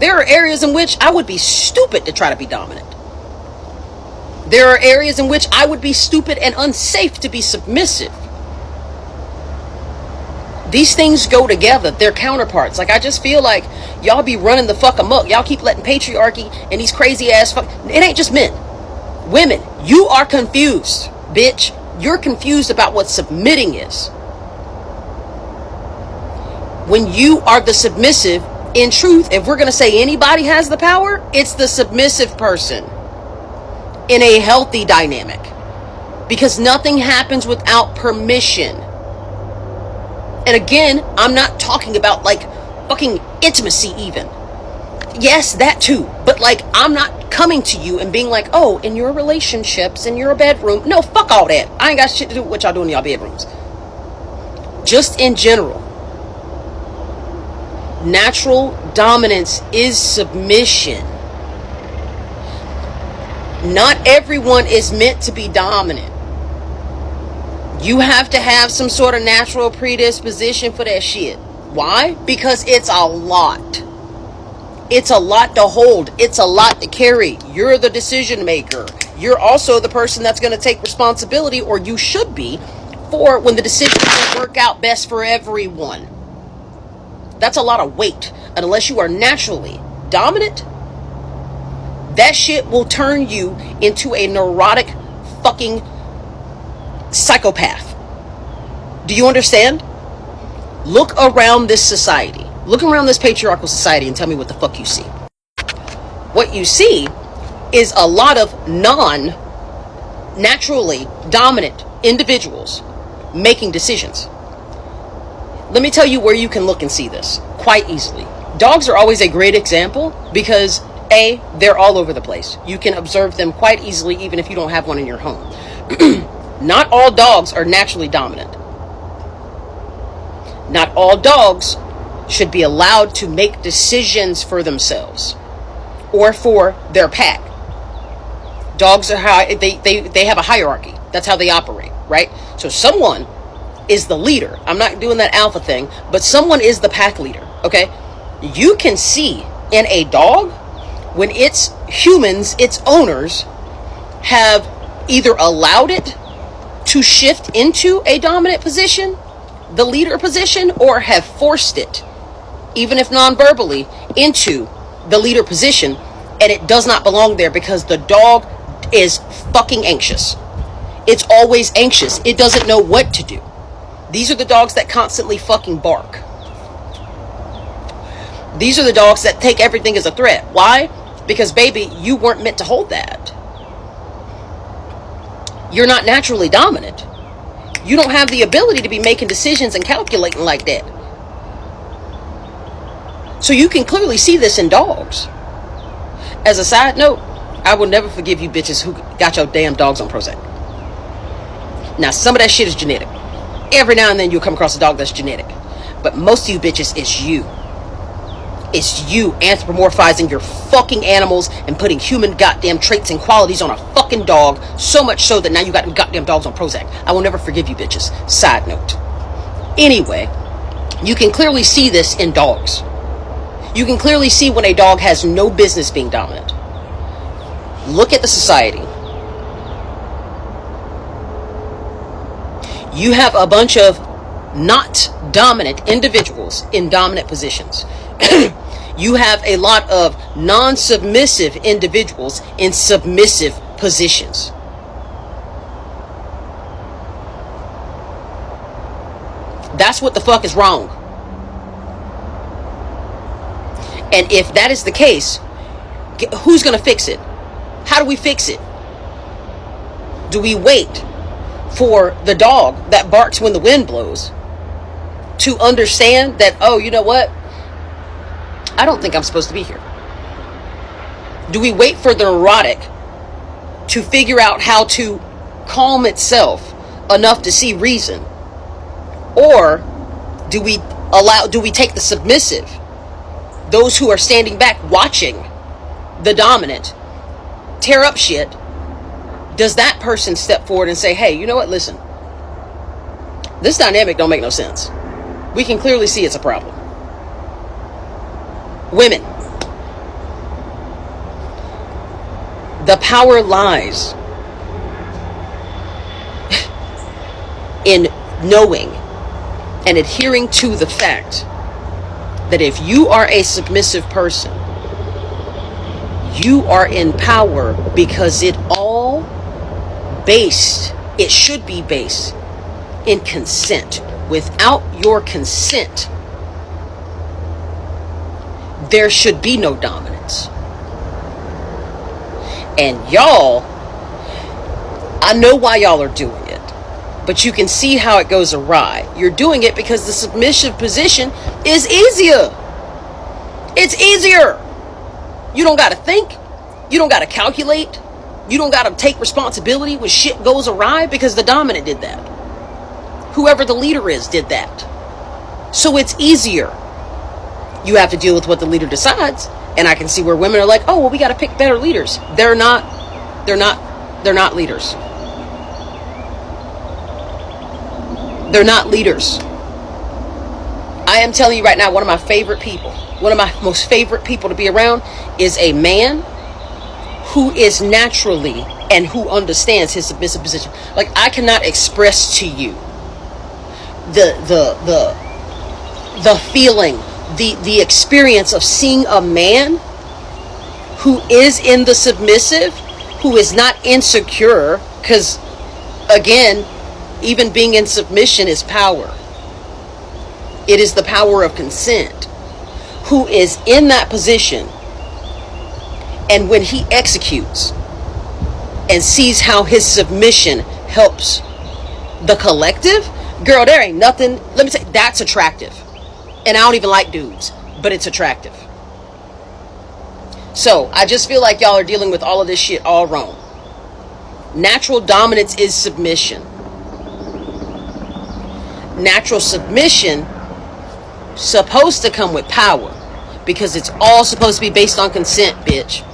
There are areas in which I would be stupid to try to be dominant. There are areas in which I would be stupid and unsafe to be submissive. These things go together. They're counterparts. Like, I just feel like y'all be running the fuck amok. Y'all keep letting patriarchy and these crazy ass it ain't just men. Women, you are confused, bitch. You're confused about what submitting is. When you are the submissive, in truth, if we're going to say anybody has the power, it's the submissive person in a healthy dynamic. Because nothing happens without permission. And again, I'm not talking about like fucking intimacy even. Yes, that too. But like, I'm not coming to you and being like, oh, in your relationships, in your bedroom. No, fuck all that. I ain't got shit to do with what y'all do in y'all bedrooms. Just in general. Natural dominance is submission. Not everyone is meant to be dominant. You have to have some sort of natural predisposition for that shit. Why? Because it's a lot. It's a lot to hold. It's a lot to carry. You're the decision maker. You're also the person that's going to take responsibility, or you should be, for when the decision will work out best for everyone. That's a lot of weight. And unless you are naturally dominant, that shit will turn you into a neurotic fucking psychopath. Do you understand? Look around this society. Look around this patriarchal society and tell me what the fuck you see. What you see is a lot of non-naturally dominant individuals making decisions. Let me tell you where you can look and see this quite easily. Dogs are always a great example because A, they're all over the place. You can observe them quite easily even if you don't have one in your home. Not all dogs are naturally dominant. Not all dogs should be allowed to make decisions for themselves or for their pack. Dogs are how they have a hierarchy. That's how they operate, right? So someone is the leader. I'm not doing that alpha thing, but someone is the pack leader, okay? You can see in a dog when its humans, its owners, have either allowed it to shift into a dominant position, the leader position, or have forced it, even if non-verbally, into the leader position, and it does not belong there because the dog is fucking anxious. It's always anxious. It doesn't know what to do. These are the dogs that constantly fucking bark. These are the dogs that take everything as a threat. Why? Because, baby, you weren't meant to hold that. You're not naturally dominant. You don't have the ability to be making decisions and calculating like that. So you can clearly see this in dogs. As a side note, I will never forgive you bitches who got your damn dogs on Prozac. Now, some of that shit is genetic. Every now and then you'll come across a dog that's genetic. But most of you bitches, it's you. It's you anthropomorphizing your fucking animals and putting human goddamn traits and qualities on a fucking dog, so much so that now you got them goddamn dogs on Prozac. I will never forgive you bitches. Side note. Anyway, you can clearly see this in dogs. You can clearly see when a dog has no business being dominant. Look at the society. You have a bunch of not dominant individuals in dominant positions. You have a lot of non-submissive individuals in submissive positions. That's what the fuck is wrong. And if that is the case, who's going to fix it? How do we fix it? Do we wait for the dog that barks when the wind blows to understand that, oh, you know what? I don't think I'm supposed to be here. Do we wait for the neurotic to figure out how to calm itself enough to see reason? Or do we take the submissive, those who are standing back watching the dominant tear up shit? Does that person step forward and say, hey, you know what, listen, this dynamic don't make no sense. We can clearly see it's a problem. Women, the power lies in knowing and adhering to the fact that if you are a submissive person, you are in power because it should be based in consent. Without your consent, there should be no dominance. And y'all, I know why y'all are doing it, but you can see how it goes awry. You're doing it because the submissive position is easier. It's easier. You don't got to think. You don't got to calculate. You don't got to take responsibility when shit goes awry because the dominant did that. Whoever the leader is did that. So it's easier. You have to deal with what the leader decides. And I can see where women are like, oh, well, we got to pick better leaders. They're not leaders. They're not leaders. I am telling you right now, one of my favorite people, one of my most favorite people to be around is a man who is naturally and who understands his submissive position. Like, I cannot express to you the feeling, the experience of seeing a man who is in the submissive, who is not insecure, because again, even being in submission is power. It is the power of consent. Who is in that position, and when he executes and sees how his submission helps the collective, girl, there ain't nothing. Let me say, that's attractive. And I don't even like dudes, but it's attractive. So I just feel like y'all are dealing with all of this shit all wrong. Natural dominance is submission. Natural submission supposed to come with power, because it's all supposed to be based on consent, bitch.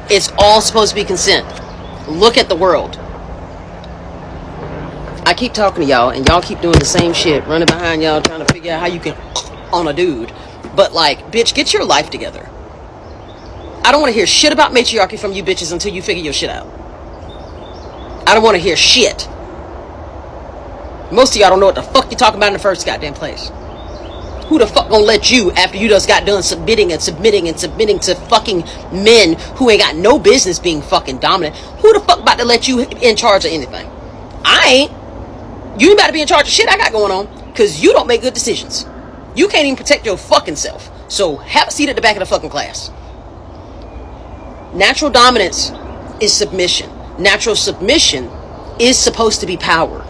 It's all supposed to be consent. Look at the world. I keep talking to y'all, and y'all keep doing the same shit, running behind y'all, trying to figure out how you can on a dude. But like, bitch, get your life together. I don't want to hear shit about matriarchy from you bitches until you figure your shit out. I don't want to hear shit. Most of y'all don't know what the fuck you're talking about in the first goddamn place. Who the fuck gonna let you, after you just got done submitting to fucking men who ain't got no business being fucking dominant, who the fuck about to let you in charge of anything? I ain't. You ain't about to be in charge of shit I got going on, because you don't make good decisions. You can't even protect your fucking self. So have a seat at the back of the fucking class. Natural dominance is submission. Natural submission is supposed to be power.